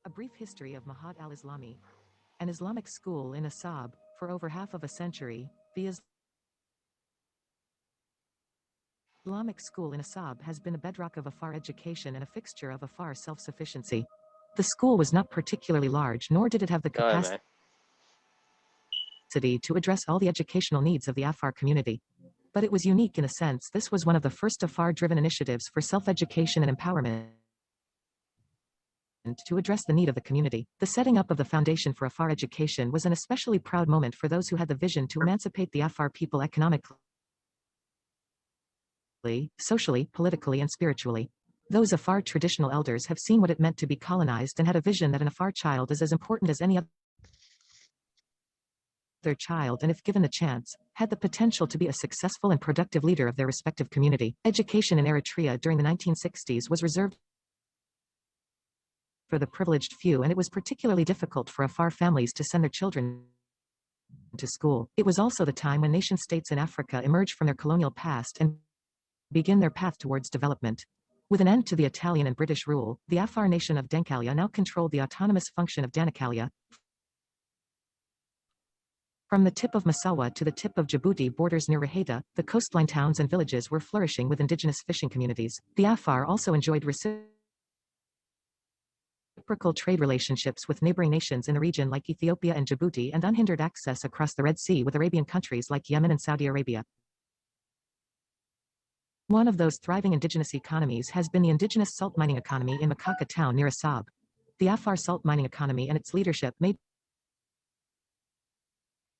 A brief history of Maqhad al-Islami, an Islamic school in Asab. For over half of a century, the Islamic school in Asab has been a bedrock of Afar education and a fixture of Afar self-sufficiency. The school was not particularly large, nor did it have the capacity to address all the educational needs of the Afar community. But it was unique in a sense. This was one of the first Afar-driven initiatives for self-education and empowerment to address the need of the community. The setting up of the foundation for Afar education was an especially proud moment for those who had the vision to emancipate the Afar people economically, socially, politically, and spiritually. Those Afar traditional elders have seen what it meant to be colonized and had a vision that an Afar child is as important as any other child, and if given the chance, had the potential to be a successful and productive leader of their respective community. Education in Eritrea during the 1960s was reserved for the privileged few, and it was particularly difficult for Afar families to send their children to school. It was also the time when nation-states in Africa emerged from their colonial past and begin their path towards development. With an end to the Italian and British rule, the Afar nation of Denkalia now controlled the autonomous function of Danacalia. From the tip of Massawa to the tip of Djibouti borders near Raheda, the coastline towns and villages were flourishing with indigenous fishing communities. The Afar also enjoyed reciprocal trade relationships with neighboring nations in the region like Ethiopia and Djibouti, and unhindered access across the Red Sea with Arabian countries like Yemen and Saudi Arabia. One of those thriving indigenous economies has been the indigenous salt mining economy in Makaka town near Asab. The Afar salt mining economy and its leadership made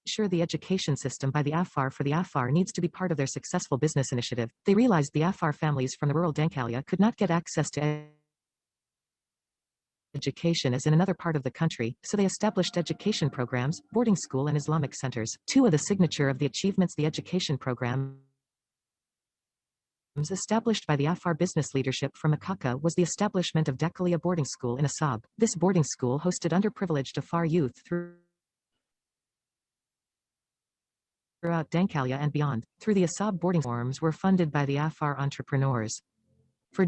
sure the education system by the Afar for the Afar needs to be part of their successful business initiative. They realized the Afar families from the rural Denkalia could not get access to education as in another part of the country, so they established education programs, boarding school and Islamic centers. Two of the signature of the achievements the education programs established by the Afar business leadership from Makaka was the establishment of Dekalia boarding school in Asab. This boarding school hosted underprivileged Afar youth throughout Denkalia and beyond. Through the Asab boarding forms were funded by the Afar entrepreneurs. For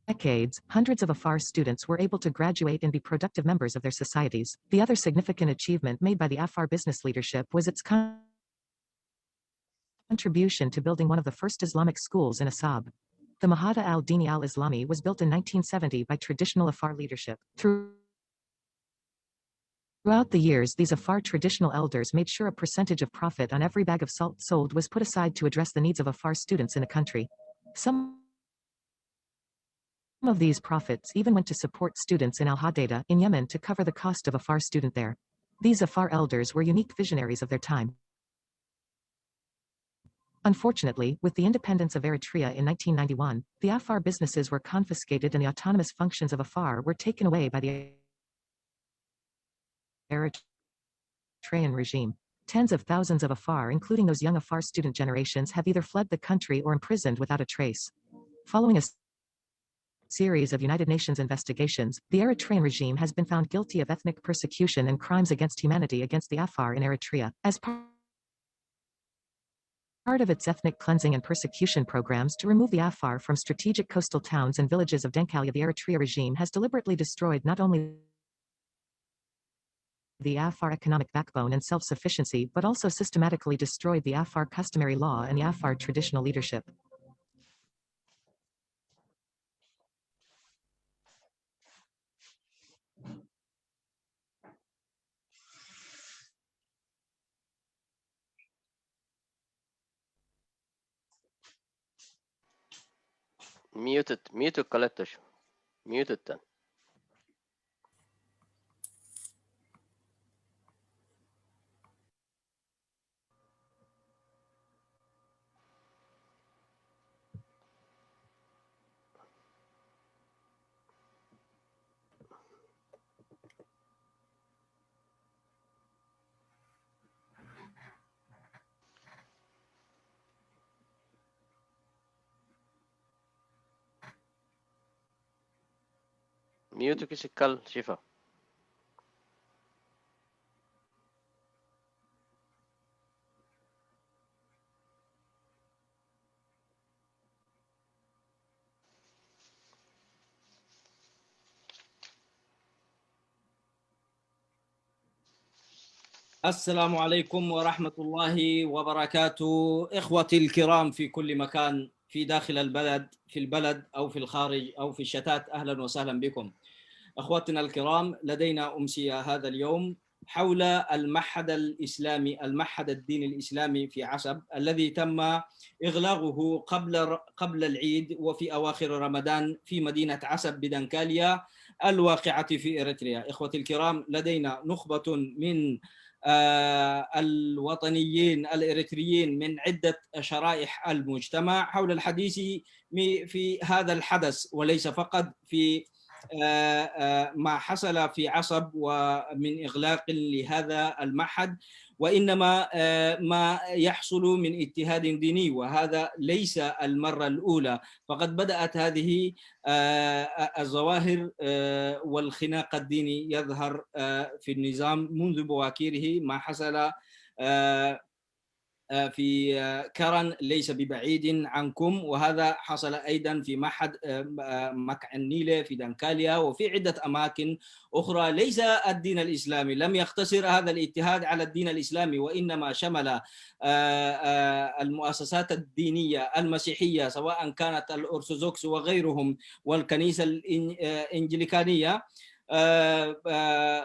decades, hundreds of Afar students were able to graduate and be productive members of their societies. The other significant achievement made by the Afar business leadership was its contribution to building one of the first Islamic schools in Asab. The Maqhad Aldiini al-Islami was built in 1970 by traditional Afar leadership. Throughout the years, these Afar traditional elders made sure a percentage of profit on every bag of salt sold was put aside to address the needs of Afar students in the country. Some of these profits even went to support students in al-Hadeda in Yemen to cover the cost of Afar student there. These Afar elders were unique visionaries of their time. Unfortunately, with the independence of Eritrea in 1991, the Afar businesses were confiscated and the autonomous functions of Afar were taken away by the Eritrean regime. Tens of thousands of Afar, including those young Afar student generations, have either fled the country or imprisoned without a trace. Following a series of United Nations investigations, the Eritrean regime has been found guilty of ethnic persecution and crimes against humanity against the Afar in Eritrea. As part of its ethnic cleansing and persecution programs to remove the Afar from strategic coastal towns and villages of Denkalia, the Eritrea regime has deliberately destroyed not only the Afar economic backbone and self-sufficiency but also systematically destroyed the Afar customary law and the Afar traditional leadership. Muted collectors. Muted then. ميوتك يشكل شفا. السلام عليكم ورحمة الله وبركاته. إخوتي الكرام في كل مكان، في داخل البلد، في البلد أو في الخارج أو في الشتات، أهلا وسهلا بكم. أخواتنا الكرام، لدينا أمسية هذا اليوم حول المعهد الإسلامي، المعهد الديني الإسلامي في عسب، الذي تم إغلاقه قبل العيد وفي أواخر رمضان في مدينة عسب بدنكاليا الواقعة في إريتريا. إخوتي الكرام، لدينا نخبة من الوطنيين الإريتريين من عدة شرائح المجتمع حول الحديث في هذا الحدث، وليس فقط في ما حصل في عصب ومن إغلاق لهذا المعهد، وإنما ما يحصل من اضطهاد ديني، وهذا ليس المرة الأولى. فقد بدأت هذه الظواهر والخناق الديني يظهر في النظام منذ بواكيره. ما حصل في كرن ليس ببعيد عنكم، وهذا حصل أيضا في معهد النيلة في دنكاليا وفي عدة أماكن أخرى. ليس الدين الإسلامي، لم يقتصر هذا الاضطهاد على الدين الإسلامي، وإنما شمل المؤسسات الدينية المسيحية، سواء كانت الأرثوذكس وغيرهم والكنيسة الإنجليكانية.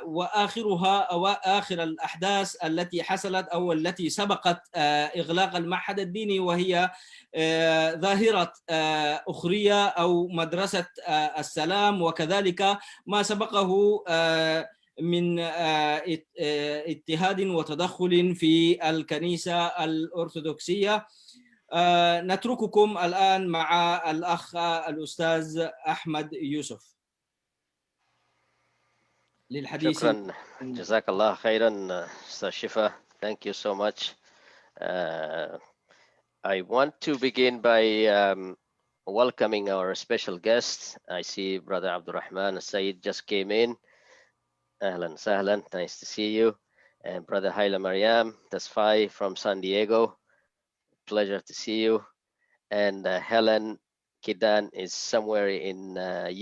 وآخرها وآخر الأحداث التي حصلت أو التي سبقت إغلاق المعهد الديني، وهي ظاهرة أخرية أو مدرسة السلام، وكذلك ما سبقه من اضطهاد وتدخل في الكنيسة الأرثوذكسية. نترككم الآن مع الأخ الأستاذ أحمد يوسف للحديث. شكرا. جزاك الله خيرا أستاذ شفا. Thank you so much. I want to begin by welcoming our special guest. I see Brother Abdurrahman Said just came in. Ahlan sahlan, nice to see you. And Brother Haila Mariam Tasfai from San Diego, pleasure to see you. And Helen Kidan is somewhere in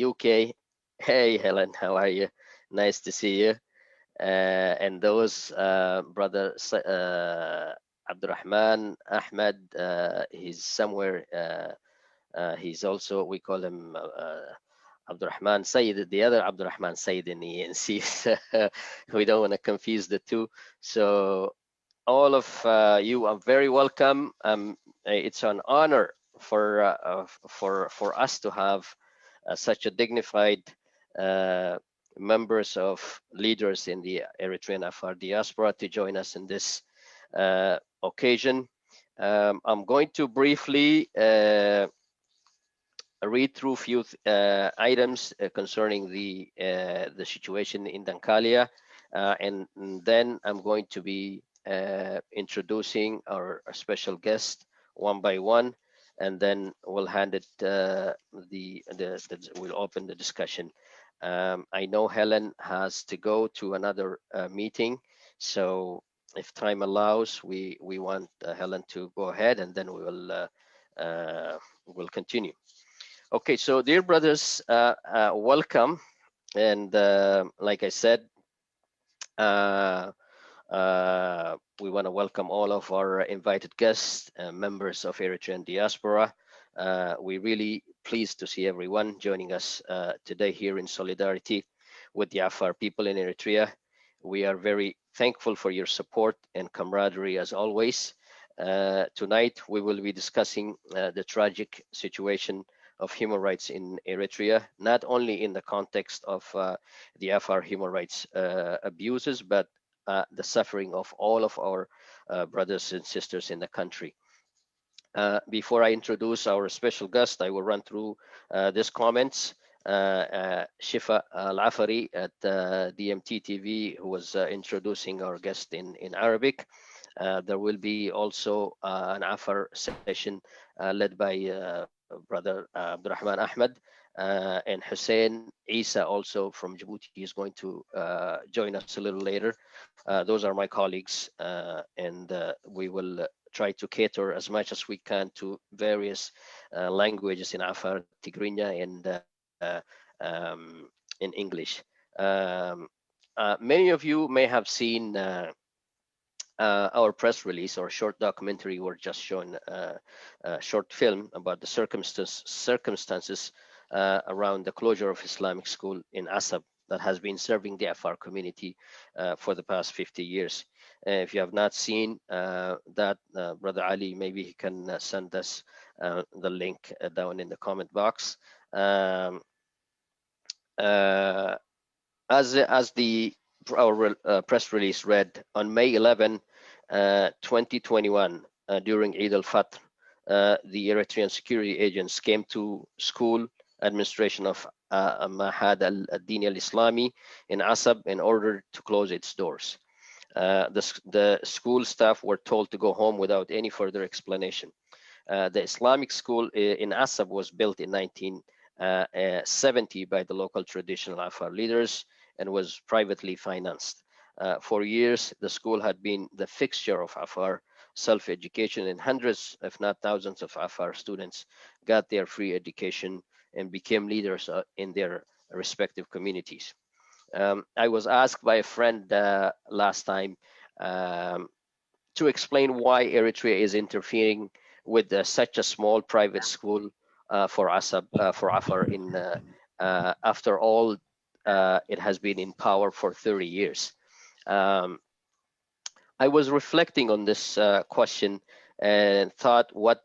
UK. Hey Helen, how are you? Nice to see you. And those Brother Abdurrahman Ahmed, he's somewhere, he's also, we call him Abdurrahman Sayyid, the other Abdurrahman Sayyid in the ENC. We don't want to confuse the two. So all of you are very welcome. It's an honor for us to have such a dignified members of leaders in the Eritrean Afar diaspora to join us in this occasion. I'm going to briefly read through a few items concerning the situation in Dankalia, and then I'm going to be introducing our special guest one by one, and then we'll hand it we'll open the discussion. I know Helen has to go to another meeting, so if time allows, we want Helen to go ahead, and then we will we'll continue. Okay, so dear brothers, welcome, and like I said, we want to welcome all of our invited guests, members of Eritrean diaspora. We're really pleased to see everyone joining us today here in solidarity with the Afar people in Eritrea. We are very thankful for your support and camaraderie as always. Tonight, we will be discussing the tragic situation of human rights in Eritrea, not only in the context of the Afar human rights abuses, but the suffering of all of our brothers and sisters in the country. Before I introduce our special guest, I will run through these comments. Shifa Al-Afari at DMT TV, who was introducing our guest in Arabic. There will be also an Afar session led by Brother Abdurrahman Ahmed, and Hussein Isa also from Djibouti is going to join us a little later. Those are my colleagues, and we will try to cater as much as we can to various languages in Afar, Tigrinya, and in English. Many of you may have seen our press release or short documentary. We're just showing a short film about the circumstances around the closure of Islamic school in Asab that has been serving the Afar community for the past 50 years. If you have not seen that, Brother Ali, maybe he can send us the link down in the comment box. As our press release read, on May 11, 2021, during Eid al-Fitr, the Eritrean security agents came to school administration of Maqhad al-Aldiini al-islami in Asab in order to close its doors. The school staff were told to go home without any further explanation. The Islamic school in Asab was built in 1970 by the local traditional Afar leaders and was privately financed. For years, the school had been the fixture of Afar self-education, and hundreds, if not thousands, of Afar students got their free education and became leaders in their respective communities. I was asked by a friend last time to explain why Eritrea is interfering with such a small private school for Asab, for Afar in after all it has been in power for 30 years. I was reflecting on this question and thought what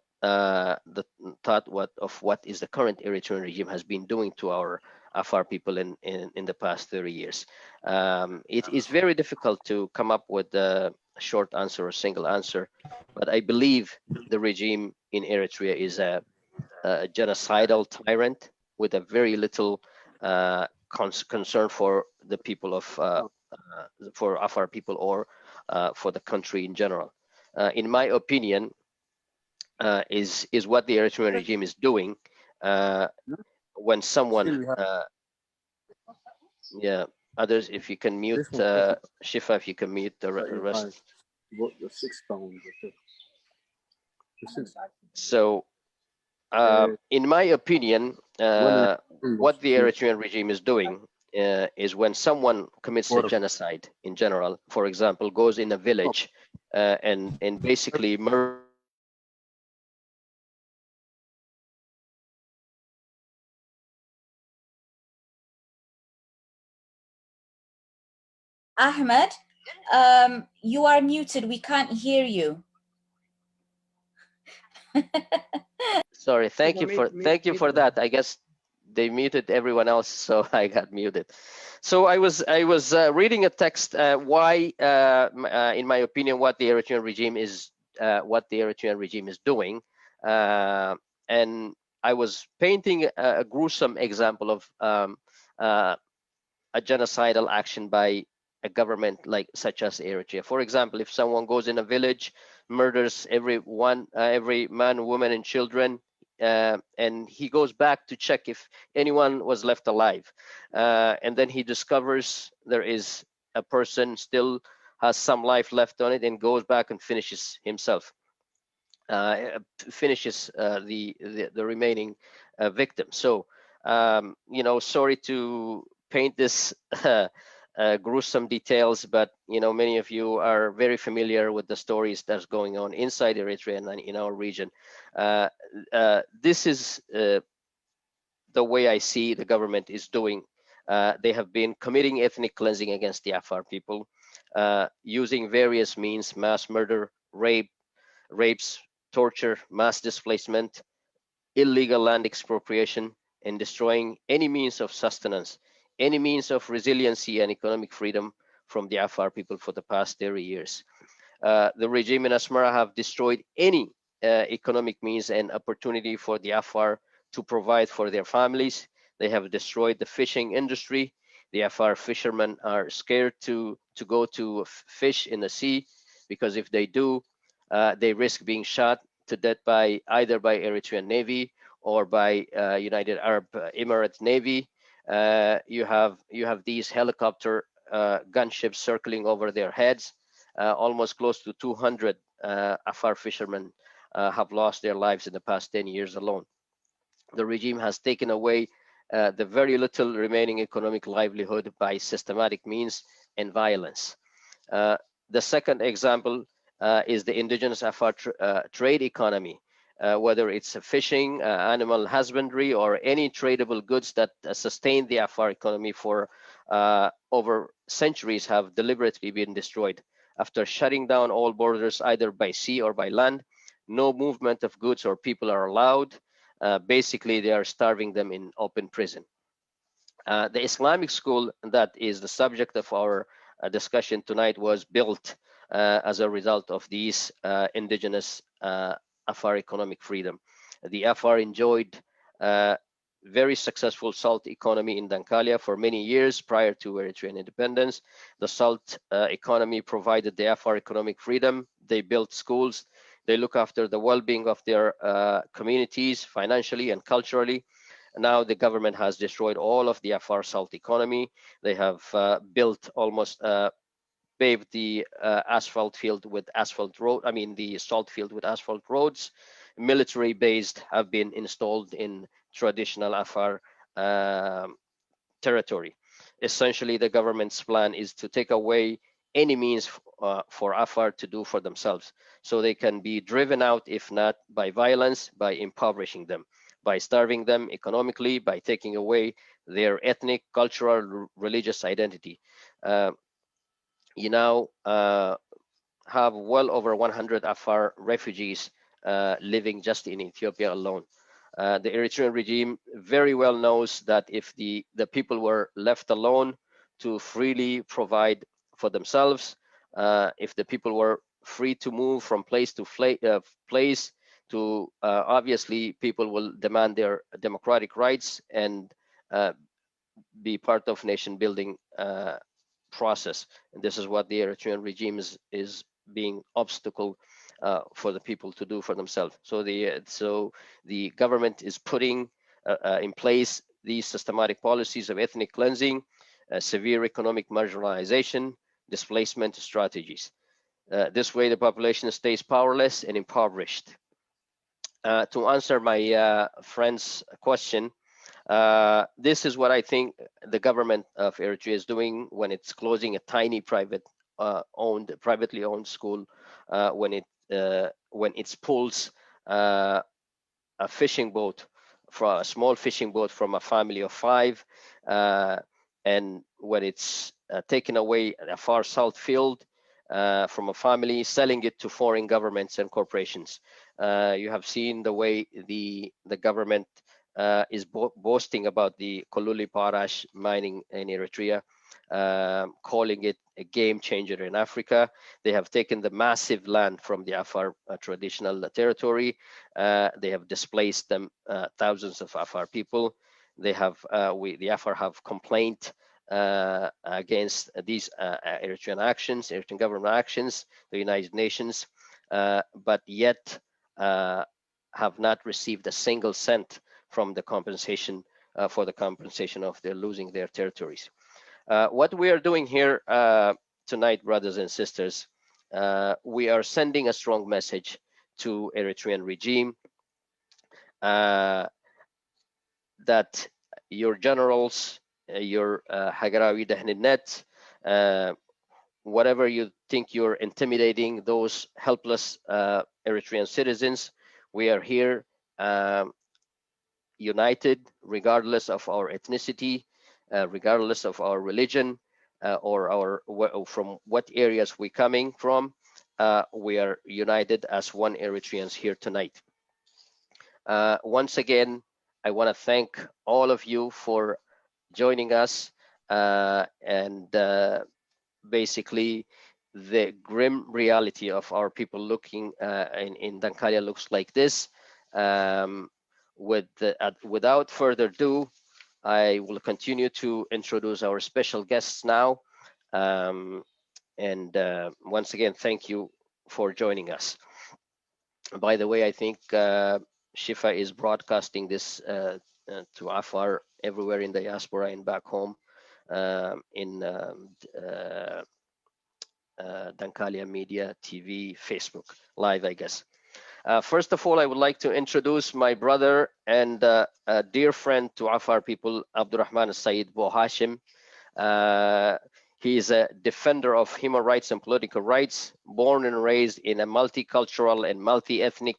what is the current Eritrean regime has been doing to our Afar people in the past 30 years. It is very difficult to come up with a short answer or single answer, but I believe the regime in Eritrea is a genocidal tyrant with a very little concern for the people of for Afar people or for the country in general. In my opinion, is what the Eritrean regime is doing when someone, yeah, others, if you can mute Shifa, if you can mute the rest. So, in my opinion, what the Eritrean regime is doing is when someone commits a genocide in general, for example, goes in a village and basically murders Ahmed, you are muted. We can't hear you. Sorry, thank you for that. I guess they muted everyone else, so I got muted. So I was reading a text why, in my opinion, what the Eritrean regime is doing, and I was painting a gruesome example of a genocidal action by a government like such as Eritrea. For example, if someone goes in a village, murders every man, woman, and children, and he goes back to check if anyone was left alive, and then he discovers there is a person still has some life left on it, and goes back and finishes himself, the remaining victim. So sorry to paint this gruesome details, but many of you are very familiar with the stories that's going on inside Eritrea and in our region. This is the way I see the government is doing. They have been committing ethnic cleansing against the Afar people, using various means: mass murder, rapes, torture, mass displacement, illegal land expropriation, and destroying any means of sustenance, any means of resiliency and economic freedom from the Afar people for the past 30 years. The regime in Asmara have destroyed any economic means and opportunity for the Afar to provide for their families. They have destroyed the fishing industry. The Afar fishermen are scared to go to fish in the sea, because if they do, they risk being shot to death by either by Eritrean Navy or by United Arab Emirates Navy. You have these helicopter gunships circling over their heads. Almost close to 200 Afar fishermen have lost their lives in the past 10 years alone. The regime has taken away the very little remaining economic livelihood by systematic means and violence. The second example is the indigenous Afar trade economy, whether it's fishing, animal husbandry, or any tradable goods that sustain the Afar economy for over centuries have deliberately been destroyed. After shutting down all borders either by sea or by land, no movement of goods or people are allowed. Basically, they are starving them in open prison. The Islamic school that is the subject of our discussion tonight was built as a result of these indigenous Afar economic freedom. The Afar enjoyed very successful salt economy in Dankalia for many years prior to Eritrean independence. The salt economy provided the Afar economic freedom. They built schools. They look after the well-being of their communities financially and culturally. Now the government has destroyed all of the Afar salt economy. They have built almost paved the asphalt field with asphalt road. I mean the salt field with asphalt roads. Military based have been installed in traditional Afar territory. Essentially, the government's plan is to take away any means for Afar to do for themselves, so they can be driven out, if not by violence, by impoverishing them, by starving them economically, by taking away their ethnic, cultural, religious identity. You now have well over 100 Afar refugees living just in Ethiopia alone. The Eritrean regime very well knows that if the people were left alone to freely provide for themselves, if the people were free to move from place to place, to obviously people will demand their democratic rights and be part of nation building process. And this is what the Eritrean regime is being obstacle for the people to do for themselves. So the government is putting in place these systematic policies of ethnic cleansing, severe economic marginalization, displacement strategies. This way, the population stays powerless and impoverished. To answer my friend's question, this is what I think the government of Eritrea is doing when it's closing a tiny privately owned school, when it pulls a fishing boat, from a small fishing boat from a family of 5, and when it's taken away a far south field from a family, selling it to foreign governments and corporations. You have seen the way the government is boasting about the Koluli Parash mining in Eritrea, calling it a game changer in Africa. They have taken the massive land from the Afar traditional territory. They have displaced them, thousands of Afar people. They have, the Afar have complained against these Eritrean actions, Eritrean government actions, the United Nations, but yet have not received a single cent from the compensation for the compensation of their losing their territories. What we are doing here tonight, brothers and sisters, we are sending a strong message to Eritrean regime that your generals, your Hagrawi Dahninet, whatever you think you're intimidating those helpless Eritrean citizens, we are here united, regardless of our ethnicity, regardless of our religion, or from what areas we're coming from. We are united as one Eritreans here tonight. Once again, I want to thank all of you for joining us, and basically the grim reality of our people looking in Dankalia looks like this. Without further ado, I will continue to introduce our special guests now. Once again, thank you for joining us. By the way, I think Shifa is broadcasting this to Afar everywhere in the diaspora and back home in Dankalia Media, TV, Facebook, live, I guess. First of all, I would like to introduce my brother and a dear friend to Afar people, Abdurrahman Saeed Bo Hashim. He is a defender of human rights and political rights, born and raised in a multicultural and multi-ethnic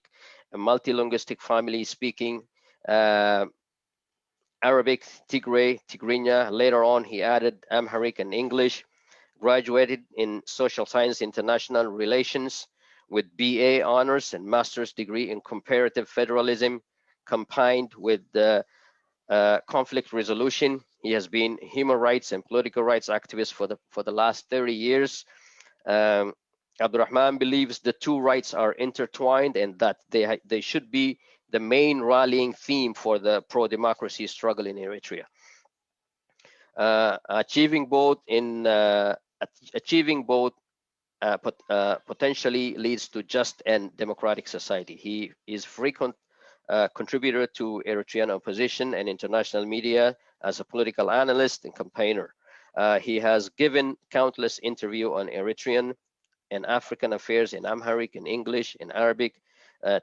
and multilinguistic family speaking Arabic, Tigray, Tigrinya. Later on, he added Amharic and English. Graduated in Social Science International Relations with BA honors and master's degree in comparative federalism, combined with conflict resolution. He has been human rights and political rights activist for the last 30 years. Abdurrahman believes the two rights are intertwined and that they should be the main rallying theme for the pro-democracy struggle in Eritrea. Achieving both potentially leads to just and democratic society. He is frequent contributor to Eritrean opposition and international media as a political analyst and campaigner. He has given countless interviews on Eritrean and African affairs in Amharic, in English, in Arabic,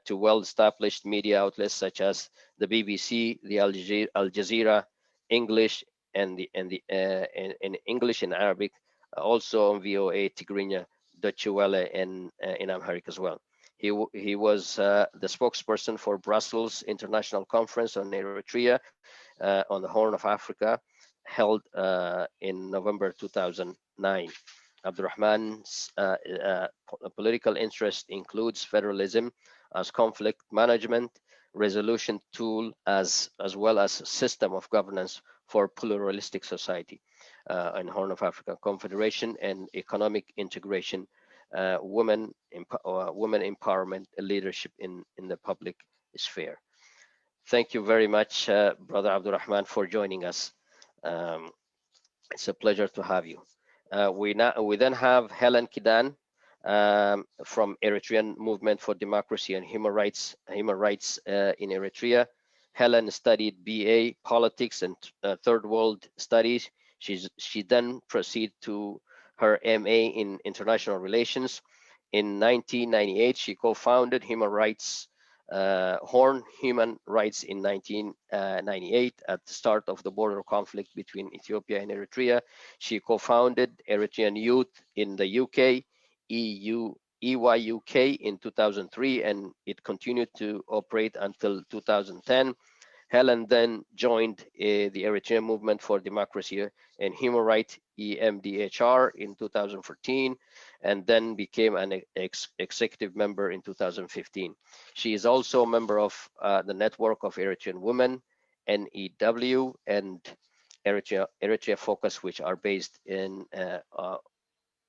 to well-established media outlets such as the BBC, the Al Jazeera, English, and in English and Arabic, also on VOA, Tigrinya, Deutsche Welle, and in Amharic as well. He was the spokesperson for Brussels International Conference on Eritrea on the Horn of Africa, held in November 2009. Abdurrahman's political interest includes federalism as conflict management, resolution tool as well as a system of governance for pluralistic society in Horn of Africa Confederation and economic integration, women empowerment and leadership in the public sphere. Thank you very much, Brother Abdurrahman, for joining us. It's a pleasure to have you. We then have Helen Kidan from Eritrean Movement for Democracy and Human Rights in Eritrea. Helen studied BA Politics and Third World Studies. She then proceeded to her MA in International Relations. In 1998, she co-founded Horn Human Rights in 1998 at the start of the border conflict between Ethiopia and Eritrea. She co-founded Eritrean Youth in the UK, EYUK in 2003, and it continued to operate until 2010. Helen then joined the Eritrean Movement for Democracy and Human Rights, EMDHR, in 2014, and then became an executive member in 2015. She is also a member of the Network of Eritrean Women, NEW, and Eritrea Focus, which are based in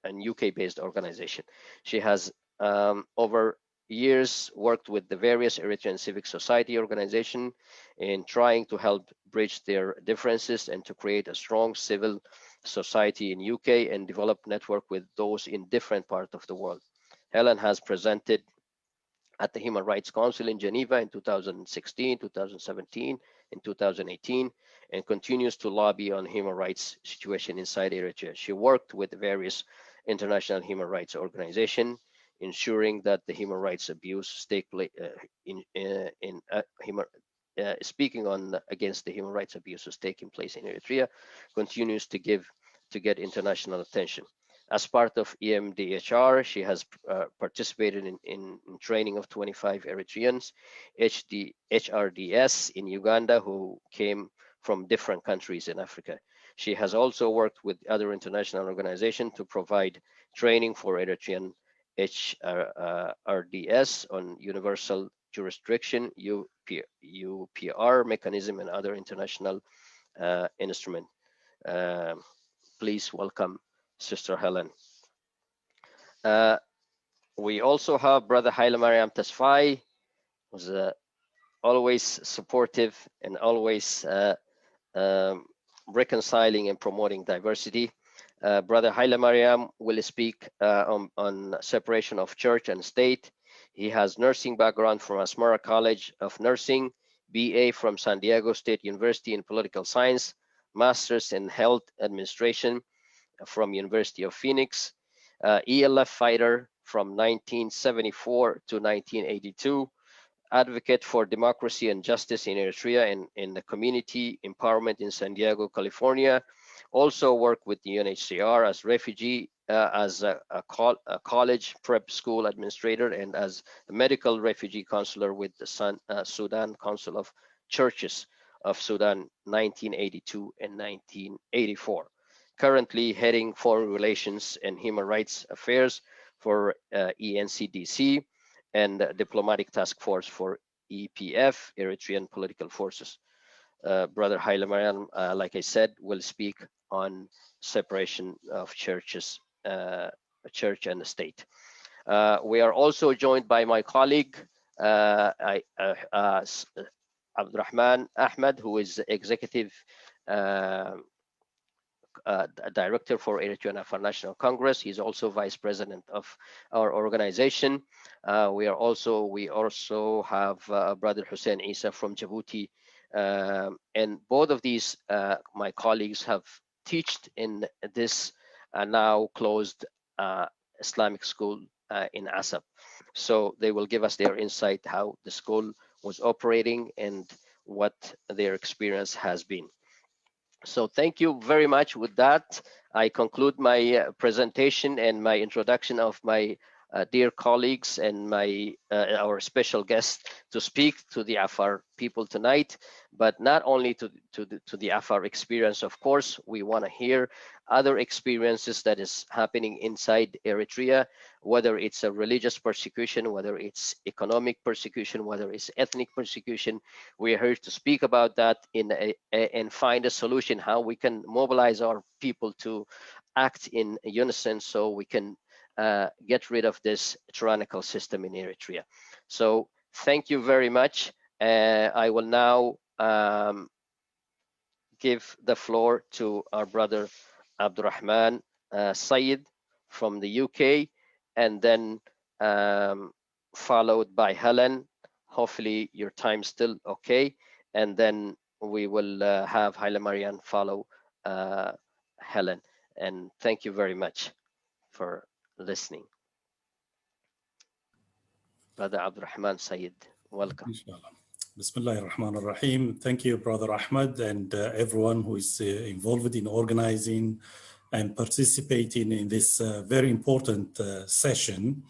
an UK-based organization. She has over years worked with the various Eritrean civil society organizations in trying to help bridge their differences and to create a strong civil society in UK and develop network with those in different parts of the world. Helen has presented at the Human Rights Council in Geneva in 2016, 2017, and 2018, and continues to lobby on human rights situation inside Eritrea. She worked with various international human rights organizations, ensuring that the human rights abuse take place speaking on against the human rights abuses taking place in Eritrea, continues to get international attention. As part of EMDHR, she has participated in training of 25 Eritreans, HRDS in Uganda, who came from different countries in Africa. She has also worked with other international organizations to provide training for Eritrean HRDS on universal jurisdiction, UPR mechanism, and other international instrument. Please welcome Sister Helen. We also have Brother Haile Mariam Tesfaye, who's always supportive and always reconciling and promoting diversity. Brother Haile Mariam will speak on separation of church and state. He has nursing background from Asmara College of Nursing, BA from San Diego State University in Political Science, Masters in Health Administration from University of Phoenix, ELF fighter from 1974 to 1982, advocate for democracy and justice in Eritrea and in the community empowerment in San Diego, California. Also worked with the UNHCR as refugee, as a college prep school administrator, and as a medical refugee counselor with the Sudan Council of Churches of Sudan, 1982 and 1984. Currently heading foreign relations and human rights affairs for ENCDC and diplomatic task force for EPF, Eritrean Political Forces. Brother Haile Mariam, like I said, will speak on separation of churches, church and state. We are also joined by my colleague, Abdurrahman Ahmed, who is executive director for Eritrean Afar National Congress. He's also vice president of our organization. We also have Brother Hussein Isa from Djibouti, and both of these my colleagues have taught in this now closed Islamic school in Asab. So they will give us their insight how the school was operating and what their experience has been. So thank you very much. With that, I conclude my presentation and my introduction of my dear colleagues and my our special guest to speak to the Afar people tonight, but not only to the Afar experience. Of course, we want to hear other experiences that is happening inside Eritrea, whether it's a religious persecution, whether it's economic persecution, whether it's ethnic persecution. We are here to speak about that and find a solution how we can mobilize our people to act in unison so we can get rid of this tyrannical system in Eritrea. So thank you very much. I will now give the floor to our brother Abdurrahman Saeed from the UK, and then followed by Helen. Hopefully your time's still okay. And then we will have Haile Mariam follow Helen. And thank you very much for listening. Brother Abdurrahman Saeed, welcome. Bismillah ar-Rahman ar-Rahim. Thank you, Brother Ahmed, and everyone who is involved in organizing and participating in this very important session,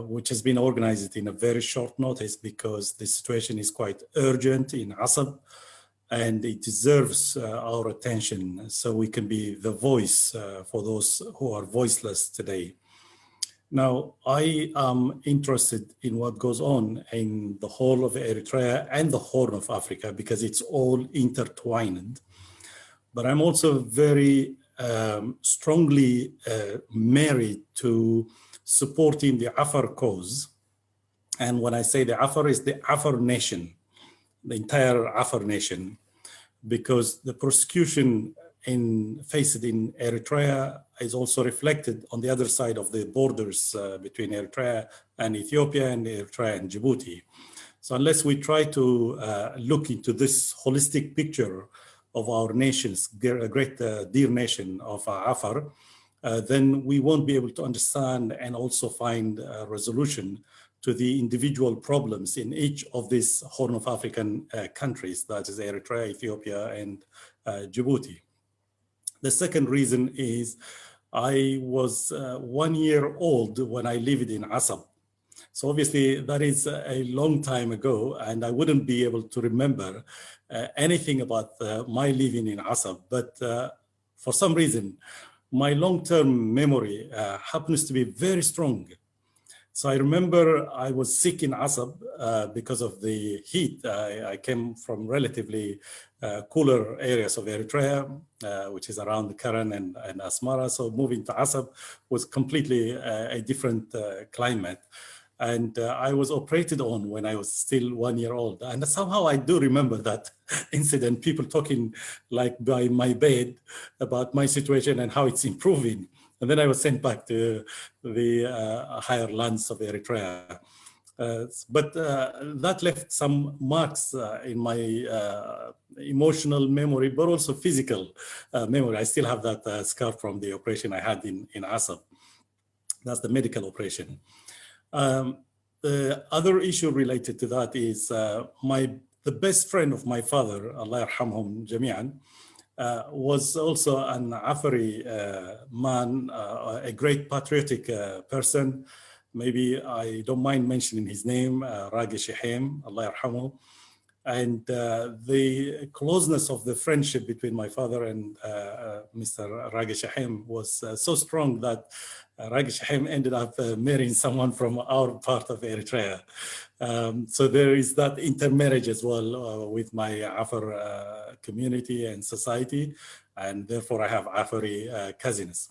which has been organized in a very short notice because the situation is quite urgent in Asab, and it deserves our attention so we can be the voice for those who are voiceless today. Now, I am interested in what goes on in the whole of Eritrea and the Horn of Africa because it's all intertwined. But I'm also very strongly married to supporting the Afar cause. And when I say the Afar, is the Afar nation, the entire Afar nation, because the persecution faced in Eritrea is also reflected on the other side of the borders between Eritrea and Ethiopia and Eritrea and Djibouti. So unless we try to look into this holistic picture of our nations, great dear nation of Afar, then we won't be able to understand and also find a resolution to the individual problems in each of these Horn of African countries, that is Eritrea, Ethiopia, and Djibouti. The second reason is I was 1 year old when I lived in Asab. So obviously that is a long time ago, and I wouldn't be able to remember anything about my living in Asab. But for some reason, my long-term memory happens to be very strong. So I remember I was sick in Asab because of the heat. I came from relatively cooler areas of Eritrea, which is around Karan and Asmara. So moving to Asab was completely a different climate. And I was operated on when I was still 1 year old. And somehow I do remember that incident, people talking like by my bed about my situation and how it's improving. And then I was sent back to the higher lands of Eritrea. But that left some marks in my emotional memory, but also physical memory. I still have that scar from the operation I had in Asab. That's the medical operation. The other issue related to that is the best friend of my father, Allah yarhamhum jami'an, was also an Afari man, a great patriotic person. Maybe I don't mind mentioning his name, Ragi Shehem, Allah yarhamu. And the closeness of the friendship between my father and Mr. Ragi Shehem was so strong that Ragi Shehem ended up marrying someone from our part of Eritrea. So there is that intermarriage as well with my Afar community and society, and therefore I have Afari cousins.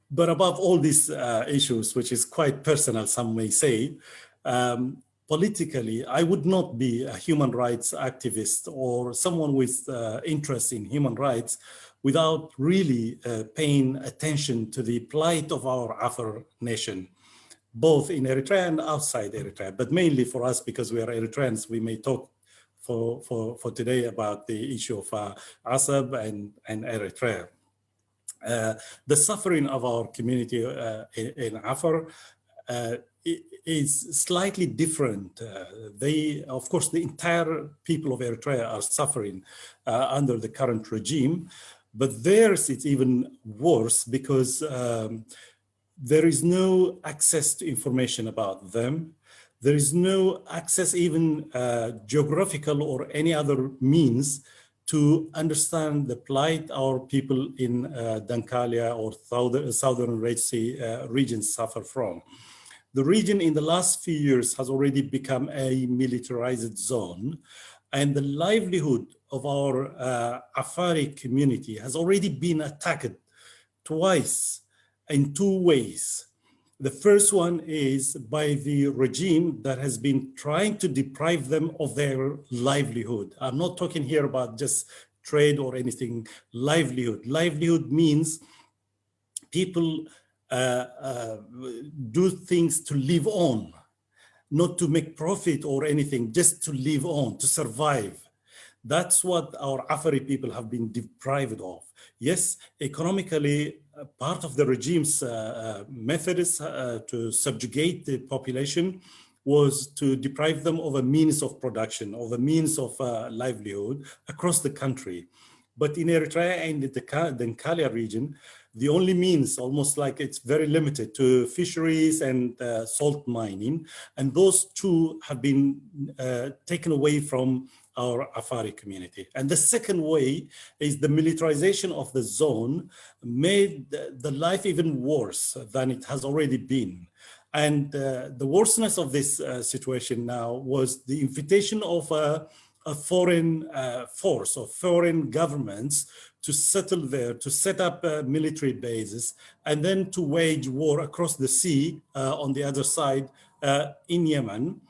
But above all these issues, which is quite personal, some may say, politically, I would not be a human rights activist or someone with interest in human rights without really paying attention to the plight of our Afar nation, both in Eritrea and outside Eritrea, but mainly for us, because we are Eritreans, we may talk for today about the issue of Asab and Eritrea. The suffering of our community in Afar is slightly different. Of course, the entire people of Eritrea are suffering under the current regime, but theirs it's even worse because there is no access to information about them. There is no access, even geographical or any other means, to understand the plight our people in Dankalia or southern Red Sea regions suffer from. The region in the last few years has already become a militarized zone, and the livelihood of our Afari community has already been attacked twice in two ways. The first one is by the regime that has been trying to deprive them of their livelihood. I'm not talking here about just trade or anything, livelihood. Livelihood means people do things to live on, not to make profit or anything, just to live on, to survive. That's what our Afari people have been deprived of. Yes, economically, part of the regime's methods to subjugate the population was to deprive them of a means of production, of a means of livelihood across the country. But in Eritrea and the Dankalia region, the only means, almost like it's very limited to fisheries and salt mining. And those two have been taken away from our Afari community. And the second way is the militarization of the zone made the life even worse than it has already been. And the worseness of this situation now was the invitation of a foreign force or foreign governments to settle there, to set up military bases, and then to wage war across the sea on the other side in Yemen,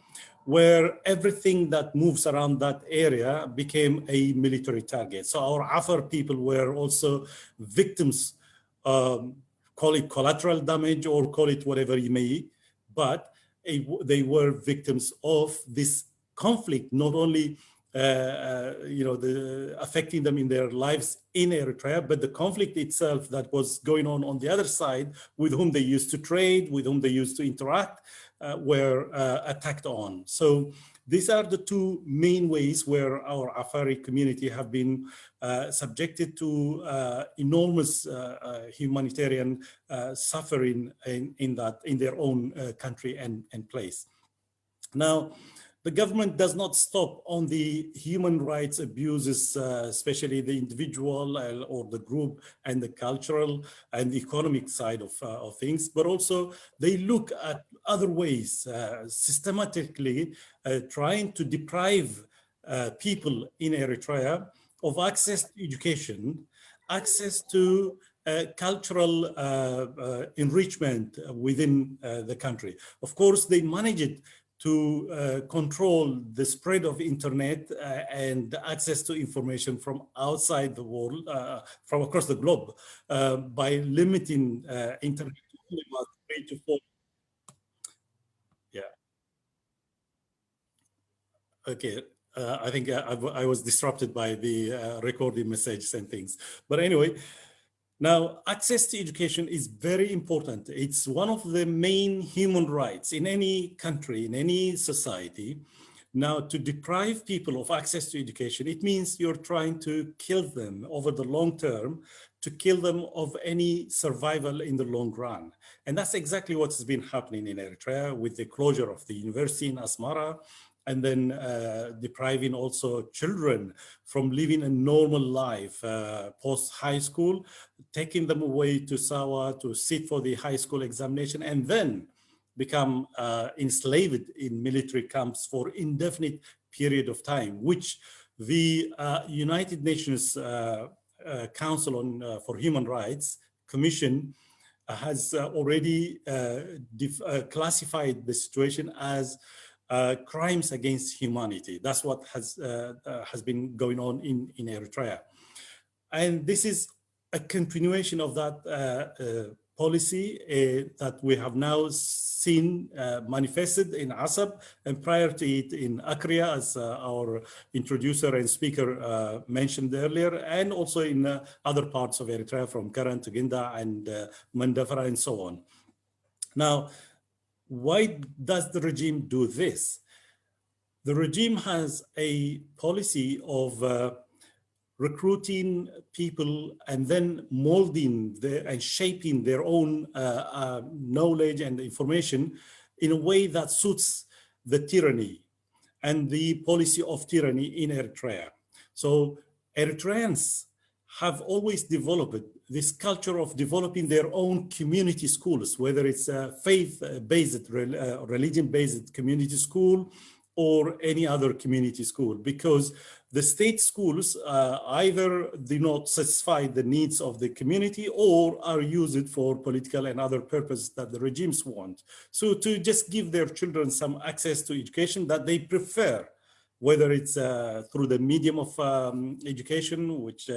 where everything that moves around that area became a military target. So our Afar people were also victims, call it collateral damage or call it whatever you may, but they were victims of this conflict, not only affecting them in their lives in Eritrea, but the conflict itself that was going on the other side, with whom they used to trade, with whom they used to interact, were attacked on. So these are the two main ways where our Afari community have been subjected to enormous humanitarian suffering in their own country and place. Now, the government does not stop on the human rights abuses, especially the individual or the group and the cultural and the economic side of things, but also they look at other ways, systematically trying to deprive people in Eritrea of access to education, access to cultural enrichment within the country. Of course, they manage it to control the spread of internet and access to information from outside the world, from across the globe, by limiting internet to only about 3 to 4. Yeah. Okay. I think I was disrupted by the recording messages and things. But anyway, now, access to education is very important. It's one of the main human rights in any country, in any society. Now, to deprive people of access to education, it means you're trying to kill them over the long term, to kill them of any survival in the long run. And that's exactly what's been happening in Eritrea with the closure of the university in Asmara, and then depriving also children from living a normal life post high school, taking them away to Sawa to sit for the high school examination, and then become enslaved in military camps for indefinite period of time, which the United Nations Council on for Human Rights Commission has already classified the situation as crimes against humanity. That's what has been going on in Eritrea. And this is a continuation of that policy that we have now seen manifested in Asab, and prior to it in Akria, as our introducer and speaker mentioned earlier, and also in other parts of Eritrea from Karan to Ginda and Mandafara and so on. Now, why does the regime do this? The regime has a policy of recruiting people and then molding and shaping their own knowledge and information in a way that suits the tyranny and the policy of tyranny in Eritrea. So Eritreans have always developed this culture of developing their own community schools, whether it's a faith-based, religion-based community school or any other community school, because the state schools either do not satisfy the needs of the community or are used for political and other purposes that the regimes want. So to just give their children some access to education that they prefer, whether it's through the medium of education, which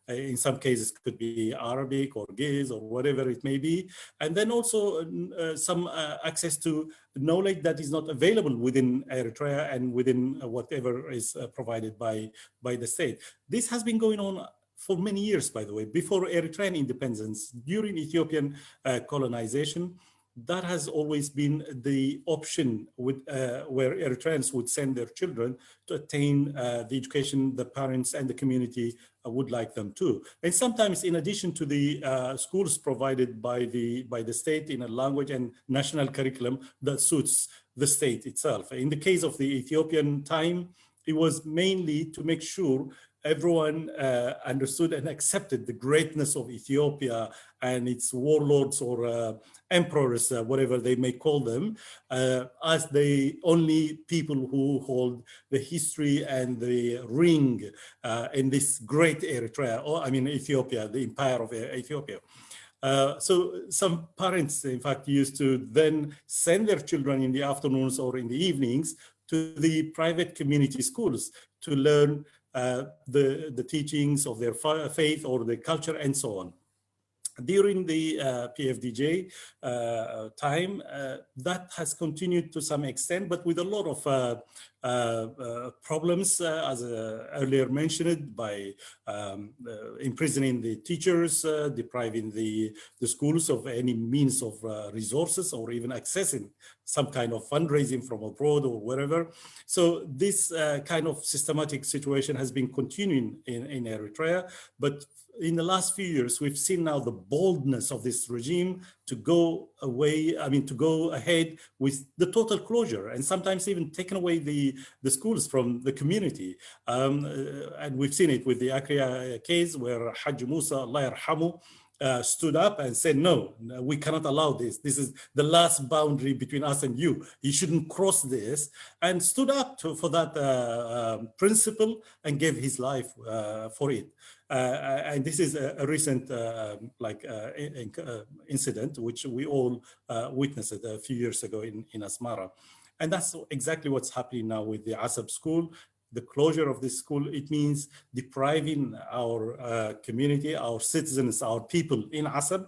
in some cases could be Arabic or Ge'ez or whatever it may be, and then also some access to knowledge that is not available within Eritrea and within whatever is provided by the state. This has been going on for many years, by the way, before Eritrean independence, during Ethiopian colonization. That has always been the option with, where Eritreans would send their children to attain the education the parents and the community would like them to. And sometimes in addition to the schools provided by the state in a language and national curriculum that suits the state itself. In the case of the Ethiopian time, it was mainly to make sure everyone understood and accepted the greatness of Ethiopia and its warlords or emperors, whatever they may call them, as the only people who hold the history and the ring in this great Eritrea, or I mean Ethiopia, the empire of Ethiopia. So some parents, in fact, used to then send their children in the afternoons or in the evenings to the private community schools to learn the teachings of their faith or the culture and so on. During the PFDJ time, that has continued to some extent, but with a lot of problems, as earlier mentioned, by imprisoning the teachers, depriving the schools of any means of resources or even accessing some kind of fundraising from abroad or wherever. So this kind of systematic situation has been continuing in Eritrea, but in the last few years, we've seen now the boldness of this regime to go away, to go ahead with the total closure and sometimes even taking away the schools from the community. And we've seen it with the Akria case where Hajj Musa, Allah yarhamu, stood up and said, no, we cannot allow this. This is the last boundary between us and you. You shouldn't cross this, and stood up for that principle and gave his life for it. And this is a recent incident which we all witnessed a few years ago in Asmara. And that's exactly what's happening now with the Asab school. The closure of this school, it means depriving our community, our citizens, our people in Asab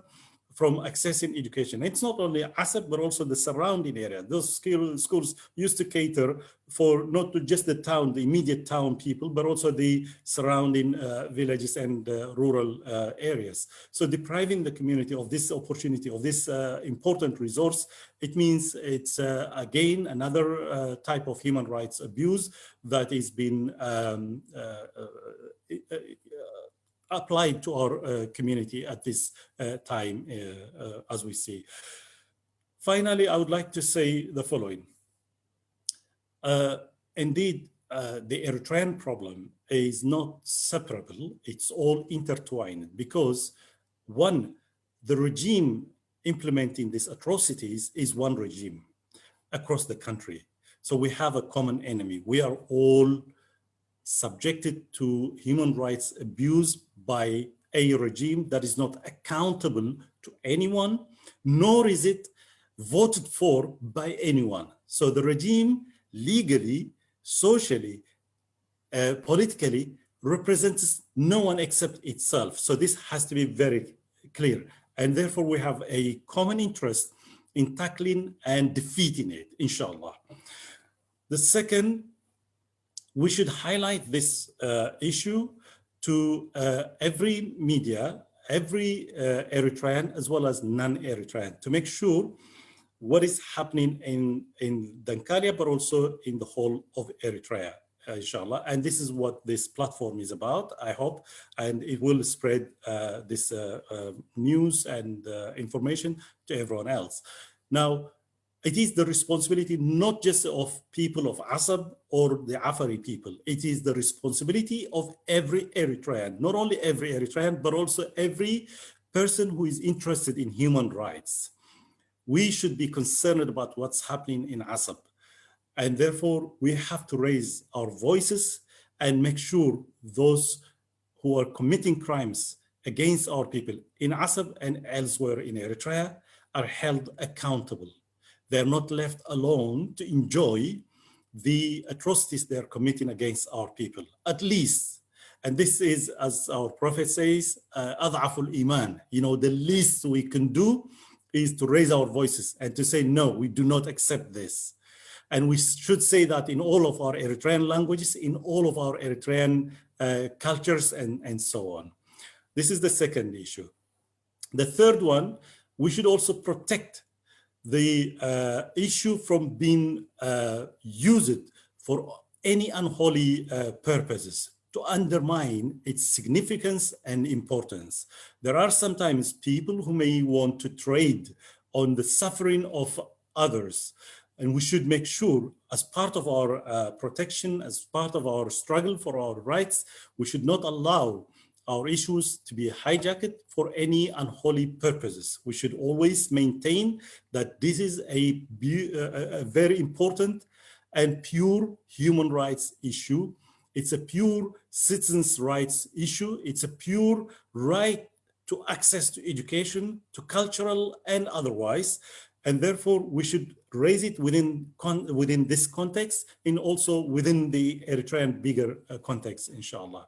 from accessing education. It's not only Asab, but also the surrounding area. Those schools used to cater for not to just the town, the immediate town people, but also the surrounding villages and rural areas. So depriving the community of this opportunity, of this important resource, it means it's again another type of human rights abuse that is being applied to our community at this time, as we see. Finally, I would like to say the following. Indeed, the Eritrean problem is not separable, it's all intertwined, because one, the regime implementing these atrocities is one regime across the country. So we have a common enemy. We are all subjected to human rights abuse by a regime that is not accountable to anyone, nor is it voted for by anyone. So the regime legally, socially, politically represents no one except itself. So this has to be very clear. And therefore we have a common interest in tackling and defeating it, inshallah. The second, we should highlight this issue to every media, every Eritrean as well as non-Eritrean, to make sure what is happening in Dankalia, but also in the whole of Eritrea, inshallah. And this is what this platform is about, I hope, and it will spread this news and information to everyone else. Now, it is the responsibility not just of people of Asab or the Afari people. It is the responsibility of every Eritrean, not only every Eritrean, but also every person who is interested in human rights. We should be concerned about what's happening in Asab. And therefore, we have to raise our voices and make sure those who are committing crimes against our people in Asab and elsewhere in Eritrea are held accountable. They're not left alone to enjoy the atrocities they're committing against our people, at least. And this is, as our prophet says, ad'aful iman. You know, the least we can do is to raise our voices and to say, no, we do not accept this. And we should say that in all of our Eritrean languages, in all of our Eritrean cultures, and so on. This is the second issue. The third one, we should also protect the issue from being used for any unholy purposes, to undermine its significance and importance. There are sometimes people who may want to trade on the suffering of others, and we should make sure, as part of our protection, as part of our struggle for our rights, we should not allow our issues to be hijacked for any unholy purposes. We should always maintain that this is a very important and pure human rights issue. It's a pure citizens' rights issue. It's a pure right to access to education, to cultural and otherwise. And therefore, we should raise it within this context and also within the Eritrean bigger context, inshallah.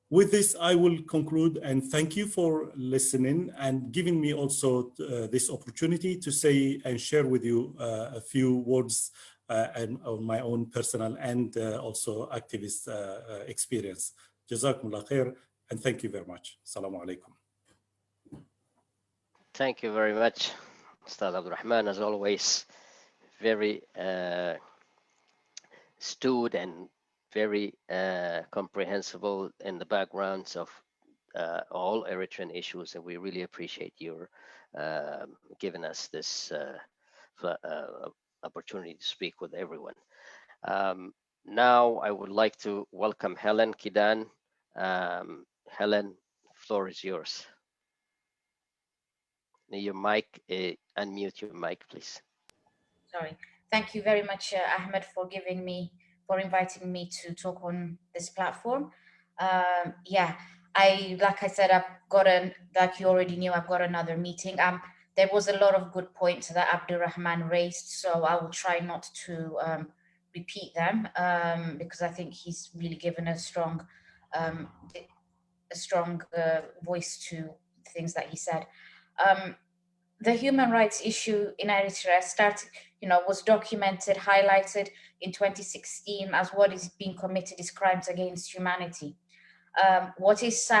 With this, I will conclude and thank you for listening and giving me also this opportunity to say and share with you a few words and on my own personal and also activist experience. Jazakumullah khair, and thank you very much. Assalamu alaikum. Thank you very much, Ustad Abdurrahman, as always, very astute and very comprehensible in the backgrounds of all Eritrean issues, and we really appreciate your giving us this opportunity to speak with everyone. Now I would like to welcome Helen Kidan. Helen, floor is yours. your mic, unmute your mic, please. Sorry. Thank you very much, Ahmed, for inviting me to talk on this platform. Yeah, like I said, like you already knew, I've got another meeting. There was a lot of good points that Abdurrahman raised, so I will try not to repeat them because I think he's really given a strong voice to things that he said. The human rights issue in Eritrea was documented, highlighted in 2016 as what is being committed is crimes against humanity. What is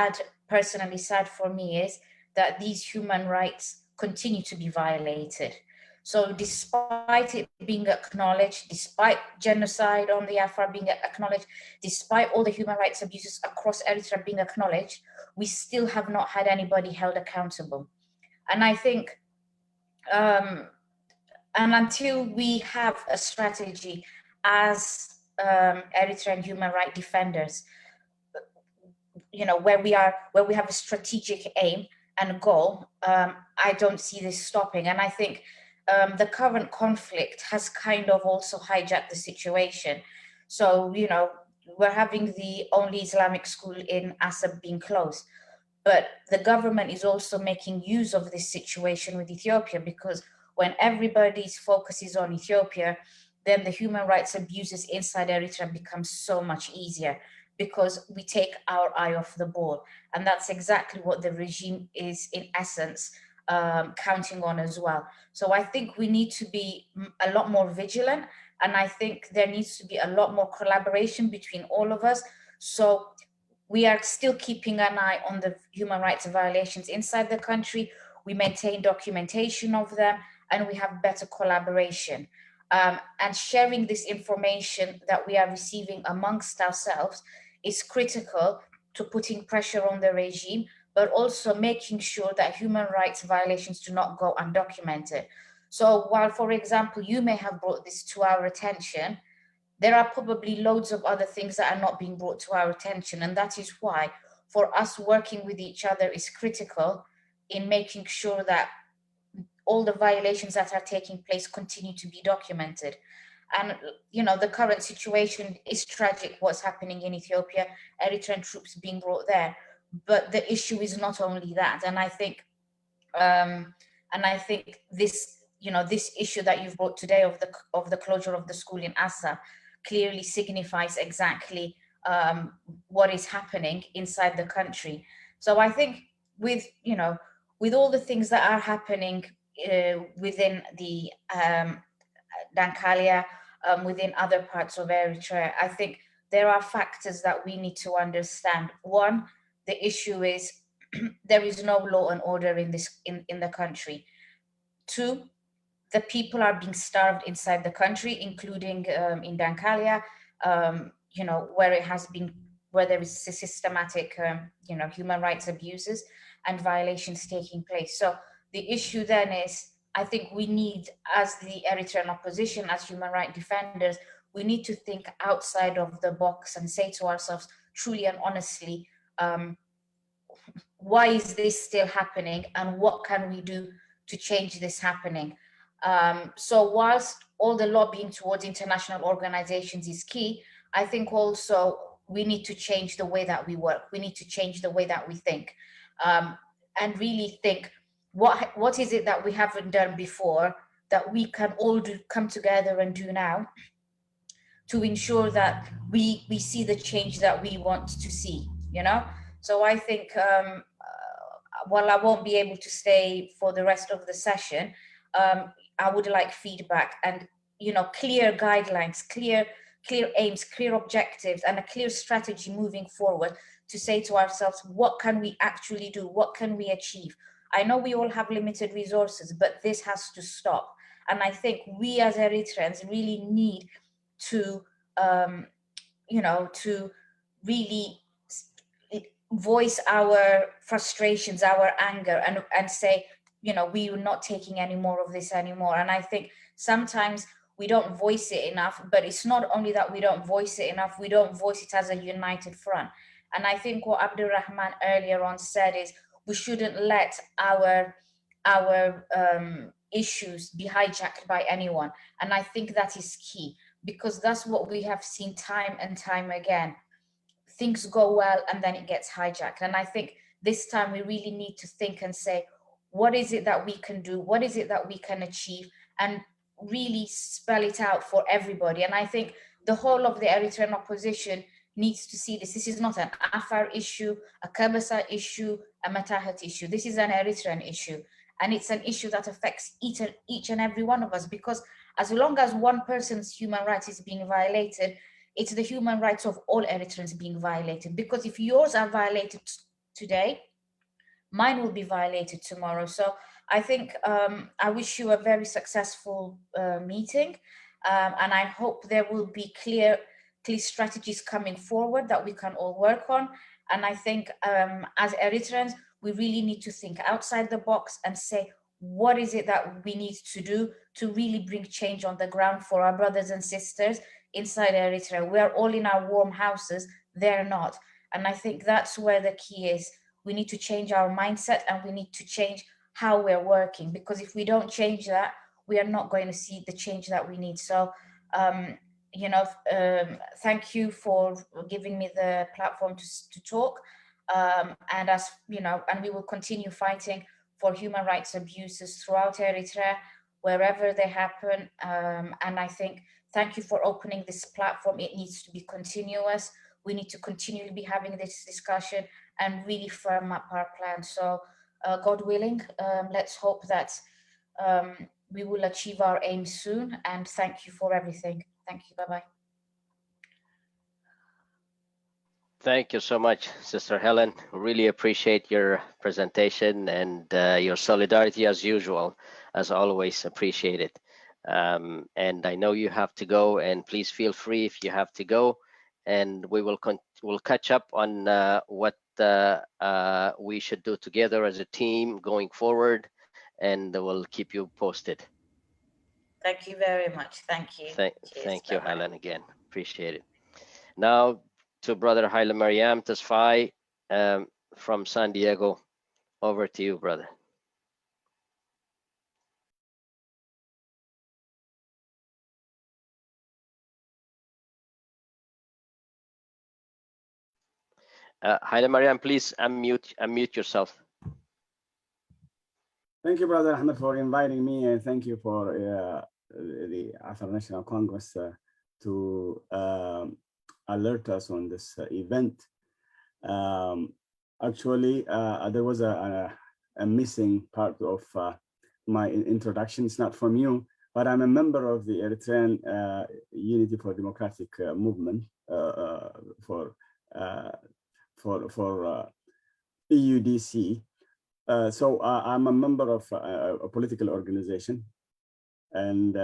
personally sad for me, is that these human rights continue to be violated. So despite it being acknowledged, despite genocide on the Afar being acknowledged, despite all the human rights abuses across Eritrea being acknowledged, we still have not had anybody held accountable. And I think, and until we have a strategy as Eritrean human rights defenders, where we have a strategic aim and goal, I don't see this stopping. And I think the current conflict has kind of also hijacked the situation. So, we're having the only Islamic school in Assab being closed. But the government is also making use of this situation with Ethiopia, because when everybody's focus is on Ethiopia, then the human rights abuses inside Eritrea become so much easier, because we take our eye off the ball. And that's exactly what the regime is, in essence, counting on as well. So I think we need to be a lot more vigilant. And I think there needs to be a lot more collaboration between all of us. So we are still keeping an eye on the human rights violations inside the country. We maintain documentation of them, and we have better collaboration. And sharing this information that we are receiving amongst ourselves is critical to putting pressure on the regime, but also making sure that human rights violations do not go undocumented. So while, for example, you may have brought this to our attention, there are probably loads of other things that are not being brought to our attention. And that is why, for us, working with each other is critical in making sure that all the violations that are taking place continue to be documented. And, the current situation is tragic, what's happening in Ethiopia, Eritrean troops being brought there. But the issue is not only that. And I think this, this issue that you've brought today of the closure of the school in Assa clearly signifies exactly what is happening inside the country. So I think with all the things that are happening within the Dankalia, within other parts of Eritrea, I think there are factors that we need to understand. One, the issue is there is no law and order in the country. Two, the people are being starved inside the country, including in Dankalia, where there is systematic, human rights abuses and violations taking place. So the issue then is, I think we need, as the Eritrean opposition, as human rights defenders, we need to think outside of the box and say to ourselves, truly and honestly, why is this still happening, and what can we do to change this happening? So whilst all the lobbying towards international organizations is key, I think also we need to change the way that we work. We need to change the way that we think, and really think, what is it that we haven't done before that we can all come together and do now to ensure that we see the change that we want to see, So I think, while I won't be able to stay for the rest of the session, I would like feedback and, clear guidelines, clear aims, clear objectives, and a clear strategy moving forward to say to ourselves, what can we actually do? What can we achieve? I know we all have limited resources, but this has to stop. And I think we as Eritreans really need to, to really voice our frustrations, our anger, and say, we are not taking any more of this anymore. And I think sometimes we don't voice it enough, but it's not only that we don't voice it enough, we don't voice it as a united front. And I think what Abdurrahman earlier on said is, we shouldn't let our our issues be hijacked by anyone. And I think that is key, because that's what we have seen time and time again. Things go well and then it gets hijacked. And I think this time we really need to think and say, what is it that we can do? What is it that we can achieve? And really spell it out for everybody. And I think the whole of the Eritrean opposition needs to see this. This is not an Afar issue, a Kabasa issue, a Matahat issue. This is an Eritrean issue. And it's an issue that affects each and every one of us, because as long as one person's human rights is being violated, it's the human rights of all Eritreans being violated. Because if yours are violated today, mine will be violated tomorrow. So I think I wish you a very successful meeting. And I hope there will be clear strategies coming forward that we can all work on. And I think as Eritreans, we really need to think outside the box and say, what is it that we need to do to really bring change on the ground for our brothers and sisters inside Eritrea? We're all in our warm houses, they're not. And I think that's where the key is. We need to change our mindset, and we need to change how we're working, because if we don't change that, we are not going to see the change that we need. So, thank you for giving me the platform to talk. And as you know, and we will continue fighting for human rights abuses throughout Eritrea, wherever they happen. And I think, thank you for opening this platform. It needs to be continuous. We need to continually be having this discussion and really firm up our plan. So God willing, let's hope that we will achieve our aim soon. And thank you for everything. Thank you. Bye-bye. Thank you so much, Sister Helen. Really appreciate your presentation and your solidarity as usual, as always, appreciate it. And I know you have to go, and please feel free if you have to go, and we'll catch up on what we should do together as a team going forward, and we'll keep you posted. Thank you very much. Thank you. Thank you, Helen, again. Appreciate it. Now to Brother Haile Mariam Tesfaye from San Diego. Over to you, brother. Haile Mariam, please unmute yourself. Thank you, Brother Ahmed, for inviting me, and thank you for the Afar National Congress to alert us on this event. Actually, there was a missing part of my introduction. It's not from you, but I'm a member of the Eritrean Unity for Democratic Movement for EUDC. So I'm a member of a political organization, and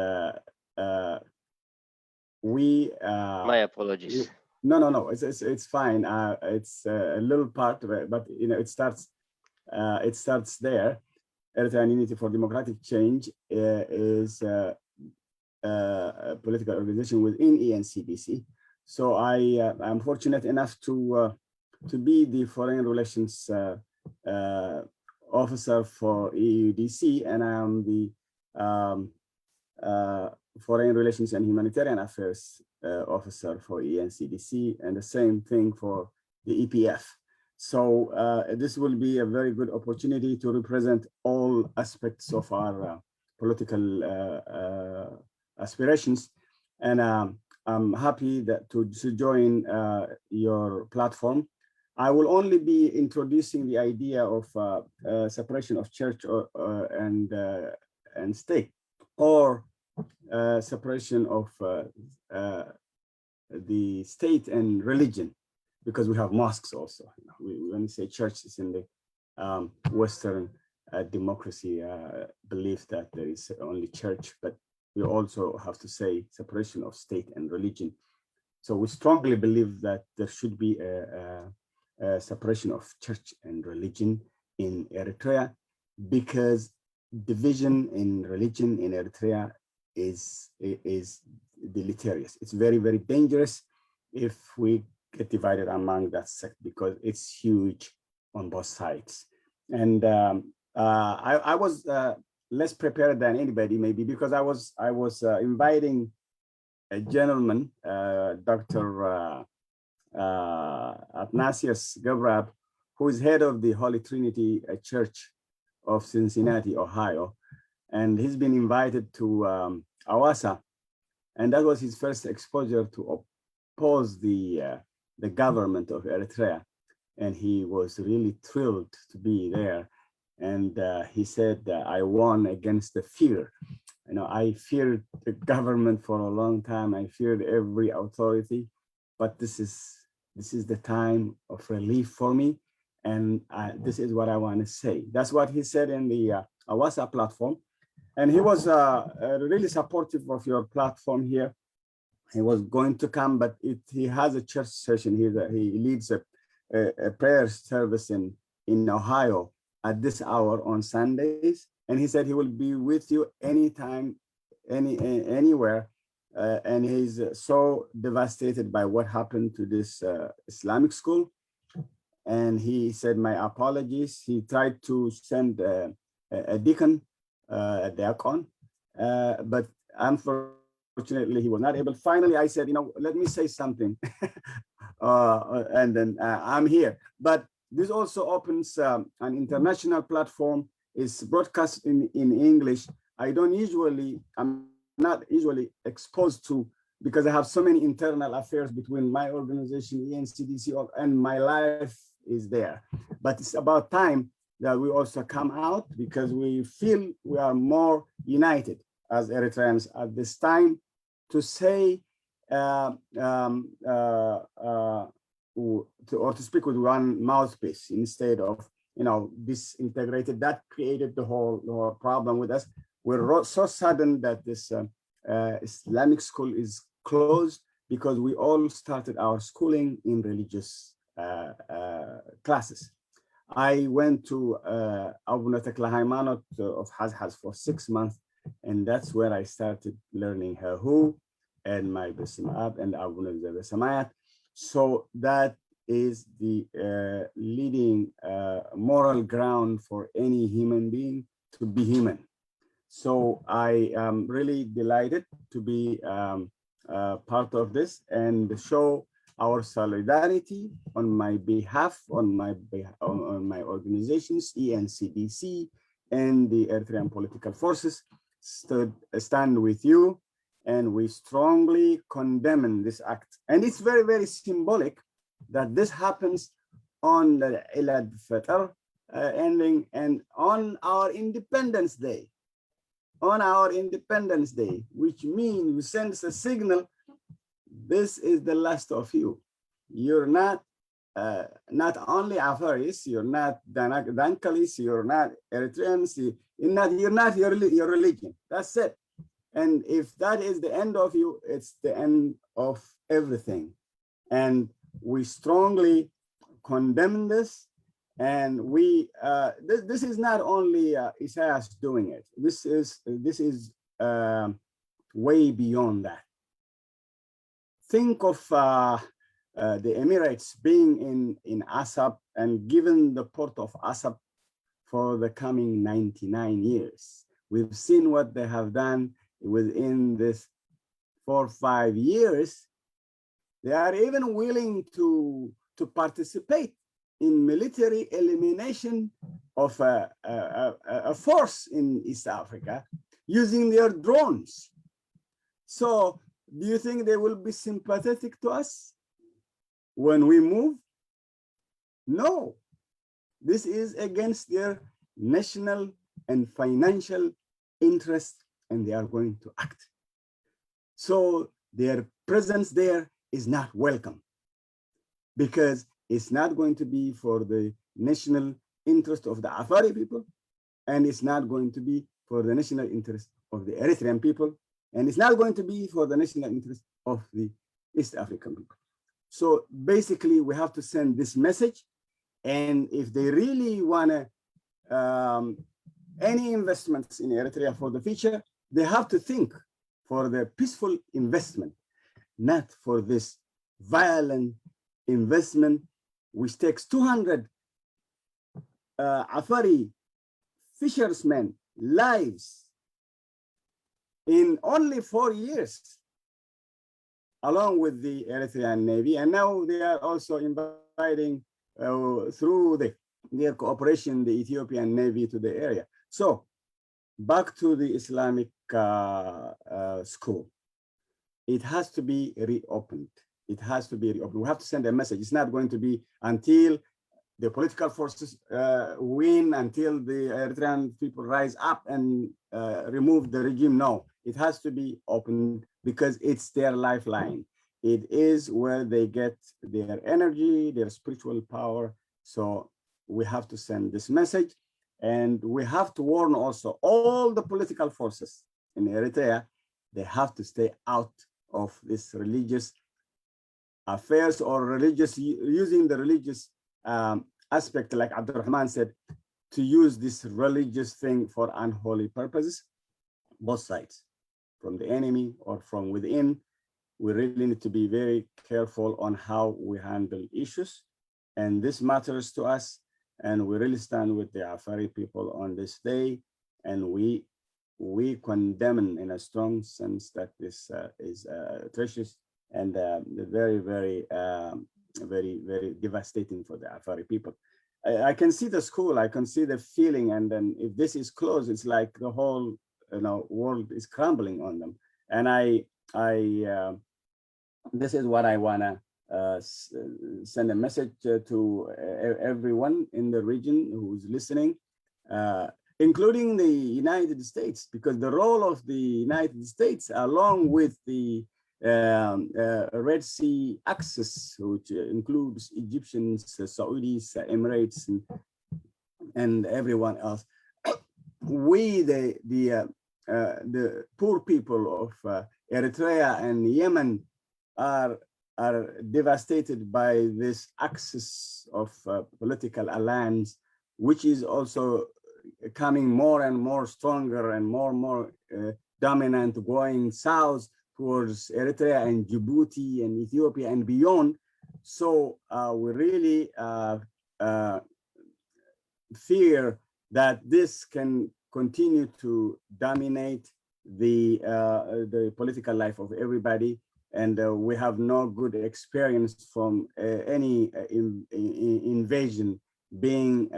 we. My apologies. No. It's fine. It's a little part of it, but you know, it starts there. Eritrean Unity for Democratic Change is a political organization within ENCDC. So I am fortunate enough to be the foreign relations officer for EUDC, and I'm the foreign relations and humanitarian affairs officer for ENCDC, and the same thing for the EPF. So this will be a very good opportunity to represent all aspects of our political aspirations. And I'm happy to join your platform. I will only be introducing the idea of separation of church and state, or separation of the state and religion, because we have mosques also. When we say church, it's in the Western democracy belief that there is only church, but we also have to say separation of state and religion. So we strongly believe that there should be a separation of church and religion in Eritrea, because division in religion in Eritrea is deleterious. It's very, very dangerous if we get divided among that sect, because it's huge on both sides. And I was less prepared than anybody, maybe because I was inviting a gentleman, Dr. Athanasius Gabrab, who is head of the Holy Trinity Church of Cincinnati, Ohio, and he's been invited to Awasa, and that was his first exposure to oppose the government of Eritrea, and he was really thrilled to be there. And he said, I won against the fear. You know, I feared the government for a long time. I feared every authority, but this is the time of relief for me. And this is what I want to say. That's what he said in the Awasa platform. And he was really supportive of your platform here. He was going to come, but he has a church session. He leads a prayer service in Ohio at this hour on Sundays. And he said he will be with you anytime, anywhere. And he's so devastated by what happened to this Islamic school. And he said, my apologies. He tried to send a deacon, a diakon, but unfortunately he was not able. Finally, I said, let me say something. And then I'm here. But this also opens an international platform. It's broadcast in English. I'm not usually exposed to, because I have so many internal affairs between my organization, ENCDC, and my life is there. But it's about time that we also come out, because we feel we are more united as Eritreans at this time to say, or to speak with one mouthpiece instead of, disintegrated. That created the whole problem with us. We're so saddened that this Islamic school is closed, because we all started our schooling in religious classes. I went to Abuna Tekla Haymanot of Hazhaz for 6 months, and that's where I started learning Hahu and my Besimab and Abuna Besamayat. So that is the leading moral ground for any human being to be human. So I am really delighted to be part of this and show our solidarity on my behalf, on my organizations, ENCDC, and the Eritrean political forces stand with you, and we strongly condemn this act. And it's very, very symbolic that this happens on the Eid al-Fitr ending and on our Independence Day. On our Independence Day, which means we send a signal, this is the last of you. You're not only Afaris, you're not Dankalis, you're not Eritreans, you're not your religion. That's it. And if that is the end of you, it's the end of everything. And we strongly condemn this. And we this is not only Isaias doing it. This is way beyond that. Think of the Emirates being in Assab and given the port of Assab for the coming 99 years. We've seen what they have done within this 4 or 5 years. They are even willing to participate in military elimination of a force in East Africa using their drones. So do you think they will be sympathetic to us when we move? No, this is against their national and financial interest, and they are going to act. So their presence there is not welcome, because it's not going to be for the national interest of the Afari people, and it's not going to be for the national interest of the Eritrean people, and it's not going to be for the national interest of the East African people. So basically, we have to send this message, and if they really want to any investments in Eritrea for the future, they have to think for the peaceful investment, not for this violent investment, which takes 200 Afari fishermen lives in only 4 years, along with the Eritrean Navy. And now they are also inviting through their cooperation, the Ethiopian Navy to the area. So back to the Islamic school. It has to be reopened. It has to be reopened. We have to send a message. It's not going to be until the political forces win, until the Eritrean people rise up and remove the regime. No, it has to be opened because it's their lifeline. It is where they get their energy, their spiritual power. So we have to send this message. And we have to warn also all the political forces in Eritrea. They have to stay out of this religious affairs or religious, using the religious aspect, like Abdurrahman said, to use this religious thing for unholy purposes. Both sides, from the enemy or from within, we really need to be very careful on how we handle issues. And this matters to us. And we really stand with the Afari people on this day. And we condemn in a strong sense that this is atrocious and very, very, very devastating for the Afari people. I can see the school, I can see the feeling, and then if this is closed, it's like the whole world is crumbling on them. And this is what I wanna send a message to everyone in the region who's listening, including the United States, because the role of the United States, along with the Red Sea access, which includes Egyptians, Saudis, Emirates, and everyone else, we, the poor people of Eritrea and Yemen, are devastated by this axis of political alliance, which is also coming more and more stronger and more dominant, going south towards Eritrea and Djibouti and Ethiopia and beyond. So we really fear that this can continue to dominate the political life of everybody. And we have no good experience from any invasion being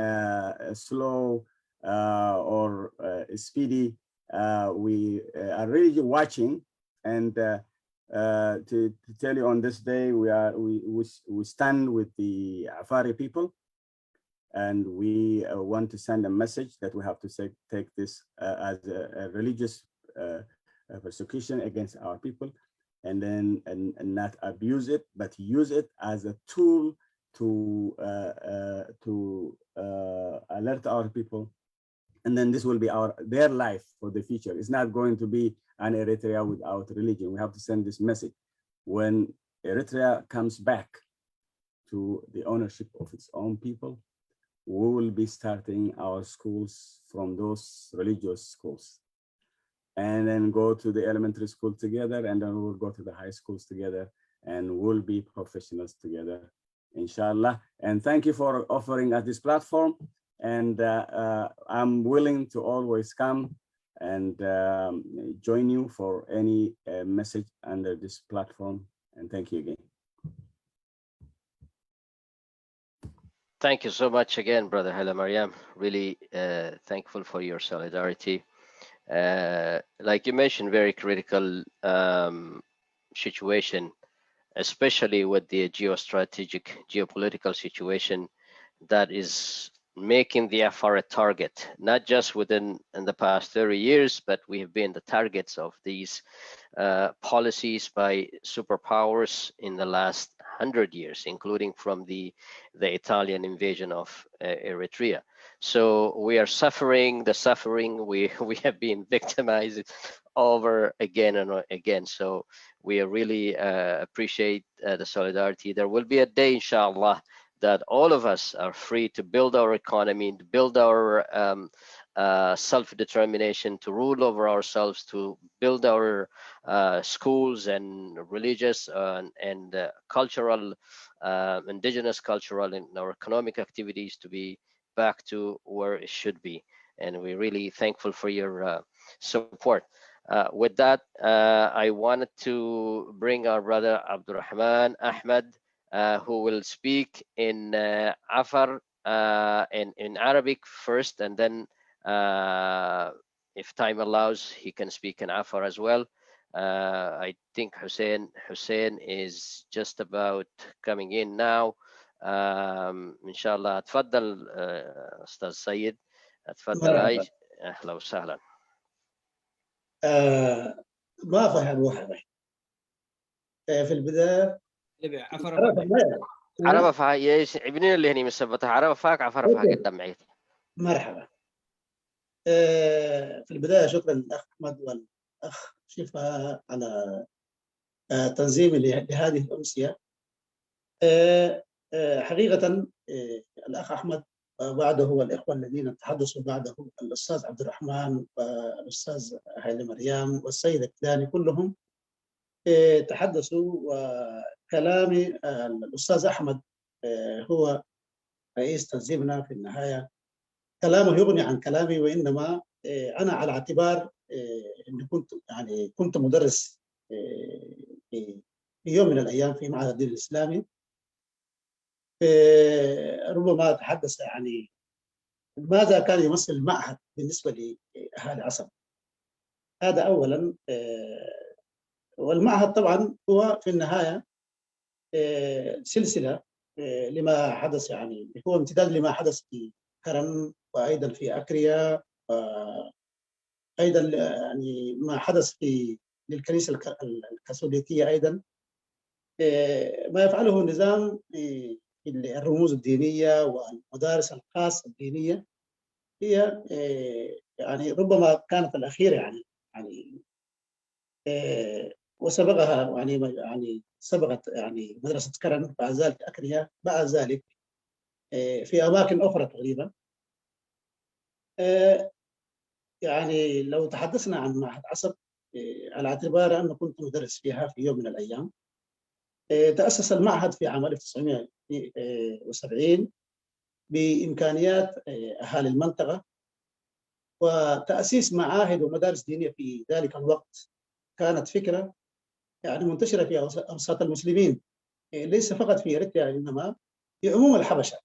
slow or speedy. We are really watching, and to tell you on this day, we stand with the Afari people, and we want to send a message that we have to take this as a religious persecution against our people. And then and not abuse it, but use it as a tool to alert our people. And then this will be their life for the future. It's not going to be an Eritrea without religion. We have to send this message. When Eritrea comes back to the ownership of its own people, we will be starting our schools from those religious schools, and then go to the elementary school together, and then we'll go to the high schools together, and we'll be professionals together, inshallah. And thank you for offering us this platform. And I'm willing to always come and join you for any message under this platform. And thank you again. Thank you so much again, Brother Hala Maryam. Really thankful for your solidarity. Like you mentioned, very critical situation, especially with the geopolitical situation that is making the Afar a target, not just in the past 30 years, but we have been the targets of these policies by superpowers in the last 100 years, including from the Italian invasion of Eritrea. So we are suffering the suffering. We have been victimized over again and again. So we really appreciate the solidarity. There will be a day, inshallah, that all of us are free to build our economy, to build our self-determination, to rule over ourselves, to build our schools and religious and cultural, indigenous cultural and our economic activities to be back to where it should be. and we're really thankful for your support. With that, I wanted to bring our brother Abdurrahman Ahmed, who will speak in Afar, in Arabic first, and then if time allows, he can speak in Afar as well. I think Hussein is just about coming in now. Inshallah. تفضل أستاذ سيد. تفضل عايش. أهلا وسهلا. ما فهم واحد في البداية عربة فا يش ابنين اللي هني مسبتها عربة فاك عفر فاك قدام عيتي. مرحبا. في البداية شكرا للأخ أحمد والأخ شفا على تنظيم لهذه الأمسية. حقيقة الأخ أحمد بعده والإخوة الذين تحدثوا بعده الأستاذ عبد الرحمن والأستاذ هايلي مريم والسيد الكداني كلهم تحدثوا. وكلامي الأستاذ أحمد هو رئيس تنظيمنا في النهاية، كلامه يغني عن كلامي، وإنما أنا على اعتبار أني كنت مدرس في يوم من الأيام في معهد الدين الإسلامي. ربما أتحدث ماذا كان يمثل المعهد بالنسبة لأهالي عصب. هذا أولا. والمعهد طبعا هو في النهاية سلسلة لما حدث، هو امتداد لما حدث في كرم، وأيضا في أكريا، أيضا ما حدث للكنيسة الكاثوليكية. أيضا ما يفعله النظام الرموز الدينية والمدارس الخاصة الدينية هي ربما كانت الأخيرة وسبقها سبقت مدرسة كرم، بعد ذلك أكريا، بعد ذلك في أماكن أخرى تقريبا. لو تحدثنا عن معهد عصب على اعتبار أن كنت مدرس فيها في يوم من الأيام، تأسس المعهد في عام 1970 بإمكانيات أهالي المنطقة، وتأسيس معاهد ومدارس دينية في ذلك الوقت كانت فكرة منتشرة في أوساط المسلمين، ليس فقط في إريتريا إنما في عموم الحبشة،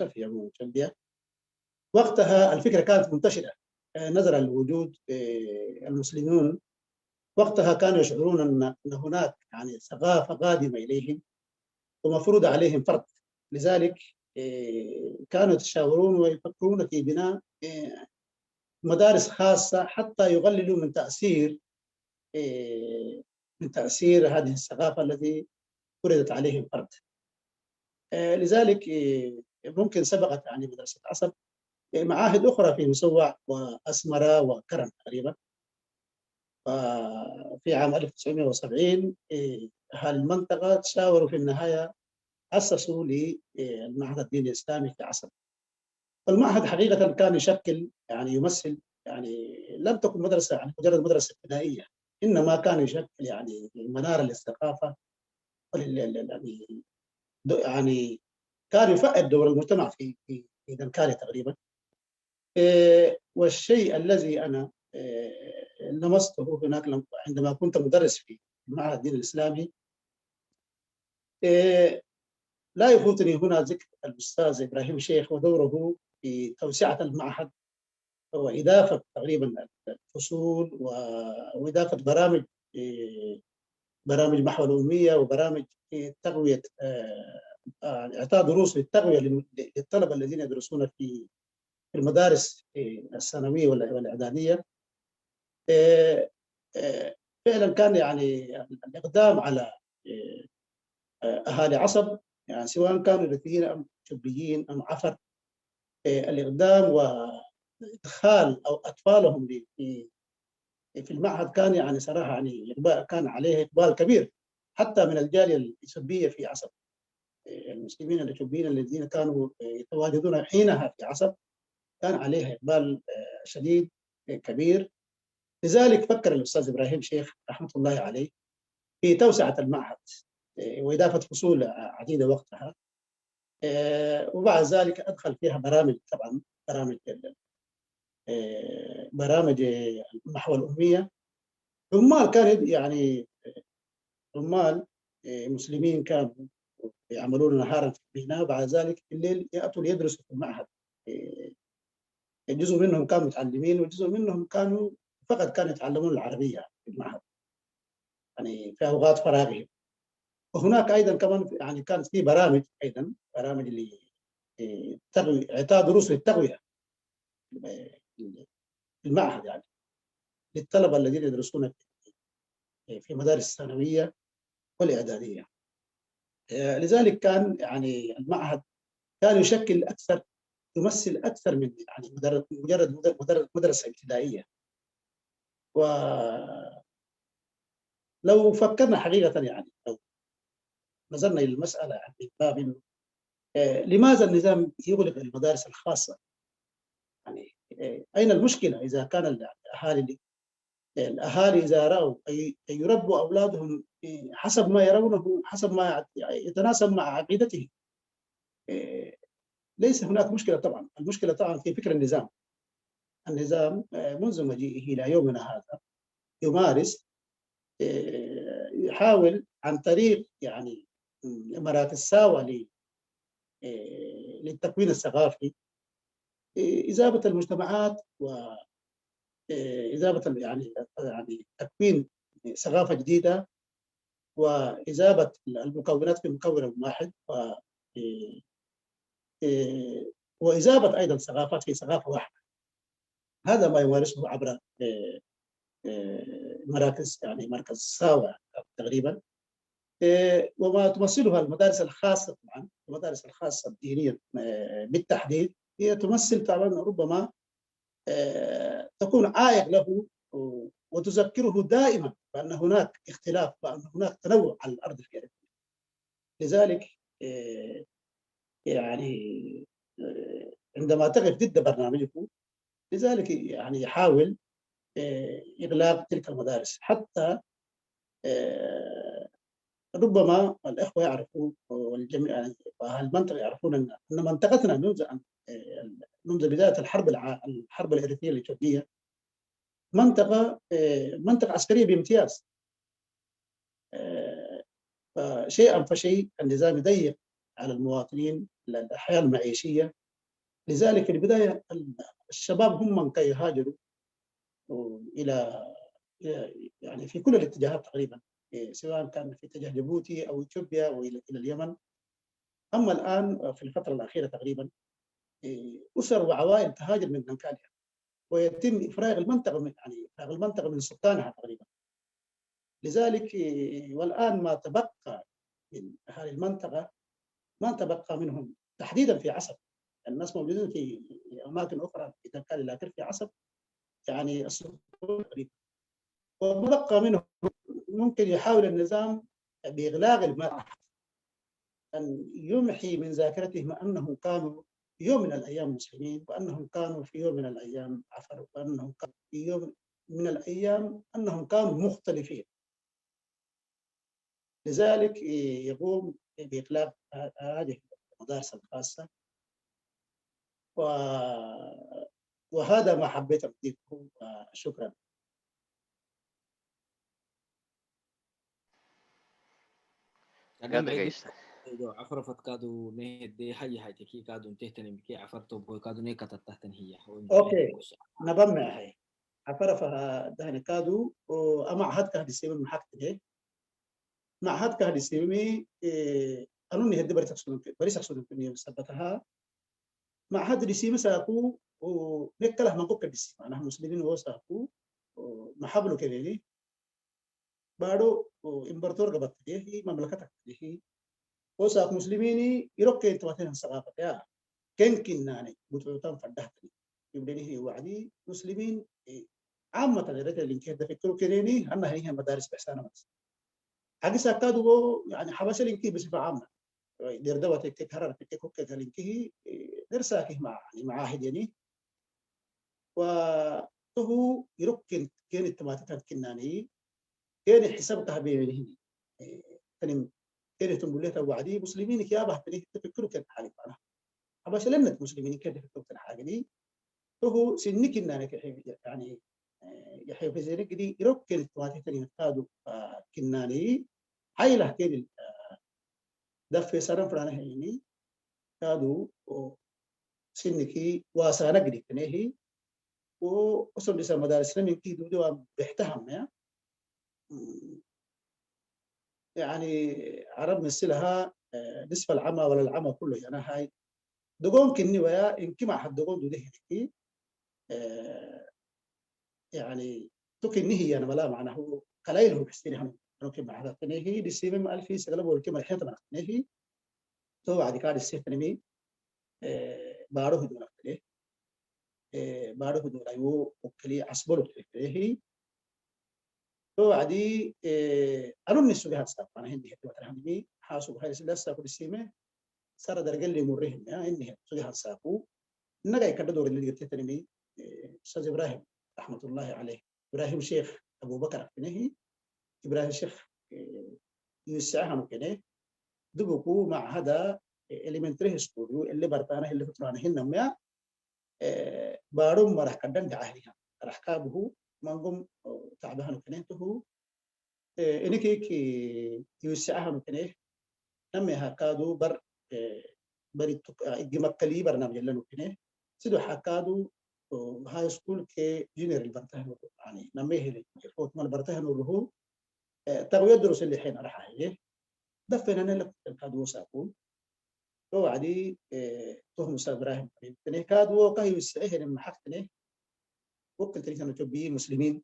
في عموم الجنبية. وقتها الفكرة كانت منتشرة نظرا لوجود المسلمون. وقتها كانوا يشعرون أن هناك ثقافة قادمة إليهم ومفروض عليهم فرض، لذلك كانوا يتشاورون ويفكرون في بناء مدارس خاصة حتى يقللوا من تأثير هذه الثقافة التي فرضت عليهم فرض. لذلك ممكن سبقت مدرسة عصب معاهد أخرى في مسوع وأسمرة وكرم تقريبا. في عام 1970 أهالي المنطقة تشاوروا في النهاية أسسوا للمعهد الديني الإسلامي في عصب. والمعهد حقيقة كان يشكل يمثل لم تكن مدرسة مجرد مدرسة ابتدائية، إنما كان يشكل منارة للثقافة كان يفعل دور المجتمع في دنكالي تقريبا. والشيء الذي أنا لمسته هناك عندما كنت مدرس في معهد الدين الإسلامي، لا يفوتني هنا ذكر الأستاذ إبراهيم شيخ ودوره في توسعة المعهد وإضافة تقريبا الفصول وإضافة برامج محو الأمية وبرامج تقوية إعطاء دروس للتقوية للطلبة الذين يدرسون في المدارس الثانوية والإعدادية. فعلا كان الإقدام على أهالي عصب سواء كانوا ريفيين أم شبيين أم عفر، الإقدام وإدخال أو أطفالهم في المعهد كان صراحة كان عليه إقبال كبير حتى من الجالية الشبية في عصب. المسلمين الشبيين الذين كانوا يتواجدون حينها في عصب كان عليه إقبال شديد كبير. لذلك فكر الأستاذ إبراهيم شيخ رحمة الله عليه في توسعة المعهد وإضافة فصول عديدة وقتها، وبعد ذلك أدخل فيها برامج، طبعا برامج برامج محو الأمية. عمال كان يعني عمال مسلمين كانوا يعملون نهارا في البناء، بعد ذلك الليل يأتوا ليدرسوا في المعهد. جزء منهم كانوا متعلمين وجزء منهم كانوا فقط كانوا يتعلمون العربية في المعهد يعني في أوقات فراغهم. وهناك أيضا كمان يعني كانت في برامج أيضا، برامج إعطاء دروس للتقوية في المعهد يعني للطلبة الذين يدرسون في مدارس الثانوية والإعدادية. لذلك كان يعني المعهد كان يشكل أكثر، يمثل أكثر من يعني مجرد مدرسة ابتدائية. ولو فكرنا حقيقة يعني لو نظرنا إلى المسألة يعني من باب إنه لماذا النظام يغلق المدارس الخاصة؟ يعني أين المشكلة إذا كان الأهالي إذا رأوا أن يربوا أولادهم حسب ما يرونه، حسب ما يتناسب مع عقيدتهم، ليس هناك مشكلة طبعا. المشكلة طبعا في فكر النظام. النظام منذ مجيئه إلى يومنا هذا يمارس، يحاول عن طريق يعني مراكز ساوى للتكوين الثقافي إذابة المجتمعات وإذابة يعني تكوين ثقافة جديدة وإذابة المكونات في مكون واحد وإذابة أيضا ثقافات في ثقافة واحدة. هذا ما يمارسه عبر مراكز يعني مركز ساوى تقريبا، وما تمثلها المدارس الخاصة. طبعا المدارس الخاصة الدينية بالتحديد هي تمثل طبعا ربما تكون عائق له وتذكره دائما بأن هناك اختلاف، بأن هناك تنوع على الأرض الكريمة. لذلك يعني عندما تقف ضد برنامجكم، لذلك يعني يحاول إغلاق تلك المدارس. حتى ربما الإخوة يعرفون والجميع يعني أهل المنطقة يعرفون أن منطقتنا منذ بداية الحرب الإريترية الإثيوبية منطقة عسكرية بامتياز. فشيئا فشيء النظام يضيق على المواطنين الحياة المعيشية. لذلك في البداية الشباب هم من كي يهاجروا إلى يعني في كل الاتجاهات تقريبا، سواء كان في اتجاه جيبوتي أو إثيوبيا أو إلى اليمن. أما الآن في الفترة الأخيرة تقريبا أسر وعوائل تهاجر من أنكاليا ويتم إفراغ المنطقة من سكانها تقريبا. لذلك والآن ما تبقى من أهالي المنطقة ما تبقى منهم تحديدا في عصب. الناس موجودين في أماكن أخرى في تنكالي، لكن في عصب يعني السكون تقريبا. وتبقى منهم ممكن يحاول النظام بإغلاق المتحف أن يمحي من ذاكرتهم أنهم كانوا في يوم من الأيام مسلمين، وأنهم كانوا في يوم من الأيام عفر، وأنهم كانوا في يوم من الأيام أنهم كانوا مختلفين. لذلك يقوم بإغلاق هذه المدارس الخاصة. وهذا ما حبيت أضيفه. شكرا. عفرفت كادو نهد دي حاجة هاي كادو تهتني بكي عفرتو بو كادو نيكا تتهتن هي. أوكي نبمع هاي عفرفها دهن كادو وأما هاد كهدي سيمي محاكتني مع هاد كهدي سيمي أنوني هدي بريس أقصد كني بسبتها مع هاد دي ساكو ونكله منقوك دي سيمي أنا مسلمين وساكو محبلو كذي بارو إمبراطور قبضت ديه مملكتك ديه وساق مسلميني يروك يتواتين الثقافة يا كن كناني بتوتان فدهتني يبدني وعدي مسلمين عامة الرجال اللي كده فكروا كريني أنها هي مدارس بحسانة بس حاجة ساكادو يعني حبس لينكي بصفة عامة دير دوت تكرر تكوك لينكي درساكه مع يعني معاهد يعني وهو يروك كن التماتات كناني كان حسابتها بينهن كانت تقولها وعدي مسلمين كيابه تفكروا كان حالي معنا أباش لمنت مسلمين كان يفكروا في الحاجة دي هو سنك إنك يعني يحيى في زينك دي يركل التواتي تاني كادو كناني هاي له كده دفع سنة فرانا هيني كادو سنكي واسانا قدي كنهي وصل لسا مدارس لم يمكن دوا بيحتهم يعني عرب مثلها نصف العمى ولا العمى كله يعني هاي دقون كني ويا إن كما حد دقون دوده هيك يعني تكني هي أنا ملا معناه قليل هو بحسيني هم أنا كم هذا كنيه دي سيفم ألفي سقلب والكم الحيط أنا كنيه تو بعد كار السيفنمي بارو هدونا كنيه بارو هدونا يو وكلي عصبلو كنيه تو بعدي أنا الناس جهات ساق أنا هندي هدوة ترهمي حاسو بخير سلا ساق السيمة صار درجة اللي مريهم يا هندي جهات ساقو نجاي كذا دور اللي جت ترمي أستاذ إبراهيم رحمة الله عليه إبراهيم شيخ أبو بكر كنيه إبراهيم شيخ يسعى ممكنه دبكو مع هذا elementary school اللي برتانه اللي فترانه هنا بارو مرح كدن جاهلها راح كابه مانقوم تعبها نكنته إنك كي يسعى ممكنه نمي هكادو بر بري جمكلي برنامج اللي نكنه سيدو حكادو هاي سكول كي جنرال برتانه يعني نمي هلي فوت مال برتانه له تروي الدروس اللي حين راح عليه دفنا نلك الكادو ساكون تو عدي تهم أستاذ إبراهيم تنيه كادو كهي السعيه لما حقتني وقت تنيه كانوا تبي مسلمين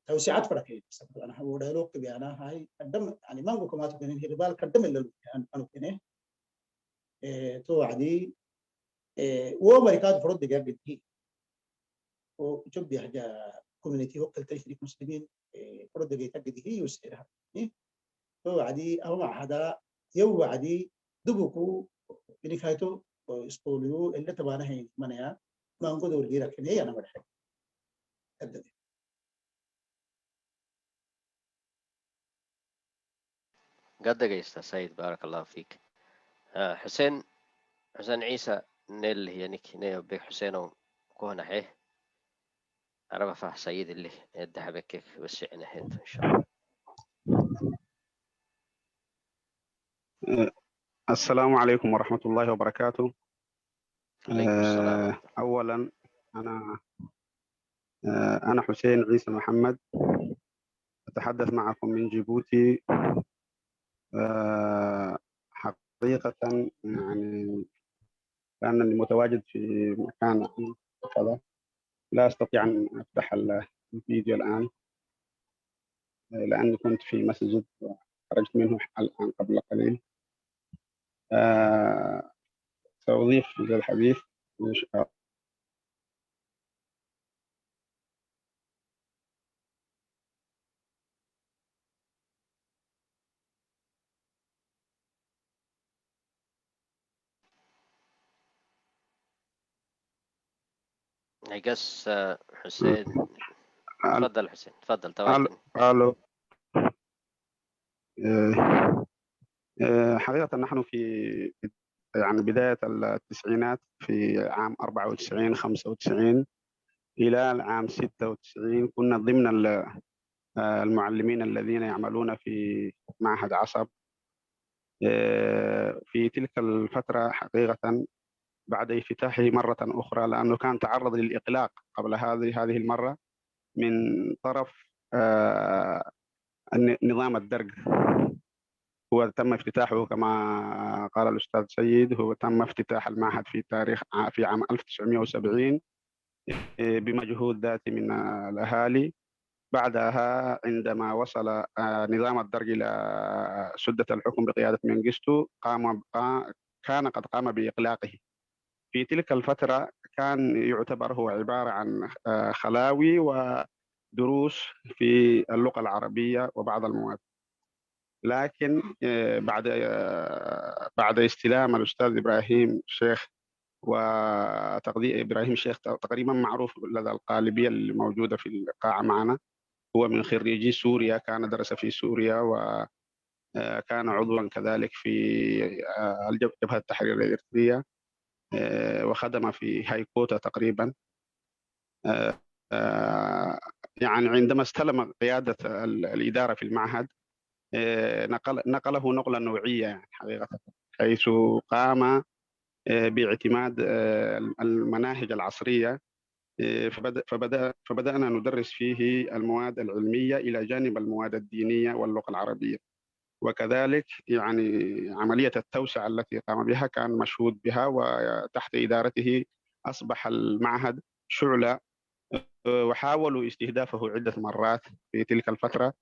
توسعات فرقين أنا هقول لك بأنا هاي قدم يعني ما أقول كما تقولين هي ربال قدم اللي أنا تنيه تو عدي وأمريكا فرد جاب هي وتبي حاجة كوميونيتي وقت تنيه مسلمين فرد جاب هي وسعها تو عدي أو مع هذا يو عدي دبوكو ini kaito ispolio elle tabana hay manaya mango dor gira kene yana madhe kadde قد جيست سيد بارك الله فيك. حسين عيسى نيل هي نك نيو بك حسين كونا حيه عربة فح سيد اللي يدحبك وسعنا هند إن شاء الله. السلام عليكم ورحمة الله وبركاته. عليكم السلام ورحمة الله. أولا أنا حسين عيسى محمد أتحدث معكم من جيبوتي. حقيقة يعني لأنني متواجد في مكان كذا لا أستطيع أن أفتح الفيديو الآن لأني كنت في مسجد وخرجت منه الآن قبل قليل. سأضيف إلى الحديث إن شاء الله. I guess حسين تفضل حسين تفضل تواجد. ألو. حقيقة نحن في يعني بداية التسعينات في عام 94 95 إلى العام 96 كنا ضمن المعلمين الذين يعملون في معهد عصب. في تلك الفترة حقيقة بعد افتتاحه مرة أخرى لأنه كان تعرض للإغلاق قبل هذه المرة من طرف نظام الدرج. هو تم افتتاحه كما قال الأستاذ سيد، هو تم افتتاح المعهد في عام 1970 بمجهود ذاتي من الأهالي. بعدها عندما وصل نظام الدرج إلى سدة الحكم بقيادة منجستو كان قد قام بإغلاقه. في تلك الفترة كان يعتبر هو عبارة عن خلاوي ودروس في اللغة العربية وبعض المواد. لكن بعد استلام الأستاذ إبراهيم شيخ وتقديم إبراهيم شيخ تقريبا معروف لدى القالبية اللي موجودة في القاعة معنا، هو من خريجي سوريا، كان درس في سوريا وكان عضوا كذلك في الجبهة التحرير الإريترية وخدم في هايكوتا تقريبا يعني عندما استلم قيادة الإدارة في المعهد نقله نقلة نوعية يعني حقيقة، حيث قام باعتماد المناهج العصرية. فبدأنا ندرس فيه المواد العلمية إلى جانب المواد الدينية واللغة العربية. وكذلك يعني عملية التوسعة التي قام بها كان مشهود بها، وتحت إدارته أصبح المعهد شعلة. وحاولوا استهدافه عدة مرات في تلك الفترة،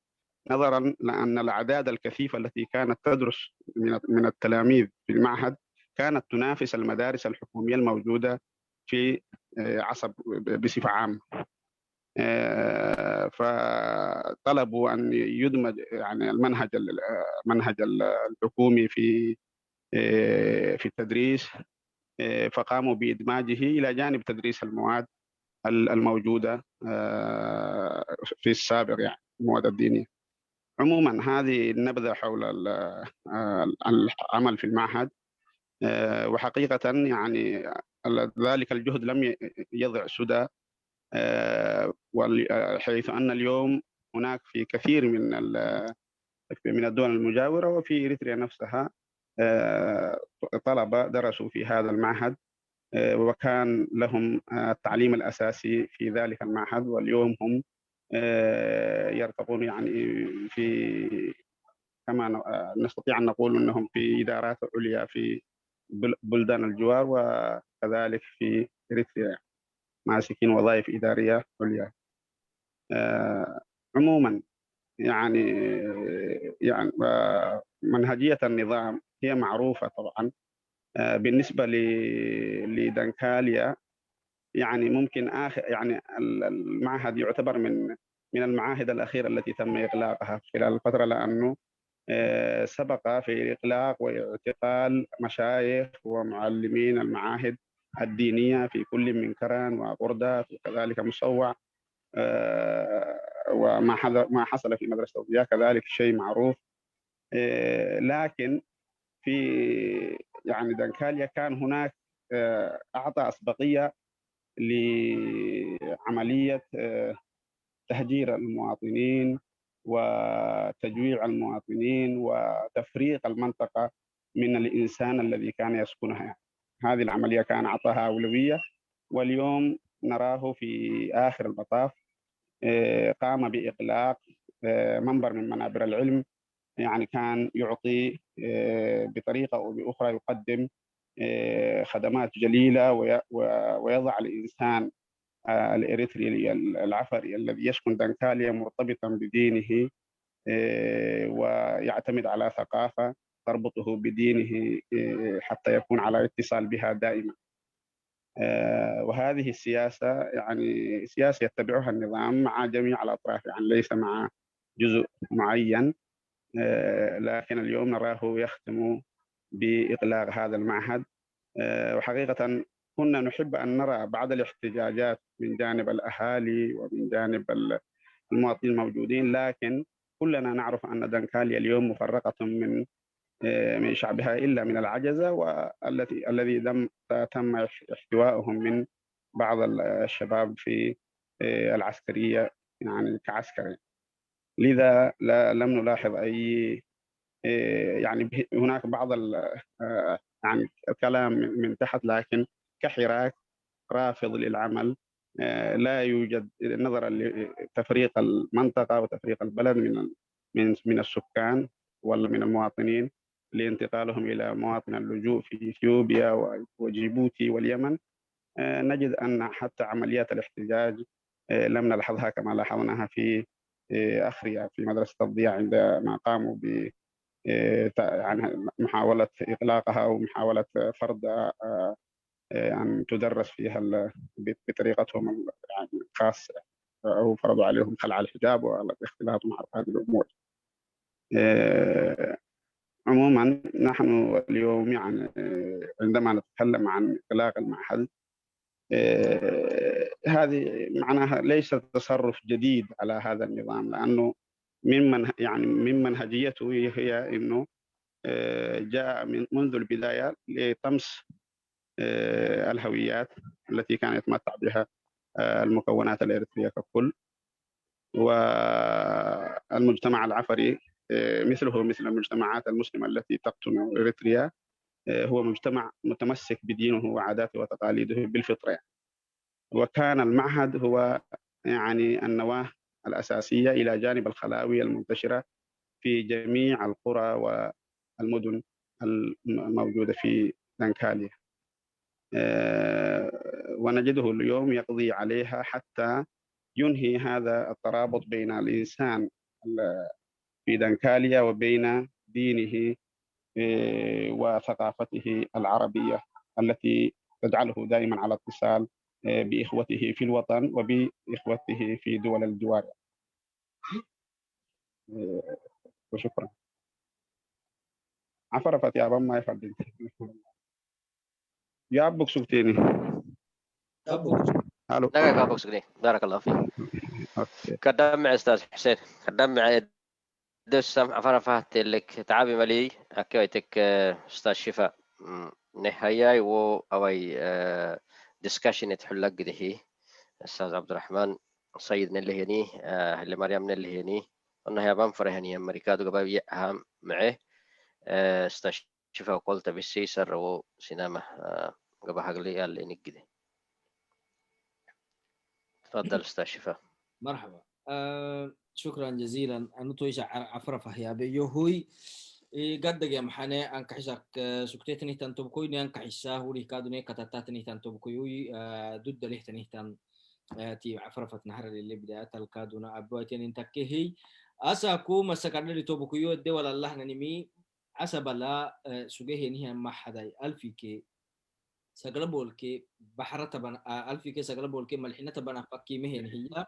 نظرا لأن الأعداد الكثيفة التي كانت تدرس من التلاميذ في المعهد كانت تنافس المدارس الحكومية الموجودة في عصب بصفة عامة. فطلبوا أن يدمج يعني المنهج الحكومي في التدريس، فقاموا بإدماجه إلى جانب تدريس المواد الموجودة في السابق، يعني المواد الدينية. عموما هذه النبذة حول العمل في المعهد. وحقيقة يعني ذلك الجهد لم يضع سدى، حيث أن اليوم هناك في كثير من الدول المجاورة وفي إريتريا نفسها طلبة درسوا في هذا المعهد، وكان لهم التعليم الأساسي في ذلك المعهد، واليوم هم يرتقون يعني في كما نستطيع أن نقول أنهم في إدارات عليا في بلدان الجوار، وكذلك في إريتريا ماسكين وظائف إدارية عليا. عموما يعني منهجية النظام هي معروفة طبعا. بالنسبة لدنكاليا يعني ممكن يعني المعهد يعتبر من المعاهد الأخيرة التي تم إغلاقها خلال الفترة، لأنه سبق في إغلاق واعتقال مشايخ ومعلمين المعاهد الدينية في كل من كران وقردة وكذلك مصوع. وما حصل في مدرسة الضياء كذلك شيء معروف. لكن في يعني دنكاليا كان هناك أعطى أسبقية لعملية تهجير المواطنين وتجويع المواطنين وتفريق المنطقة من الإنسان الذي كان يسكنها. يعني هذه العملية كان أعطاها أولوية، واليوم نراه في آخر المطاف قام بإغلاق منبر من منابر العلم. يعني كان يعطي بطريقة أو بأخرى يقدم خدمات جليلة، ويضع الإنسان الإريتري العفري الذي يسكن دنكاليا مرتبطا بدينه، ويعتمد على ثقافة تربطه بدينه حتى يكون على اتصال بها دائما. وهذه السياسة يعني سياسة يتبعها النظام مع جميع الأطراف، يعني ليس مع جزء معين. لكن اليوم نراه يختم بإغلاق هذا المعهد. وحقيقة كنا نحب أن نرى بعض الاحتجاجات من جانب الأهالي ومن جانب المواطنين الموجودين، لكن كلنا نعرف أن دنكاليا اليوم مفرقة من شعبها إلا من العجزة، الذي تم احتوائهم من بعض الشباب في العسكرية يعني كعسكري. لذا لم نلاحظ أي يعني هناك بعض يعني الكلام من تحت، لكن كحراك رافض للعمل. لا يوجد نظرا لتفريق المنطقة وتفريق البلد من السكان ولا من المواطنين لانتقالهم إلى مواطن اللجوء في إثيوبيا وجيبوتي واليمن. نجد أن حتى عمليات الاحتجاج لم نلحظها كما لاحظناها في أخريا في مدرسة الضياء عندما قاموا ب يعني محاولة إغلاقها أو محاولة فرض أن تدرس فيها بطريقتهم يعني الخاصة، أو فرضوا عليهم خلع الحجاب والاختلاط مع هذه الأمور. عموما نحن اليوم يعني عندما نتكلم عن إغلاق المعهد، هذه معناها ليس تصرف جديد على هذا النظام، لأنه من منهجيته هي أنه جاء منذ البداية لطمس الهويات التي كان يتمتع بها المكونات الإريترية ككل. والمجتمع العفري مثله مثل المجتمعات المسلمة التي تقطن إريتريا هو مجتمع متمسك بدينه وعاداته وتقاليده بالفطرة. وكان المعهد هو يعني النواة الأساسية إلى جانب الخلاوي المنتشرة في جميع القرى والمدن الموجودة في دنكاليا، ونجده اليوم يقضي عليها حتى ينهي هذا الترابط بين الإنسان في دنكاليا وبين دينه وثقافته العربية التي تجعله دائما على اتصال بإخوته في الوطن وبإخوته في دول الجوار. وشكرا. عفرفت يا ما يفضل يا أبوك سكتيني. الو دقيقة أبوك سكتيني بارك الله فيك. كدام مع أستاذ حسين كدام مع دس عفرفت لك تعبي ملي أكيدك أستاذ شفاء نهاية وأوي ديسكشن تحلق ده أستاذ عبد الرحمن سيد اللي هني اللي مريم اللي هني أنها يا بام فرهني أمريكا قبل يأهم معه أستاذ شفاء قلت بالسيسر وسينما قبل حقلي اللي نقده. تفضل أستاذ شفاء. مرحبا. شكرا جزيلا. أنا تويش عفرفه يا بيوهوي قد يا محنة أنك حسك سكتتني تنتبكوي أنك حساه ولي كادوني كتتاتني تنتبكوي ضد له تنهتن تي عفرفت نهر اللي بدأت الكادونا أبواتين انتكهي أساكو مسكنا لتوبكوي الدول الله ننمي عسب لا سجيه نهي ما حدا ألفي سقلبولك بحرة بنا ألفي سقلبولك ملحنة بنا فكي مهن هي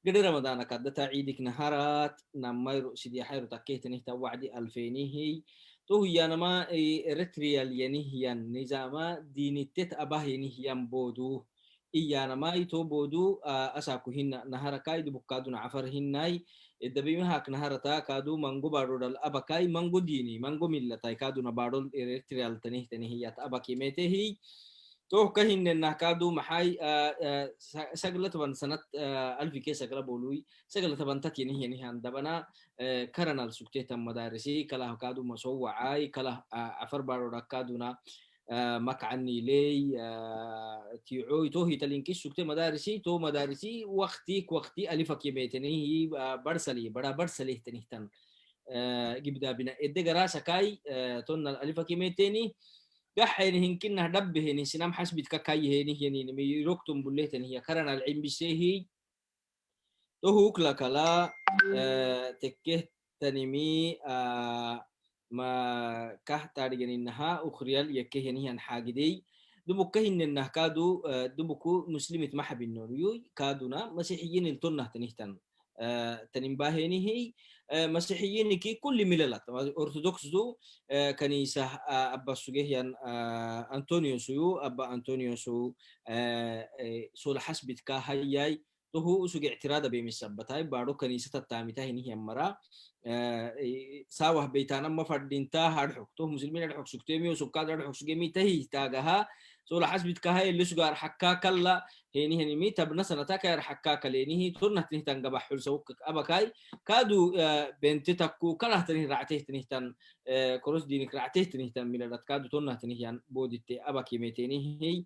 قد رمضان كدتا عيدك نهارات نمير سيدي حيرو تكيت نهتا وعدي ألفيني تو هي نما إريتريال ينهيان نظاما ديني تت أباه ينهيان بودو إيانا ما يتو بودو أساكو هنا نهارا كاي دي بكادو نعفر هناي الدبي مهاك نهارا تا كادو منغو بارود الأبا كاي منغو ديني منغو ملتا كادو نبارول إريتريال تنهيات أبا كيميته تو كهين النهكادو محاي سجلة تبان سنة ألف كي سجلة بولوي سجلة تبان تتيني هي نهان دبنا كرنال سكتة مدارسي كلا كادو مسوعاي كلا عفر بارو ركادونا مكعني لي تيعوي تو هي تلينكي سكتة مدارسي تو مدارسي وقتي ألف كي بيتني هي برسلي بڑا برسلي تنهتن جبدا بنا إدى سكاي تون الألف كي بيتني قحين هنكنا دبه هني سنام حسبت كاي هني هني ميروكتم بليتن هي كرنا العلم بسيه تو كلا كلا تكه تنمي ما كه تارجن إنها أخريال يكه هني هن حاجدي دبوكه إن إنها كادو دبوكو مسلمة محب النوريو كادونا مسيحيين التنه تنهتن تنباهيني هي مسيحيين كي كل مللات أرثوذكس دو كنيسة أبا سجيهيان أنطونيو سيو أبا أنطونيو سو سول حسبت كهاي تو سجى اعتراض بمسبتاي بارو كنيسة التامتة هي مرة ساوه بيتانا ما فردينتا هرحك تو مسلمين هرحك سكتيمي وسكاد هرحك سجيمي تهي تاجها سول حسبت كهاي اللي سجار حكا كلا هني مي تبنا سنتك يرحكا كليني ترنا تنهتن قبح حل سوك أبكاي كادو بنت تكو كله تنه رعته تنهتن كروس دينك رعته تنهتن من الرتكادو ترنا تنهيان بودت أبكي ميتيني هي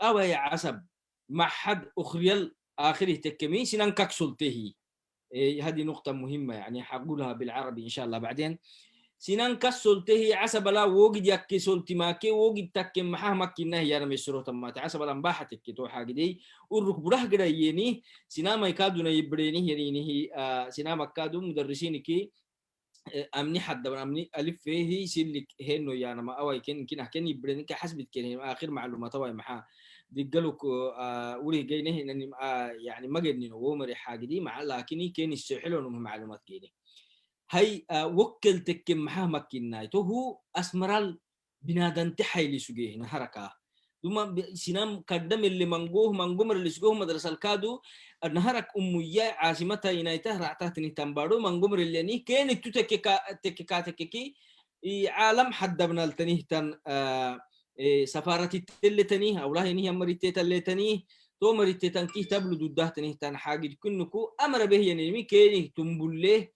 أو يا عصب محد أخريل آخره تكمين سنن كسلته هذه نقطة مهمة يعني حقولها بالعربي إن شاء الله بعدين سنان كسلته عسب لا وجد يكي سلتي ماكي وجد تكم محاه مكي نهي أنا مسرو تماتي عسب لا مباحتك تو حاجة دي ورك بره قد يني سنان ما يكادون يبريني يعني هي سنان مكادو مدرسين كي أمني حد أمني ألف فيه سلك هنو يعني ما أوي كن حكين يبريني كحسبت كن آخر معلومات أوي محاه دقلوك وليه جينه إنني يعني ما قدني نومر حاجة دي مع لكني كان يستحيلون إنهم معلومات كده هاي وكلتك محاه مكيناي تو هو أسمرال بنادن تحيل سجيه نهركا ثم سنام قدم اللي منقومر اللي سجوه مدرسة الكادو نهرك أمية عاصمتها ينايته رعتها تنبارو منقومر اللي ني كانت تككي عالم حد من التنيه تن سفارة التلتني أو لا هي مريتة التلتني تومر تتنكيه تبلو دوده تنهتان حاجة كنكو أمر به يعني كيني تنبله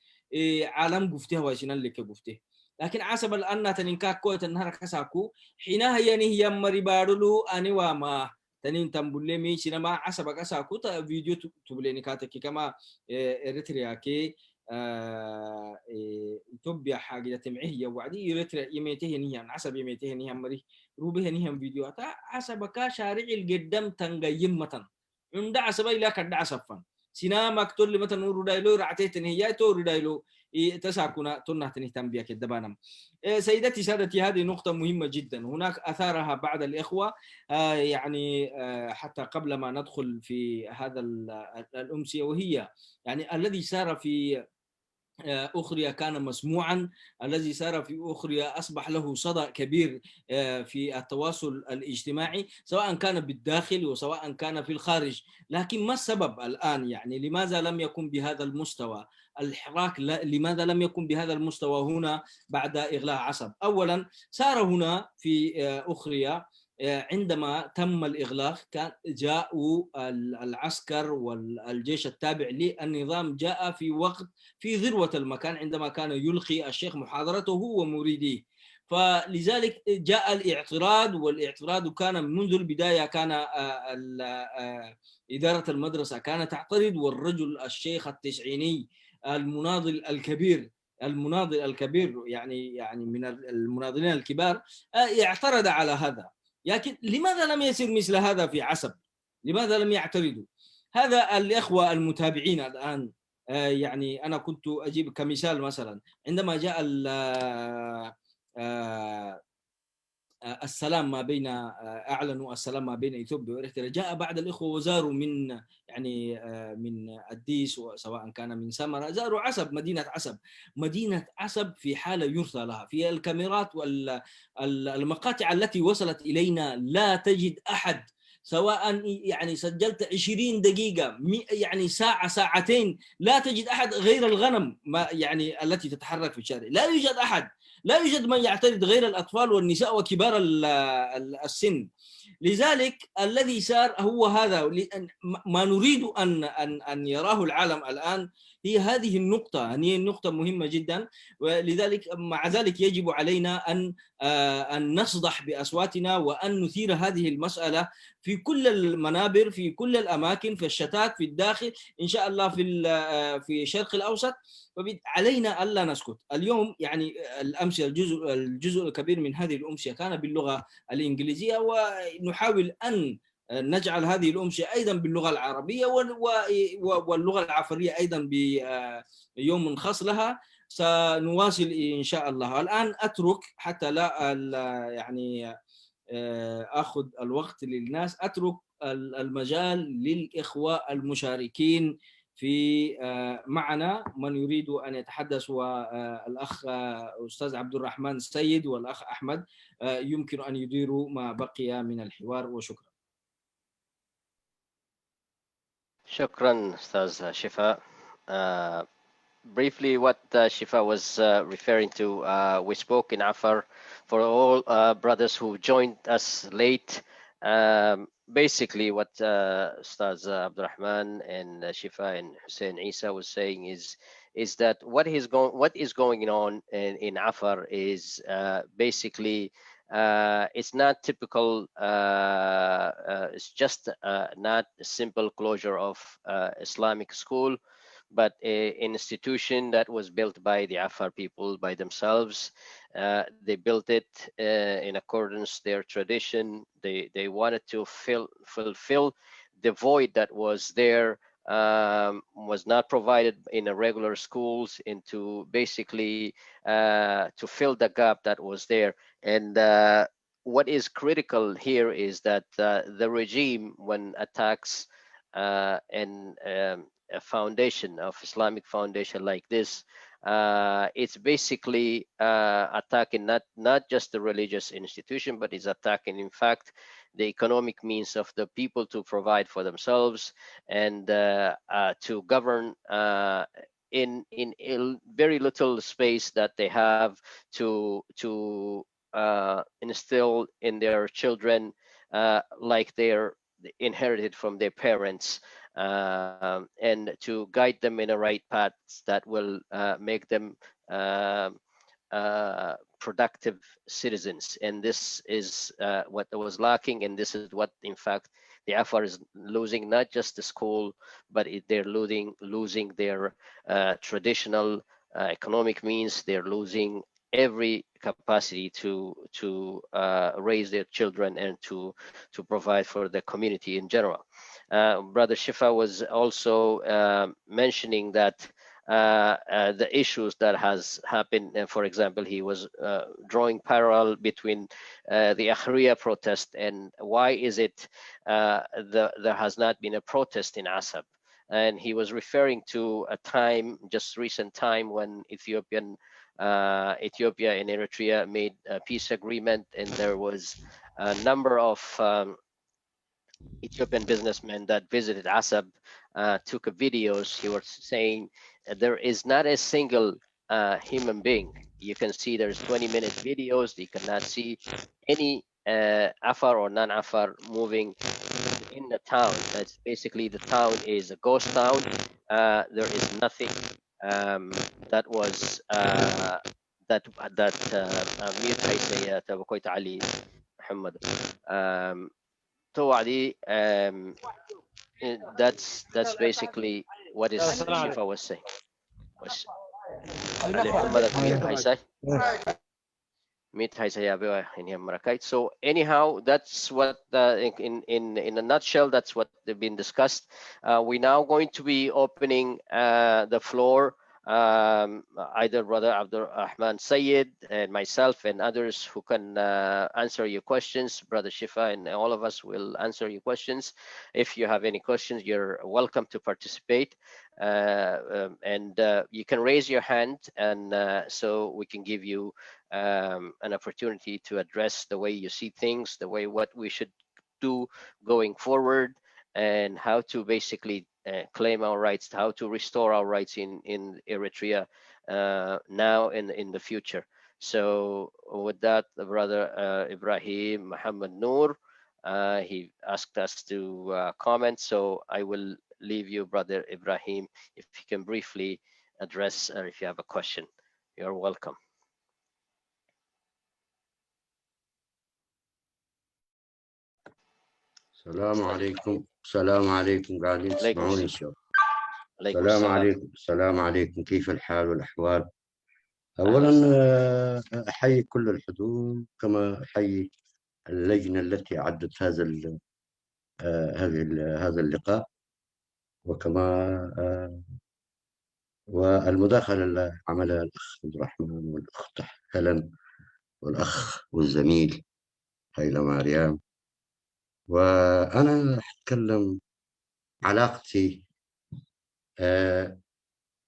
عالم قفته واشنا اللي كقفته لكن عصب الأن تنكاك كو تنهر كساكو حينها يعني هي مريبارلو أني وما تنين تنبله ميشنا ما عصب كساكو تا فيديو تبليني كاتكي كما إريتريا كي توبيا حاجة تمعيه وعدي يرتر يميته نيهم عصب يميته نيهم مري روبه نيهم فيديو تا عصب كا شارع القدم تنجيم متن عند عصب إلى كد عصفا سنا مقتول مثلا نور دايلو رعتين هي تور دايلو تساكنا تنه تنبيه كدبانم. سيدتي سادتي هذه نقطة مهمة جدا هناك أثارها بعض الإخوة يعني حتى قبل ما ندخل في هذا الأمسية وهي يعني الذي سار في أخريا كان مسموعا الذي سار في أخريا أصبح له صدى كبير في التواصل الاجتماعي سواء كان بالداخل وسواء كان في الخارج لكن ما السبب الآن يعني لماذا لم يكن بهذا المستوى الحراك لماذا لم يكن بهذا المستوى هنا بعد إغلاق عصب أولا سار هنا في أخريا عندما تم الإغلاق كان جاءوا العسكر والجيش التابع للنظام جاء في وقت في ذروة المكان عندما كان يلقي الشيخ محاضرته ومريديه فلذلك جاء الاعتراض والاعتراض كان منذ البداية كان إدارة المدرسة كانت تعترض والرجل الشيخ التسعيني المناضل الكبير يعني من المناضلين الكبار اعترض على هذا لكن لماذا لم يصير مثل هذا في عصب لماذا لم يعترضوا هذا الإخوة المتابعين الآن يعني أنا كنت أجيب كمثال مثلا عندما جاء السلام ما بين أعلنوا السلام ما بين إثيوبيا وإريتريا جاء بعض الإخوة وزاروا من يعني من الديس سواء كان من سمرة زاروا عصب مدينة عصب في حالة يرثى لها في الكاميرات والمقاطع التي وصلت إلينا لا تجد أحد سواء يعني سجلت 20 دقيقة يعني ساعة ساعتين لا تجد أحد غير الغنم ما يعني التي تتحرك في الشارع لا يوجد أحد لا يوجد من يعترض غير الأطفال والنساء وكبار السن لذلك الذي صار هو هذا ما نريد أن يراه العالم الآن هي هذه النقطة هي النقطة مهمة جدا ولذلك مع ذلك يجب علينا أن نصدح بأصواتنا وأن نثير هذه المسألة في كل المنابر في كل الأماكن في الشتات في الداخل إن شاء الله في الشرق الأوسط علينا ألا نسكت اليوم يعني الأمس الجزء الكبير من هذه الأمسية كان باللغة الإنجليزية ونحاول أن نجعل هذه الأمسية أيضا باللغة العربية واللغة العفرية أيضا بيوم خاص لها سنواصل إن شاء الله الآن أترك حتى لا يعني أخذ الوقت للناس أترك المجال للإخوة المشاركين في معنا من يريد أن يتحدث والأخ أستاذ عبد الرحمن السيد والأخ أحمد يمكن أن يديروا ما بقي من الحوار وشكرا. شكرا أستاذ شفاء. Briefly, what Shifa was referring to, we spoke in Afar for all brothers who joined us late. Basically, what Ustaz Abdurrahman and Shifa and Hussein Isa was saying is that what is going on in Afar is basically it's not typical. It's just not a simple closure of Islamic school, but an institution that was built by the Afar people by themselves. They built it in accordance with their tradition. They wanted to fulfill the void that was there, was not provided in the regular schools, and to basically to fill the gap that was there. And what is critical here is that the regime, when attacks and a foundation of Islamic foundation like this, it's basically attacking not just the religious institution, but it's attacking, in fact, the economic means of the people to provide for themselves and to govern in very little space that they have to instill in their children like inherited from their parents, and to guide them in a right path that will make them productive citizens. And this is what was lacking, and this is what, in fact, the Afar is losing, not just the school, but they're losing their traditional economic means. They're losing every capacity to raise their children and to provide for the community in general. Brother Shifa was also mentioning that the issues that has happened. For example, he was drawing parallel between the Ahriya protest and why is it there has not been a protest in Asab. And he was referring to a time, just recent time, when Ethiopia and Eritrea made a peace agreement, and there was a number of Ethiopian businessmen that visited Asab, took videos. He was saying there is not a single human being. You can see there's 20-minute videos. You cannot see any Afar or non-Afar moving in the town. That's basically, the town is a ghost town. There is nothing that was that ميت حيث تبقيت علي محمد توعدي. That's basically what is Shifa was saying. Was so anyhow, that's what in a nutshell, that's what they've been discussed. We're now going to be opening the floor. Either Brother Abdul Rahman Sayyid and myself and others who can answer your questions. Brother Shifa and all of us will answer your questions. If you have any questions, you're welcome to participate. And you can raise your hand, and so we can give you an opportunity to address the way you see things, the way what we should do going forward, and how to basically claim our rights, how to restore our rights in Eritrea now and in the future. So with that, the Brother Ibrahim Muhammad Noor, he asked us to comment. So I will leave you, Brother Ibrahim, if you can briefly address, or if you have a question, you're welcome. السلام عليكم. السلام عليكم. قاعدين تسمعوني إن شاء الله. السلام عليكم. السلام عليكم. كيف الحال والأحوال؟ أولا أحيي كل الحضور، كما أحيي اللجنة التي أعدت هذا اللقاء، وكما والمداخلة اللي عملها الأخ عبد الرحمن والأخت هلن والأخ والزميل هيلا مريم. وأنا أتكلم علاقتي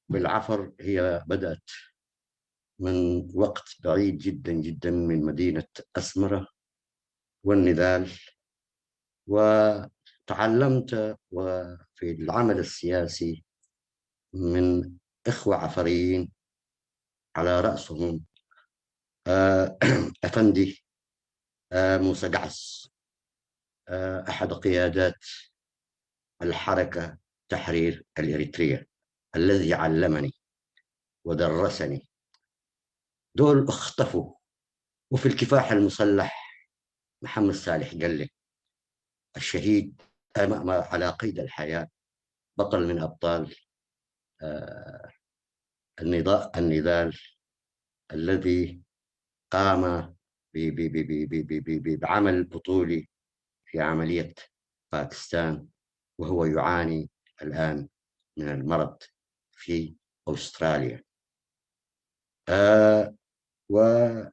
بالعفر، هي بدأت من وقت بعيد جدا جدا، من مدينة أسمرة والنذال، وتعلمت وفي العمل السياسي من إخوة عفريين، على رأسهم أفندي موسى قعس، أحد قيادات الحركة تحرير الإريترية، الذي علمني ودرسني. دول اختفوا. وفي الكفاح المسلح محمد صالح قال لي الشهيد على قيد الحياة، بطل من أبطال النضال الذي قام بعمل بطولي في عملية باكستان، وهو يعاني الآن من المرض في أستراليا. ومسألة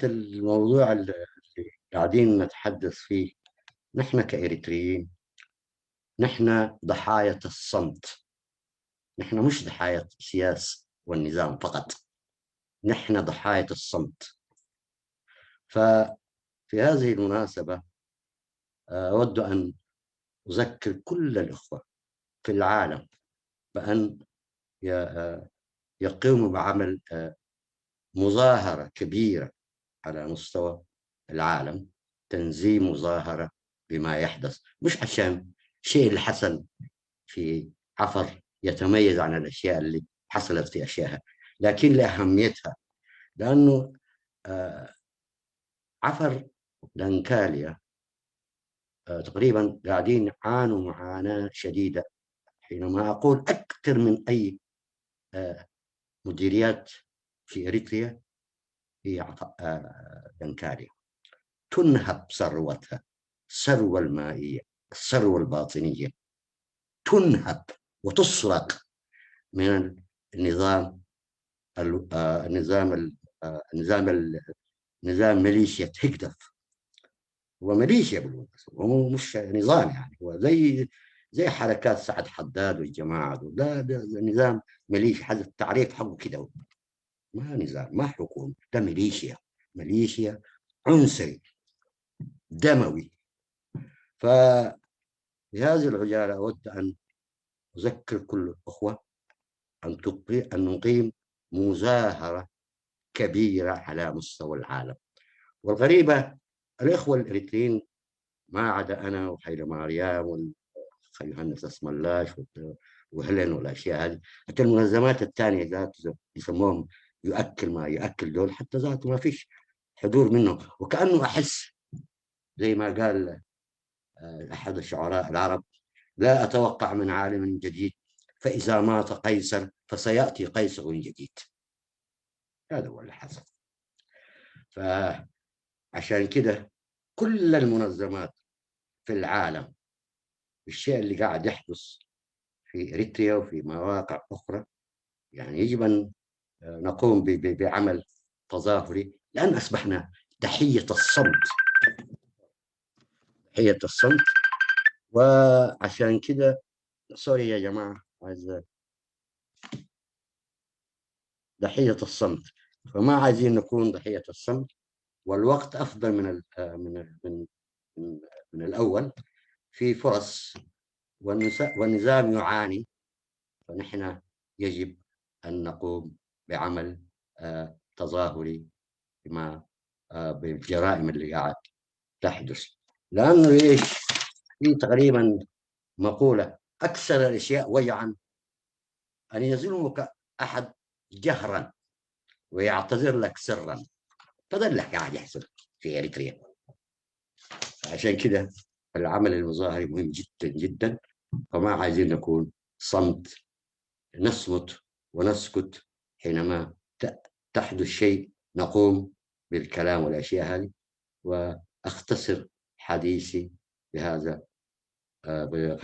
الموضوع اللي قاعدين نتحدث فيه، نحن كإريتريين نحن ضحايا الصمت. نحن مش ضحايا السياسة والنظام فقط، نحن ضحايا الصمت. ففي هذه المناسبة أود أن أذكر كل الأخوة في العالم بأن يقوموا بعمل مظاهرة كبيرة على مستوى العالم، تنظيم مظاهرة بما يحدث، مش عشان الشيء اللي حصل في عفر يتميز عن الأشياء اللي حصلت في أشيائها، لكن لأهميتها. لأنه عفر دنكاليا تقريبا قاعدين يعانوا معاناة شديدة. حينما أقول أكثر من أي مديريات في إريتريا هي دنكاليا، تنهب ثروتها، الثروة المائية، الثروة الباطنية، تنهب وتسرق من النظام نظام ميليشيا تهدف. هو ميليشيا بالمناسبة، هو مش نظام، يعني هو زي حركات سعد حداد والجماعة دول. ده نظام ميليشيا، هذا التعريف حقه كده، ما نظام، ما حكومة، ده ميليشيا عنصري دموي. فبهذه العجالة أود أن أذكر كل الأخوة أن نقيم مظاهرة كبيرة على مستوى العالم. والغريبة الإخوة الإريتريين ما عدا أنا وحيل ماريام والأخ يوهنس اسم الله وهلن والأشياء هذه، حتى المنظمات الثانية ذات يسموهم يؤكل ما يؤكل دول، حتى ذات ما فيش حضور منهم. وكأنه أحس زي ما قال أحد الشعراء العرب: لا أتوقع من عالم جديد، فإذا مات قيصر فسيأتي قيصر جديد. هذا هو اللي حصل. فعشان كده كل المنظمات في العالم، الشيء اللي قاعد يحدث في إريتريا وفي مواقع أخرى، يعني يجب أن نقوم بعمل تظاهري، لأن أصبحنا ضحية الصمت، ضحية الصمت. وعشان كده سوري يا جماعة، عايز ضحية الصمت، فما عايزين نكون ضحية الصمت. والوقت أفضل من الأول، في فرص، والنظام يعاني، فنحن يجب أن نقوم بعمل تظاهري بالجرائم اللي قاعد تحدث. لأنه إيش، في تقريبا مقولة: أكثر الأشياء وجعا أن يظلمك أحد جهرا ويعتذر لك سرا. فده اللي قاعد يحصل في إريتريا. عشان كده العمل المظاهري مهم جدا جدا، فما عايزين نكون صمت، نصمت ونسكت حينما تحدث شيء، نقوم بالكلام والأشياء هذه. وأختصر حديثي بهذا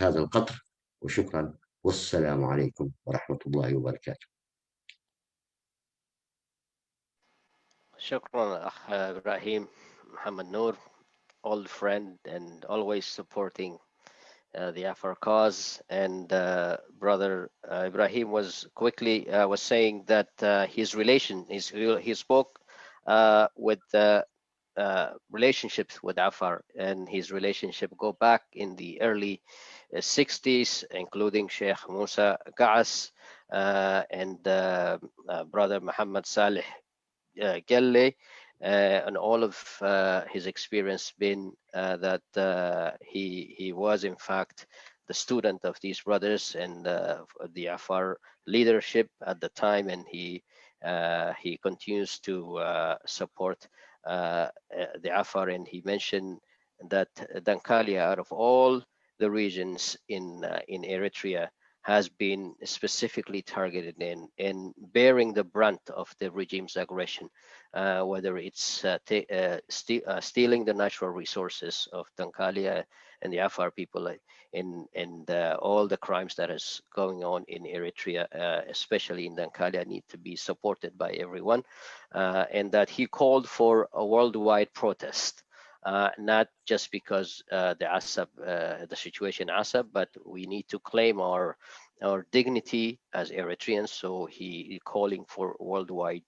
القدر، وشكرا، والسلام عليكم ورحمة الله وبركاته. شكرا أخ إبراهيم محمد Noor, old friend and always supporting the Afar cause. And brother Ibrahim was saying that he spoke with relationships with Afar, and his relationship go back in the early 60s, including Sheikh Musa Gaas and brother Muhammad Saleh Gelle, and all of his experience been that he was in fact the student of these brothers and the Afar leadership at the time, and he continues to support the Afar. And he mentioned that Dankalia, out of all the regions in Eritrea, has been specifically targeted in bearing the brunt of the regime's aggression, whether it's stealing the natural resources of Dankalia and the Afar people, and all the crimes that is going on in Eritrea, especially in Dankalia, need to be supported by everyone, and that he called for a worldwide protest. Not just because the situation Asab, but we need to claim our dignity as Eritreans. So he calling for worldwide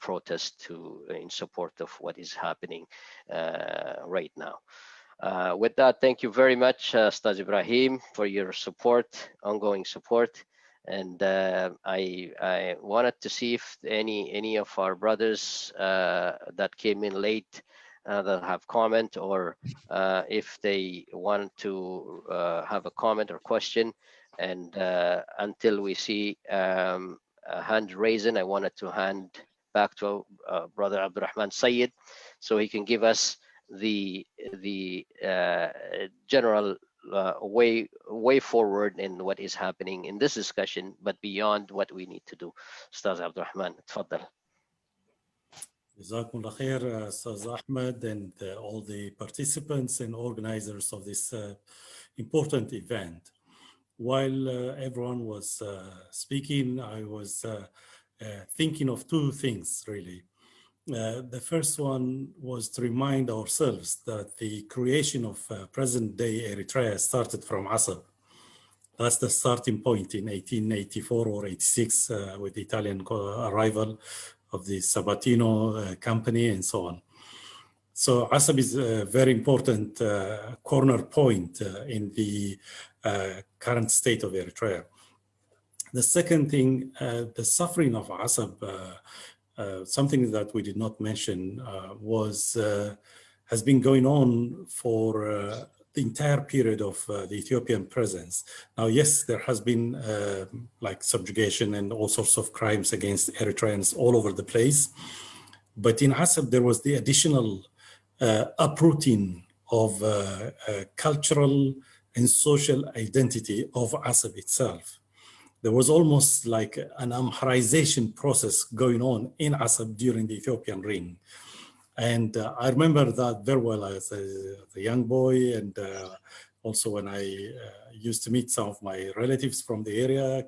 protest in support of what is happening right now. With that, thank you very much, Ustaz Ibrahim, for your support, ongoing support. And I wanted to see if any of our brothers that came in late that have comment, or if they want to have a comment or question. And until we see a hand raising, I wanted to hand back to Brother Abdurrahman Sayyid, so he can give us the general way forward in what is happening in this discussion, but beyond what we need to do. Ustaz Abdurrahman, tfaddal. Jazakumullah khair, Ustaz Ahmed, and all the participants and organizers of this important event. While everyone was speaking, I was thinking of two things, really. The first one was to remind ourselves that the creation of present-day Eritrea started from Asab. That's the starting point in 1884 or 86 with the Italian arrival of the Sabatino company and so on. So Asab is a very important corner point in the current state of Eritrea. The second thing, the suffering of Asab, something that we did not mention has been going on for the entire period of the Ethiopian presence. Now, yes, there has been like subjugation and all sorts of crimes against Eritreans all over the place. But in Asab, there was the additional uprooting of cultural and social identity of Asab itself. There was almost like an Amharization process going on in Asab during the Ethiopian reign. And I remember that very well as a young boy, and also when I used to meet some of my relatives from the area,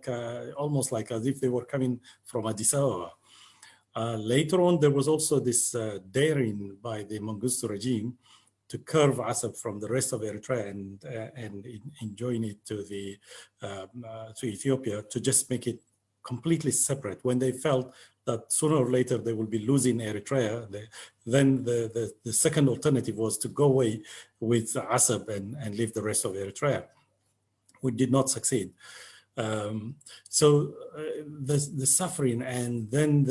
almost like as if they were coming from Addis Ababa. Later on, there was also this daring by the Mengistu regime to curve Asab from the rest of Eritrea and join it to Ethiopia, to just make it completely separate. When they felt that sooner or later they will be losing Eritrea, then the second alternative was to go away with Asab and leave the rest of Eritrea. We did not succeed. So the suffering, and then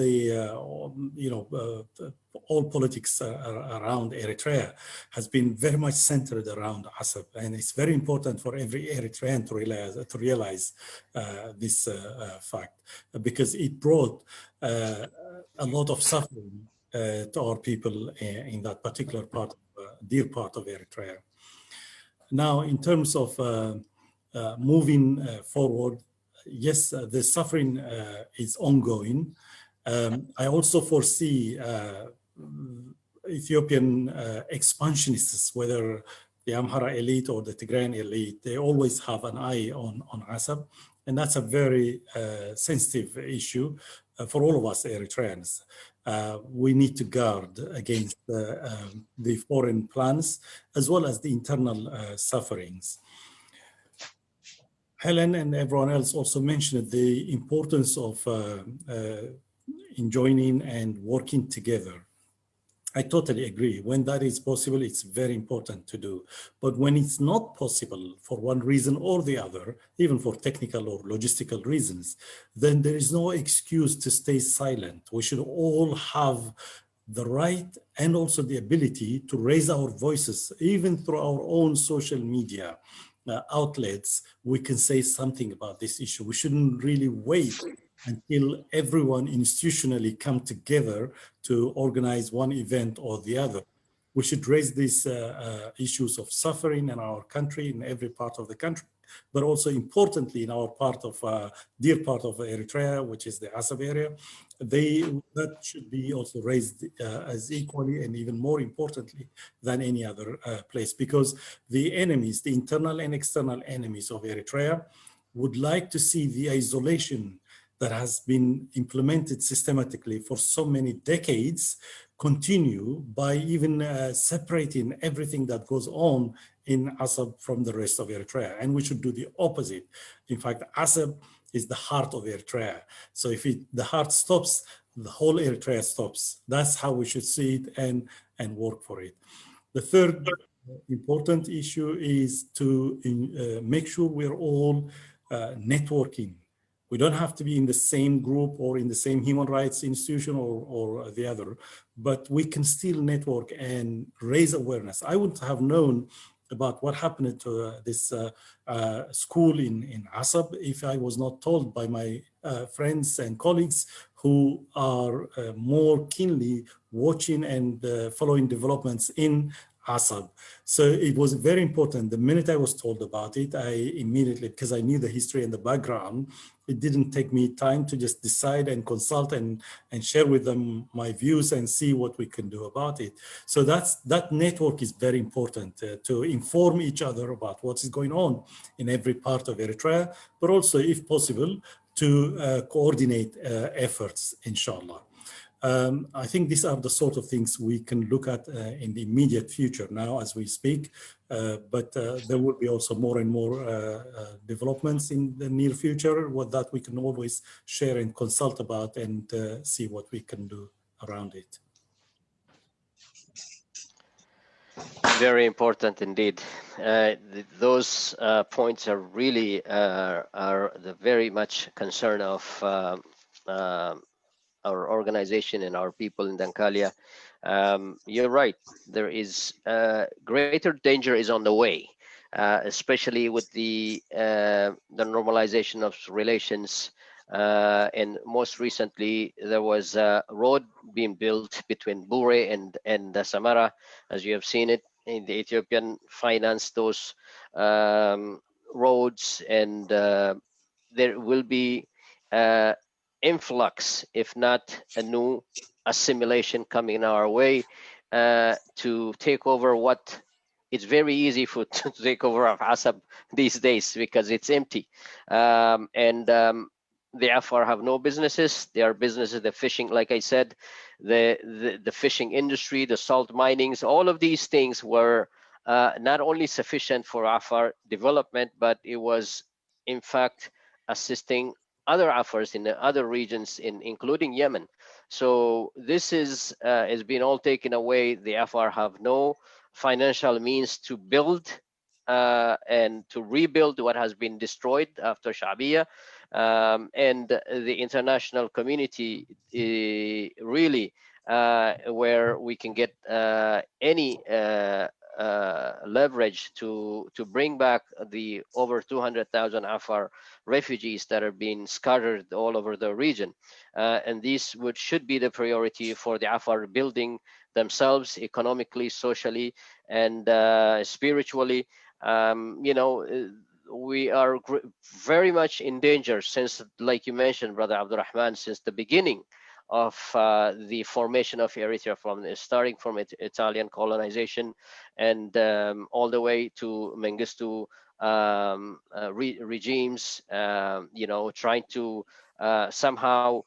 all politics around Eritrea has been very much centered around Asab, and it's very important for every Eritrean to realize this fact, because it brought a lot of suffering to our people in that particular part, dear part of Eritrea. Now, in terms of moving forward, yes, the suffering is ongoing. I also foresee Ethiopian expansionists, whether the Amhara elite or the Tigrayan elite, they always have an eye on Asab, and that's a very sensitive issue for all of us Eritreans. We need to guard against the foreign plans as well as the internal sufferings. Helen and everyone else also mentioned the importance of joining and working together. I totally agree. When that is possible, it's very important to do. But when it's not possible for one reason or the other, even for technical or logistical reasons, then there is no excuse to stay silent. We should all have the right and also the ability to raise our voices, even through our own social media outlets. We can say something about this issue. We shouldn't really wait until everyone institutionally come together to organize one event or the other. We should raise these issues of suffering in our country, in every part of the country, but also importantly in our part of, dear part of Eritrea, which is the Asab area. That should be also raised as equally and even more importantly than any other place, because the enemies, the internal and external enemies of Eritrea would like to see the isolation that has been implemented systematically for so many decades continue by even separating everything that goes on in Asab from the rest of Eritrea. And we should do the opposite. In fact, Asab is the heart of Eritrea. So if the heart stops, the whole Eritrea stops. That's how we should see it and work for it. The third important issue is to make sure we're all networking We don't have to be in the same group or in the same human rights institution or the other, but we can still network and raise awareness. I wouldn't have known about what happened to this school in Asab if I was not told by my friends and colleagues who are more keenly watching and following developments in Asab. So it was very important. The minute I was told about it, I immediately, because I knew the history and the background, it didn't take me time to just decide and consult and share with them my views and see what we can do about it. So that network is very important to inform each other about what is going on in every part of Eritrea, but also, if possible, to coordinate efforts, inshallah. I think these are the sort of things we can look at in the immediate future now as we speak, but there will be also more and more developments in the near future that we can always share and consult about and see what we can do around it. Very important indeed. Those points are really are the very much concern of our organization and our people in Dankalia. You're right. There is greater danger is on the way, especially with the normalization of relations. And most recently, there was a road being built between Bure and Samara, as you have seen it. In the Ethiopian financed those roads, and there will be influx, if not a new assimilation coming our way to take over what it's very easy for to take over of Asab these days because it's empty. The Afar have no businesses. Their businesses, the fishing, like I said, the fishing industry, the salt minings, all of these things were not only sufficient for Afar development, but it was in fact assisting other Afars in the other regions, including Yemen. So this is has been all taken away. The Afar have no financial means to build and to rebuild what has been destroyed after Shabiya. And the international community really where we can get any leverage to bring back the over 200,000 Afar refugees that are being scattered all over the region. And this should be the priority for the Afar building themselves economically, socially, and spiritually. You know, we are very much in danger since, like you mentioned, Brother Abdurrahman, since the beginning of the formation of Eritrea, starting from Italian colonization and all the way to Mengistu regimes, you know, trying to somehow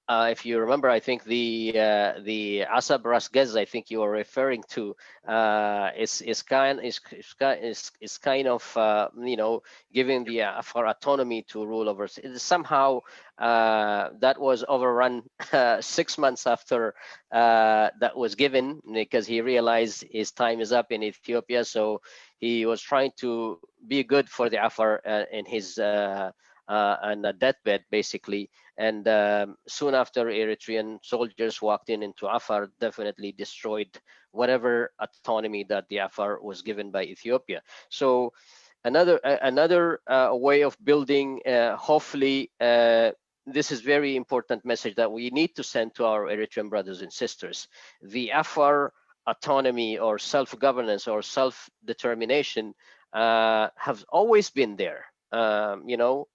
if you remember, I think the Asab Ras Gez, I think you are referring to, is kind of you know, giving the Afar autonomy to rule over. Somehow that was overrun 6 months after that was given, because he realized his time is up in Ethiopia. So he was trying to be good for the Afar in his on a deathbed, basically. And soon after, Eritrean soldiers walked into Afar, definitely destroyed whatever autonomy that the Afar was given by Ethiopia. So another way of building, hopefully, this is very important message that we need to send to our Eritrean brothers and sisters. The Afar autonomy or self-governance or self-determination have always been there. You know,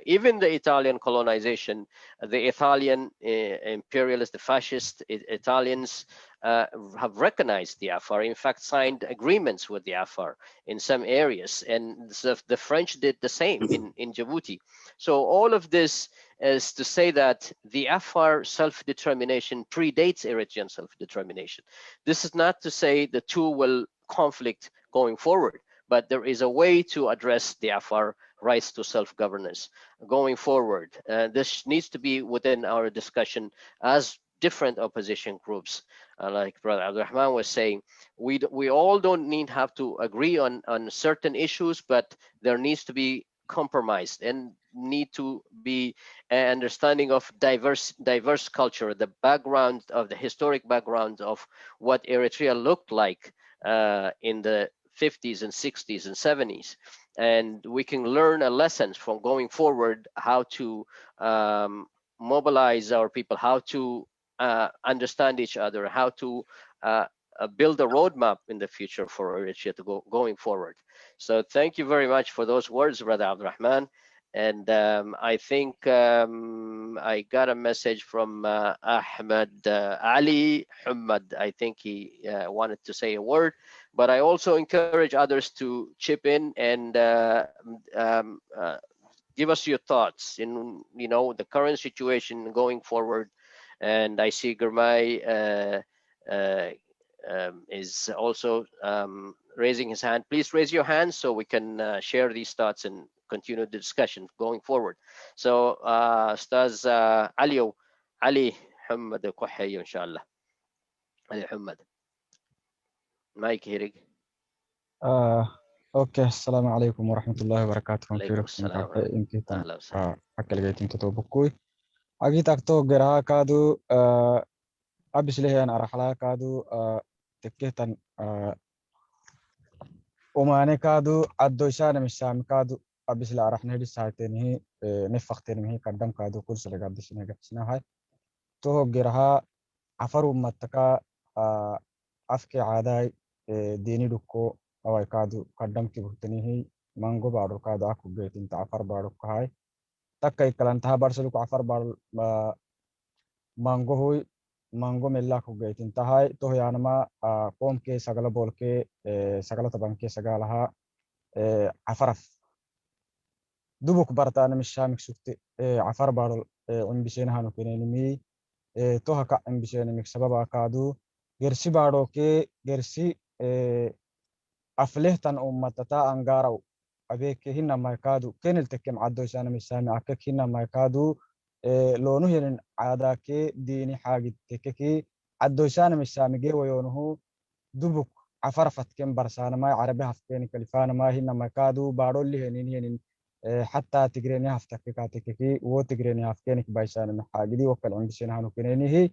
even the Italian colonization, the Italian imperialists, the fascist Italians have recognized the Afar, in fact, signed agreements with the Afar in some areas. And the French did the same in Djibouti. So all of this is to say that the Afar self-determination predates Eritrean self-determination. This is not to say the two will conflict going forward, but there is a way to address the Afar rights to self-governance going forward. This needs to be within our discussion as different opposition groups. Like Brother Abdurrahman was saying, we all don't have to agree on certain issues, but there needs to be compromise. And need to be understanding of diverse culture, the background of the historic background of what Eritrea looked like in the 50s and 60s and 70s, and we can learn a lessons from going forward, how to mobilize our people, how to understand each other, how to build a roadmap in the future for Eritrea to going forward. So thank you very much for those words, Brother Abdurrahman. And I think I got a message from Ahmed Ali Hamad. I think he wanted to say a word, but I also encourage others to chip in and give us your thoughts in the current situation going forward. And I see Gurmai is also raising his hand. Please raise your hand so we can share these thoughts and continue the discussion going forward. So Ustaz Ali Hamad Kuhayo, inshallah. Ali Hamad. Mike Hirig. اوكي السلام عليكم ورحمة الله وبركاته. عليكم السلام ورحمة الله. أهلا وسهلا. حكى لقيت انت توبكوي اجيتك تو غيرها كادو ابس ليه انا رحلا كادو تكيتن وماني كادو عدوشان مش سام كادو ابس لا رح نهدي ساعتين هي نفختين هي قدام كادو كل سنه قد سنه قد هاي تو غيرها عفرو متكا افكي عاداي ديني دكو awai kaadu kadamki buhtanihi mango baadu kaadu aku geetinta afar baadu kahay takkay kalantaha barsalu ku afar baadu mango hui mango mella ku geetintahay toh yanama qomke sagala bolke sagala tabanke sagalaha afaraf dubuk bartaana mishamik sukti afar baadu umbisena hanu kenenimi toha ka umbisena mik sababa kaadu gersi baadu ke gersi aflehtan ummatata angaraw abeke hinna maykadu kenel tekem addoysana misami akek hinna maykadu lonu helin adake dini hagit tekeki addoysana misami ge wayonuhu dubuk afar fatken barsana may arabi hafken kalifana ma hinna maykadu barolli henin hatta tigreni haftake ka tekeki wo tigreni hafken baysana mahagidi wakal undisena hanu kenenihi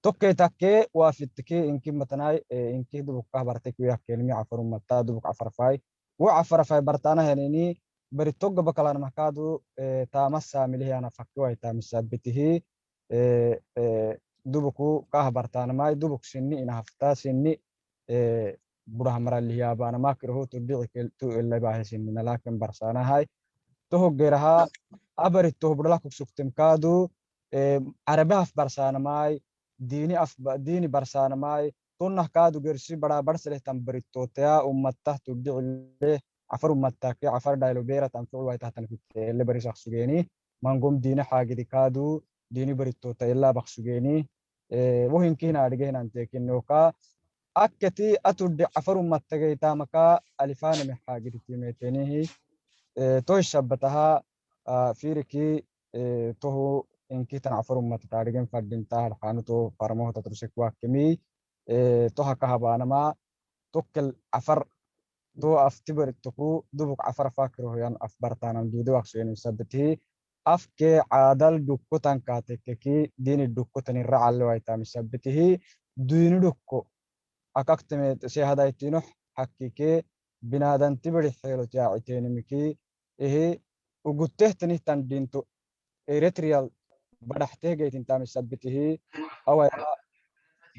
توكي تاكي وافتكي إنكي متناي إنكي دبوك برتك ويا كلمة عفر متا دبوك عفر فاي وعفر فاي برتانا هنيني بريتوك بكلان محكادو تامسا مليه أنا فكوا تامسا بته دبوكو كاه برتانا ماي دبوك سني إن هفتا سني بره مرة اللي هي أبانا ما كره تبيع تو اللي باه سني لكن برسانا هاي توه غيرها أبرت توه بدلك سكتم كادو عربها في برسانا ماي ديني برسانا ماي تونه كادو غيرسي بڑا برسله تمبريتو تيا امته تبدع له عفر امتك عفر دايلو بيرا تنفع واي تحت اللي بري شخصيني مانغوم ديني حاجه دي كادو ديني بريتو تيلا بخسوجيني وهن كينا ادغينا انت كنوكا اكتي اتود عفر امتك تامكا الفان من حاجه دي ميتني تو شبتها فيركي تو إنكي تنعفر متتارجين فردينتا الحانو تو فرموه تترسك واكمي تو هكا هبانا ما توكل عفر تو أفتبر التقو دوبك عفر فاكره يان أفبرتانا دودو أكسوين مسبته أفكي عادل دوكو تنكاتككي دين الدوكو تنرعا اللوايتا مسبته دين دوكو أكاكتمي سيهادا يتنوح حكيكي بنادان تبري حيلو تياعتين مكي إيه وقلته تنه تندينتو إريتريال بدحته جيت انت مسبته او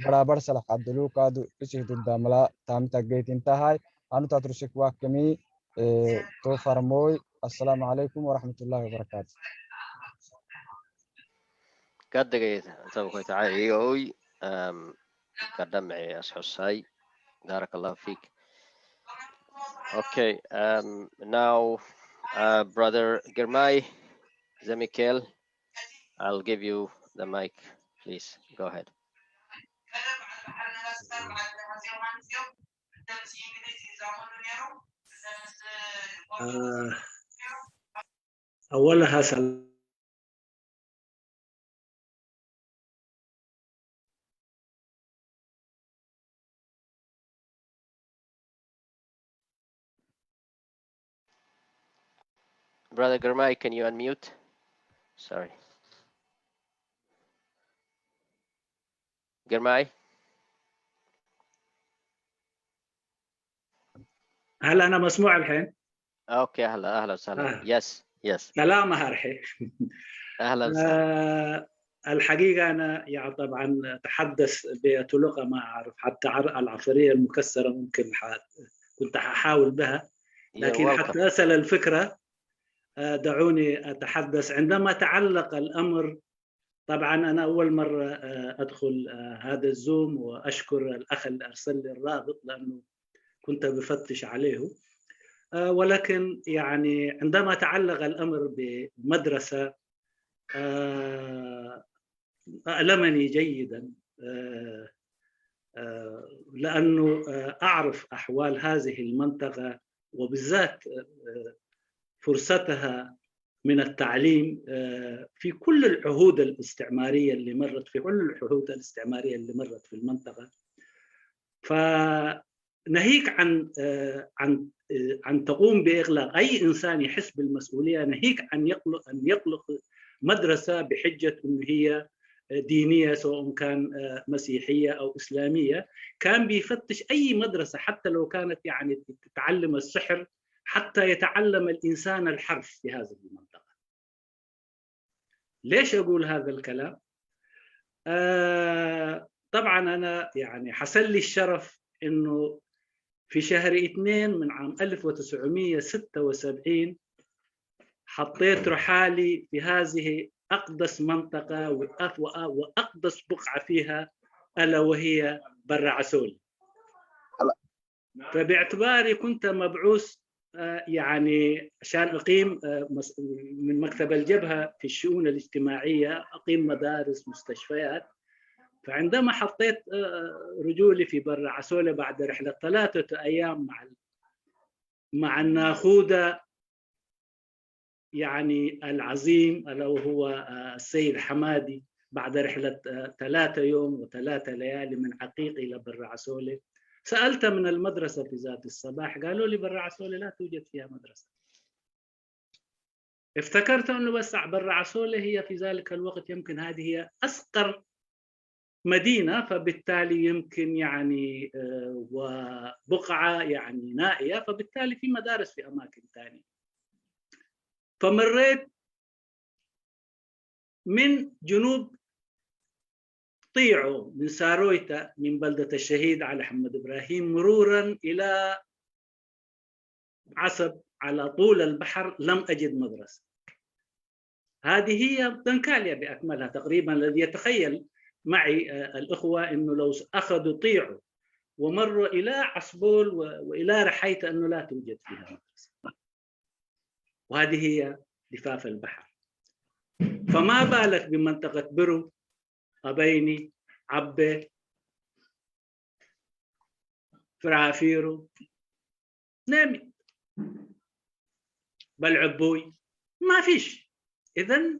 برابر سلح عدلو كادو اسي داملا تامتا جيت انت هاي انو تاترسك واكمي تو فرموي السلام عليكم ورحمة الله وبركاته قد جيت توكل تعالي اوي قدم معي اسحساي بارك الله فيك. Okay, now brother Germay Zemikel, I'll give you the mic, please go ahead. أولها سلام Brother Germay, can you unmute? Sorry. Germay? هل أنا مسموع الحين؟ اوكي، اهلا وسهلا. يس سلام هرحي. اهلا وسهلا. الحقيقة أنا يعني طبعا أتحدث بلغة ما أعرف، حتى العفرية المكسرة ممكن كنت أحاول بها، لكن حتى أصل الفكرة دعوني أتحدث. عندما تعلق الأمر، طبعا أنا أول مرة أدخل هذا الزوم، وأشكر الأخ اللي أرسل لي الرابط لأنه كنت بفتش عليه. ولكن يعني عندما تعلق الأمر بمدرسة ألمني جيدا، لأنه أعرف أحوال هذه المنطقة، وبالذات فرصتها من التعليم في كل العهود الاستعمارية اللي مرت، في كل العهود الاستعمارية اللي مرت في المنطقة. فناهيك عن تقوم بإغلاق أي إنسان يحس بالمسؤولية، ناهيك أن يخلق مدرسة بحجة أن هي دينية، سواء كان مسيحية أو إسلامية، كان بيفتش أي مدرسة حتى لو كانت يعني تتعلم السحر، حتى يتعلم الإنسان الحرف في هذه المنطقة. ليش أقول هذا الكلام؟ طبعا أنا يعني حصل لي الشرف إنه في شهر 2 من عام 1976 حطيت رحالي في هذه أقدس منطقة وأقدس بقعة فيها، ألا وهي بر عسول. فباعتباري كنت مبعوث يعني عشان أقيم من مكتب الجبهة في الشؤون الاجتماعية، أقيم مدارس، مستشفيات. فعندما حطيت رجولي في بر عسولة بعد رحلة 3 أيام مع الناخودة يعني العظيم ألا وهو السيد حمادي، بعد رحلة 3 يوم و3 ليالي من عقيق إلى بر عسولة، سألت من المدرسة في ذات الصباح، قالوا لي بر عسولة لا توجد فيها مدرسة. افتكرت أنه بس بر عسولة هي في ذلك الوقت يمكن هذه هي أصغر مدينة، فبالتالي يمكن يعني وبقعة يعني نائية، فبالتالي في مدارس في أماكن ثانية. فمريت من جنوب طيعو، من سارويتا، من بلدة الشهيد علي حمد إبراهيم، مرورا إلى عصب على طول البحر، لم أجد مدرسة. هذه هي دنكاليا بأكملها تقريبا. الذي يتخيل معي الأخوة أنه لو أخذوا طيعو ومروا إلى عصبول وإلى رحيت أنه لا توجد فيها مدرسة، وهذه هي ضفاف البحر. فما بالك بمنطقة برو، أبيني، عبة، فرعافيرو، نامي، بلعبوي، ما فيش. إذن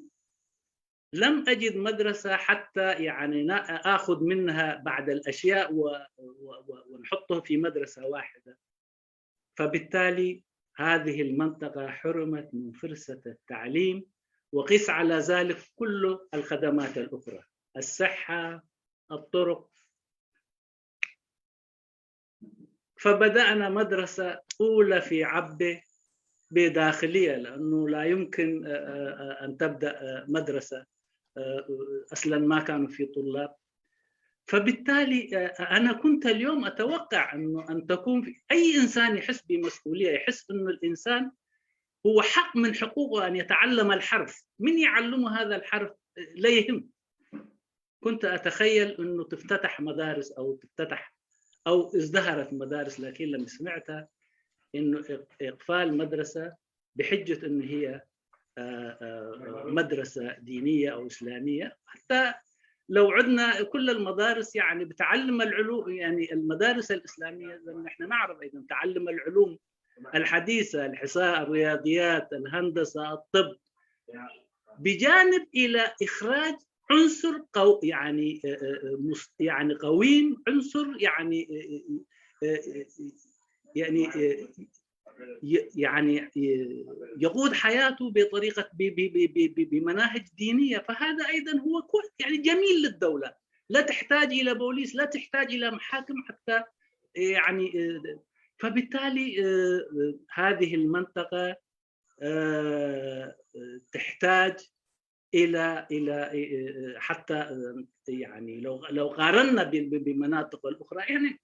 لم أجد مدرسة حتى يعني آخذ منها بعض الأشياء ونحطها في مدرسة واحدة. فبالتالي هذه المنطقة حرمت من فرصة التعليم، وقس على ذلك كل الخدمات الأخرى، الصحة، الطرق. فبدأنا مدرسة أولى في عبة بداخلية، لأنه لا يمكن أن تبدأ مدرسة أصلا ما كانوا في طلاب. فبالتالي أنا كنت اليوم أتوقع أن تكون في أي إنسان يحس بمسؤولية، يحس أنه الإنسان هو حق من حقوقه أن يتعلم الحرف. من يعلمه هذا الحرف لا يهم. كنت أتخيل أنه تفتتح مدارس أو ازدهرت مدارس، لكن لما سمعتها أنه إقفال مدرسة بحجة أن هي مدرسة دينية أو إسلامية، حتى لو عدنا كل المدارس يعني بتعلم العلوم، يعني المدارس الإسلامية نحن نعرف أيضا تعلم العلوم الحديثة، الحساب، الرياضيات، الهندسة، الطب، بجانب إلى إخراج عنصر يعني قويم، عنصر يعني يعني يقود حياته بطريقة بمناهج دينية، فهذا أيضا هو يعني جميل للدولة. لا تحتاج إلى بوليس، لا تحتاج إلى محاكم حتى يعني. فبالتالي هذه المنطقة تحتاج إلى حتى يعني لو قارنا بمناطق الأخرى، يعني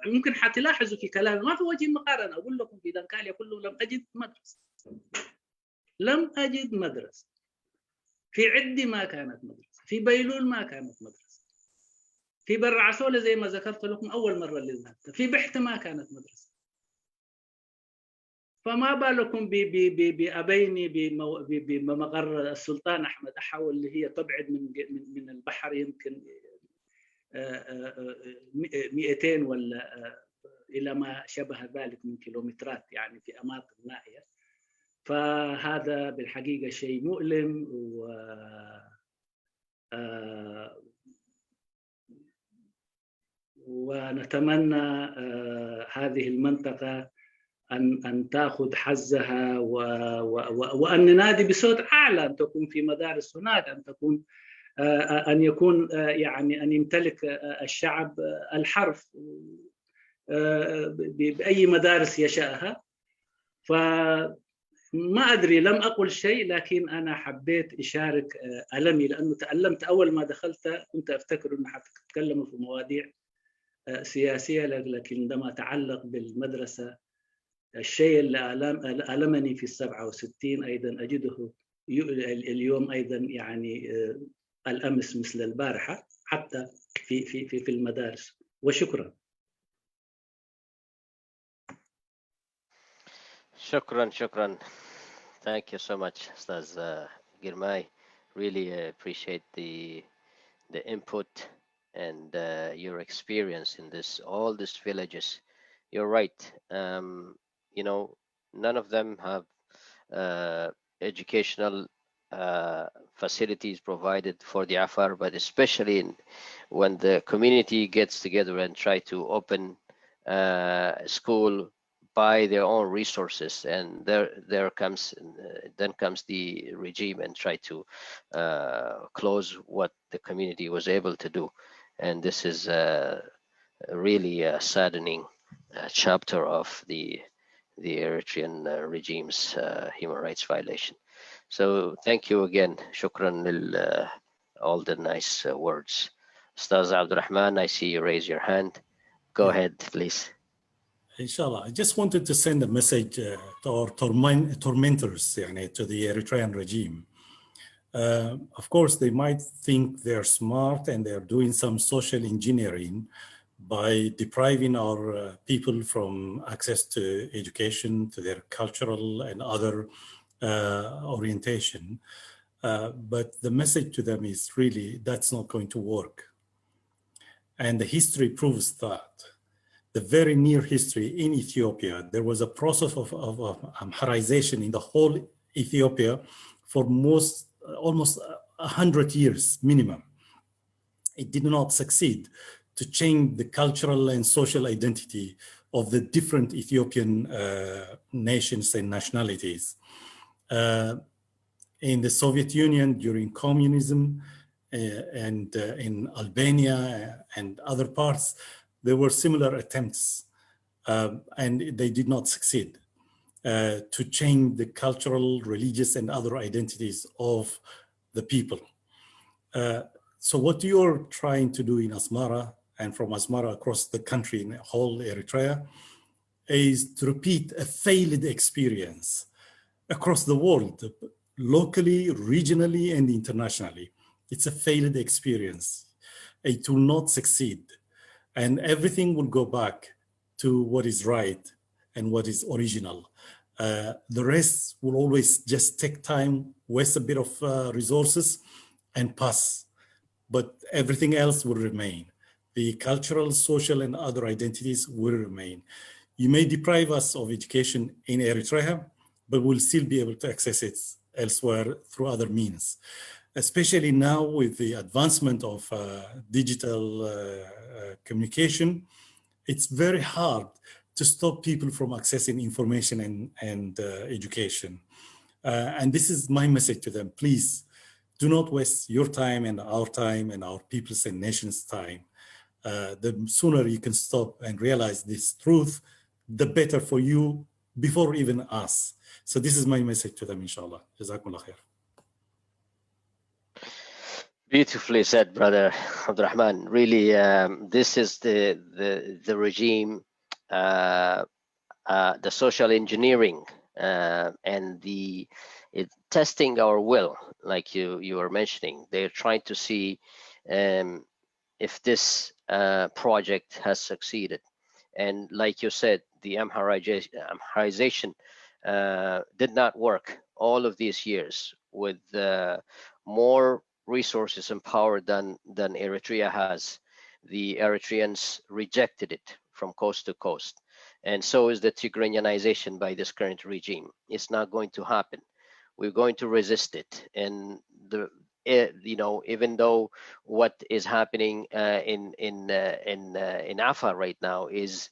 ممكن حتلاحظوا في كلامي ما في وجه مقارنة. أقول لكم في دنكاليا كله لم أجد مدرسة، لم أجد مدرسة. في عدي ما كانت مدرسة، في بيلول ما كانت مدرسة، في برعسولة زي ما ذكرت لكم أول مرة اللي ذهبت، في بحت ما كانت مدرسة. فما بالكم بأبيني بمقر السلطان أحمد أحا، اللي هي تبعد من البحر يمكن 200 ولا إلى ما شبه ذلك من كيلومترات، يعني في أماكن نائية. فهذا بالحقيقة شيء مؤلم، ونتمنى هذه المنطقة أن تأخذ حظها، وأن ننادي بصوت أعلى أن تكون في مدارس هناك، أن يكون يعني أن يمتلك الشعب الحرف بأي مدارس يشاءها. فما أدري، لم أقل شيء، لكن أنا حبيت أشارك ألمي، لأنه تألمت أول ما دخلت. كنت أفتكر أنه حتتكلموا في مواضيع سياسية، لكن عندما تعلق بالمدرسة الشيء اللي ألمني في 67 أيضا أجده اليوم أيضا، يعني الأمس مثل البارحة، حتى في المدارس. وشكرا. شكرا. Thank you so much, Ustaz Girmay. Really appreciate the input and your experience in all these villages. You're right. You know, none of them have educational facilities provided for the Afar, but especially when the community gets together and try to open school by their own resources, and then comes the regime and try to close what the community was able to do. And this is really a saddening chapter of the Eritrean regime's human rights violation. So thank you again. Shukran lil all the nice words. Ustaz Abdurrahman, I see you raise your hand. Go ahead, please. Inshallah, I just wanted to send a message to our tormentors, to the Eritrean regime. Of course, they might think they're smart and they're doing some social engineering by depriving our people from access to education, to their cultural and other orientation. But the message to them is really that's not going to work. And the history proves that. The very near history in Ethiopia, there was a process of Amharization in the whole Ethiopia for almost 100 years minimum. It did not succeed to change the cultural and social identity of the different Ethiopian nations and nationalities. In the Soviet Union during communism and in Albania and other parts, there were similar attempts, and they did not succeed to change the cultural, religious, and other identities of the people. So what you're trying to do in Asmara and from Asmara across the country in the whole Eritrea is to repeat a failed experience across the world, locally, regionally, and internationally. It's a failed experience. It will not succeed. And everything will go back to what is right and what is original. The rest will always just take time, waste a bit of resources, and pass. But everything else will remain. The cultural, social, and other identities will remain. You may deprive us of education in Eritrea, but we'll still be able to access it elsewhere through other means. Especially now with the advancement of digital communication, it's very hard to stop people from accessing information and education. And this is my message to them. Please do not waste your time and our people's and nations' time. The sooner you can stop and realize this truth, the better for you before even us. So this is my message to them, inshallah. Jazakumullah khair. Beautifully said, Brother Abdurrahman. Really, this is the regime, the social engineering, and the testing our will, like you were mentioning. They're trying to see if this project has succeeded. And like you said, the Amharization did not work all of these years with more resources and power than Eritrea has. The Eritreans rejected it from coast to coast. And so is the Tigranianization by this current regime. It's not going to happen. We're going to resist it. And even though what is happening in Afar right now is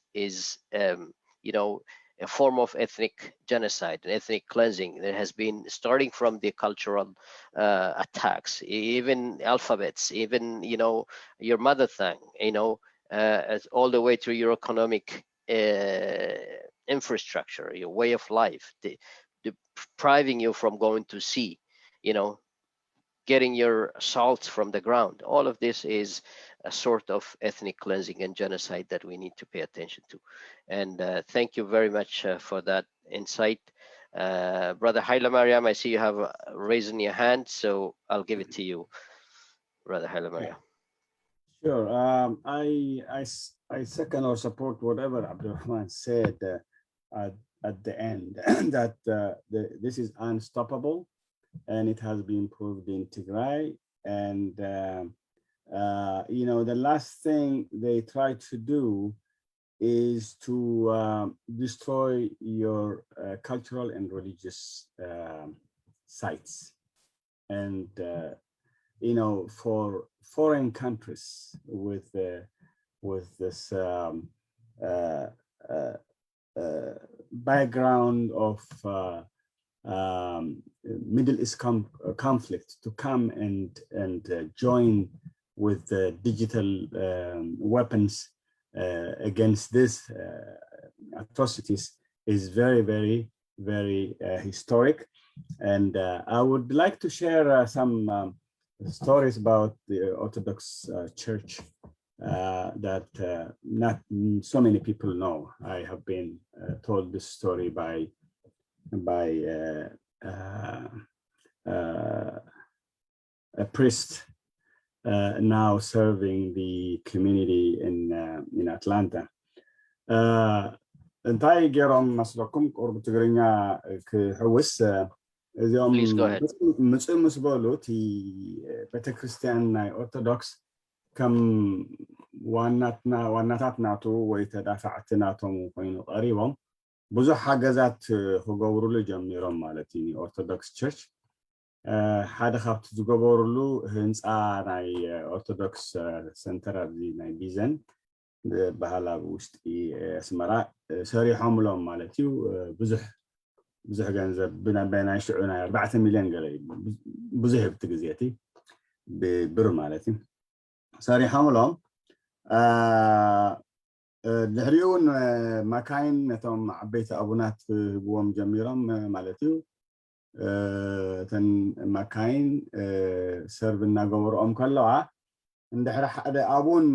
a form of ethnic genocide and ethnic cleansing that has been starting from the cultural attacks, even alphabets, even your mother tongue, all the way to your economic infrastructure, your way of life, depriving you from going to sea, getting your salt from the ground. All of this is a sort of ethnic cleansing and genocide that we need to pay attention to. And thank you very much for that insight. Brother Haile Mariam, I see you have raised your hand, so I'll give it to you, Brother Haile Mariam. Sure. I second or support whatever Abdurrahman said at the end, that this is unstoppable, and it has been proved in Tigray. And the last thing they try to do is to destroy your cultural and religious sites. And for foreign countries with this background of Middle East conflict to come and join with digital weapons against these atrocities is very, very, very historic. And I would like to share some stories about the Orthodox Church that not so many people know. I have been told this story by a priest now serving the community in Atlanta. እንታይ ገይሮም መስለኩም ቁርብ ትግርኛ ክሕውስ እዚኦም ምፅእ ምስ በሉ እቲ ቤተክርስትያን ናይ ኦርቶዶክስ ከም ዋናታት ናቱ ወይ ተዳፋዕቲ ናቶም ኮይኑ ቀሪቦም ብዙሕ ሓገዛት ክገብሩሉ ጀሚሮም ማለት እዩ ኦርቶዶክስ ቸርች ሓደ ካብቲ ዝገበሩሉ ህንፃ ናይ ኦርቶዶክስ ሴንተር ኣብዚ ናይ ቢዘን ባህላዊ ውሽጢ ኣስመራ ሰሪሖምሎም ማለት እዩ ብዙሕ ገንዘብ ብናይ ሽዑ ናይ 4 ሚልዮን ገለ ብዙሕ ብቲ ግዜ እቲ ብብር ማለት እዩ ሰሪሖምሎም ድሕሪኡን መካይን ነቶም ዓበይቲ ኣቡናት ክህብዎም ጀሚሮም ማለት እዩ ተን መካይን ሰርቭ እናገበርኦም ከለዋ እንድሕሪ ሓደ ኣቡን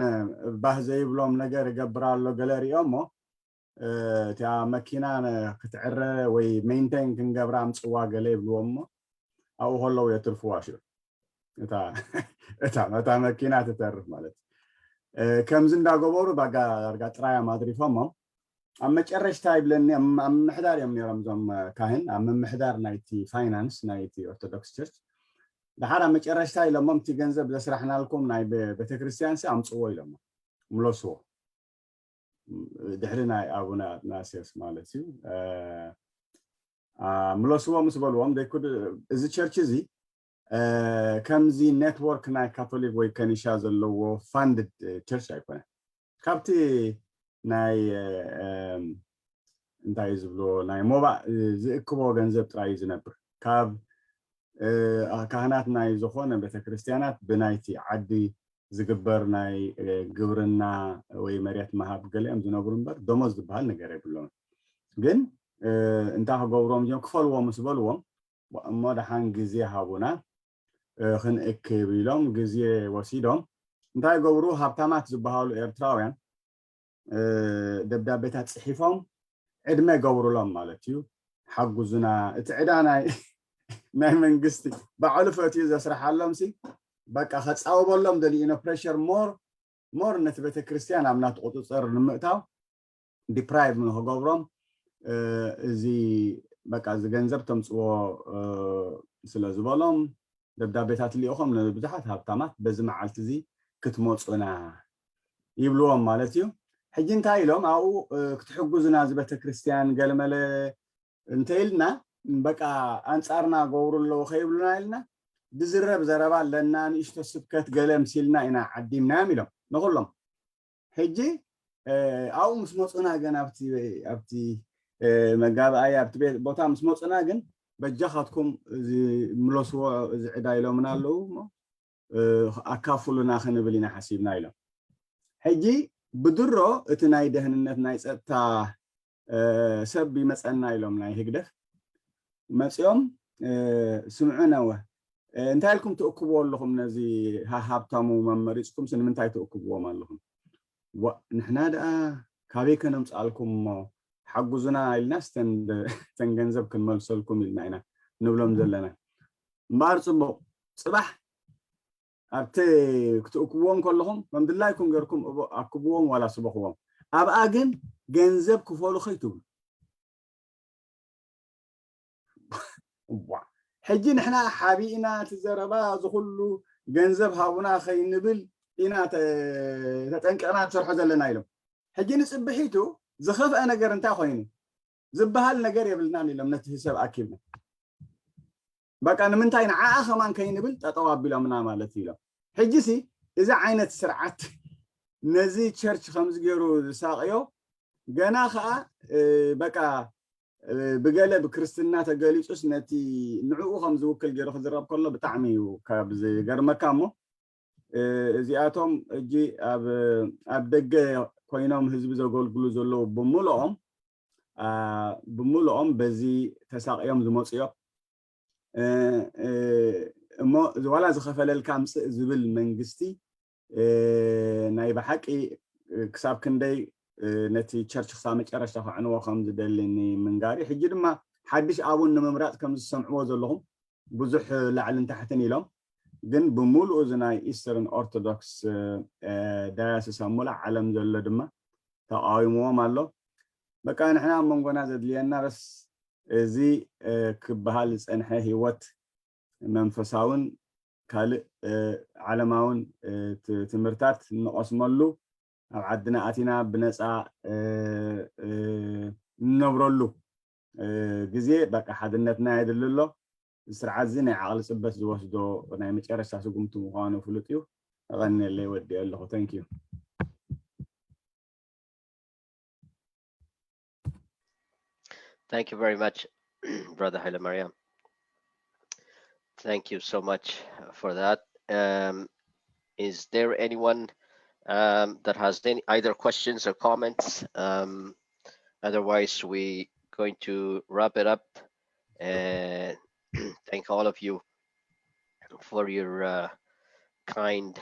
ባህ ዘይብሎም ነገር ይገብራሎ ገለ ሪኦሞ እታ መኪና ክትዕረ ወይ ሜንቴን ክንገብራ ምፅዋ ገለ ይብልዎሞ ኣብኡ ከለዉ የትርፍዋ ሽዑ እታ መኪና ትተርፍ ማለት ከምዚ እንዳገበሩ ባጋ ዳርጋ ጥራያ ማድሪፎሞ ኣብ መጨረሽታ ይብለኒ ኣብ ምሕዳር እዮም ነይሮም እዞም ካህን ኣብ ምምሕዳር ናይቲ ፋይናንስ ናይቲ ኦርቶዶክስ ቸርች ድሓር ኣብ መጨረሽታ ኢሎሞም እቲ ገንዘብ ዘስራሕናልኩም ናይ ቤተክርስትያንሲ ኣምፅዎ ኢሎሞ ምለስዎ ድሕሪ ናይ ኣቡነ ኣትናስዮስ ማለት እዩ ምለስዎ ምስ በልዎም እዚ ቸርች እዚ ከምዚ ኔትወርክ ናይ ካቶሊክ ወይ ከኒሻ ዘለዎ ፋንድድ ቸርች ኣይኮነን ካብቲ ناي انتاي زبلو ناي موبا زئكبو غنزب تراي زنبر كاب كهنات ناي زخونة بتكريستيانات بنايتي عدي زقبر ناي قبرنا وي مريت مهاب قليم زنبرن بر دومز بحال نقري بلون جن انتاها قبروم جم كفلوا مسبلوهم وأما دحان جزية هابونا خن إكبيلهم جزية وسيدهم انتاي قبرو هابتامات زبهالو إرتراويان دبدابتات صحيفهم عدما قبرو لهم مالتيو حقوزنا اتعدانا ناي منقستي بعلفتي إذا سرح لهم سي بقى ختصاوب لهم دلينا بريشر مور نتبت كريستيان عمنات قطصر نمقتاو deprive منه قبرهم زي بقى زي جنزب تمصو سلازبالهم دبدابتات اللي أخم لبزحات هابتامات بزمع عالتزي كتموصنا يبلوهم مالتيو حجين تايلهم أو كتحجزنا زبت كريستيان قال ماله انتيلنا بقى أنصارنا قورو اللو خيبلنا لنا بزرب زربا لنا نشتو سبكت قلم سيلنا إنا عديمنا ميلهم نقولهم حجي أو مسموصنا جنا أبتي مجاب أي أبتي بوتا مسموصنا جن بجاختكم ملوسوا عدايلو منالو أكافلنا خنبلنا حسيبنا إلهم حجي بدرو اتناي دهنነት ናይ ጸጥታ ሰብ ይመጽና ኢሎም ናይ ህግደፍ መጽኦም ስምዑናው እንታይ ኢልኩም ትእክብዎ ኣለኹም ነዚ ሃብታሙ መመሪጽኩም ስለምንታይ ትእክብዎም ኣለኹም ንሕና ደኣ ካበይ ከነምጽኣልኩም ሓጉዙና ኢልና ተንገንዘብ ክንመልሰልኩም ኢልና ኢና ንብሎም ዘለና እምበር ጽቡቕ ጽባሕ أبتي كتأكبوهم كلهم من دلائكم غيركم أكبوهم ولا سبقوهم أبقى جن جنزب كفولو خيتو حجي نحنا حبينا تزربا زخلو جنزب هاونا خي نبل إنا تتنكرنا تشرح زلنا يلم حجي نسبحيتو زخف أنا قرنتا خويني زبها لنا قريب لنا لم نتحسب أكيبنا بقى أنا من تاين عاخ مان كينبل تطواب بلا منا مالتي له حجسي إذا عينت سرعت نزي تشرش خمس جيرو ساقيو جناخا بقى بقلب كريستنا تقاليش نتي نعو خمس وكل جيرو خزراب كله بتعمي وكابز جر مكامو زياتهم جي أب دقة كوينهم حزب زوجول بلوزولو بمولهم بزي تساقيهم زموسيو اما ولا زخفل الكامس زبل منغستي ناي بحقي كساب كندي نتي تشرش خسامه قرش تفعنو خمز دلني منغاري حجي دما حدش ابون ممرات كم سمعوا زلهم بزح لعلن تحتني لهم ግን بمولو زناي ايسترن اورثودوكس داياسس مولع علم زل دما تقايمو مالو بقى نحنا منغنا زدلينا بس زي كبهال صنحه هيوت منفساون كالق علماون تمرتات نقسملو اب عدنا اتينا بنصا نبرلو غزي بقى حدنتنا يدللو سرعه زين عقل صبت زوسدو ناي مጨረሻ سقمتو مخانو فلطيو غني اللي يودي الله ثانك يو Thank you very much, Brother Haile Mariam. Thank you so much for that. Is there anyone that has any either questions or comments? Otherwise, we're going to wrap it up and thank all of you for your kind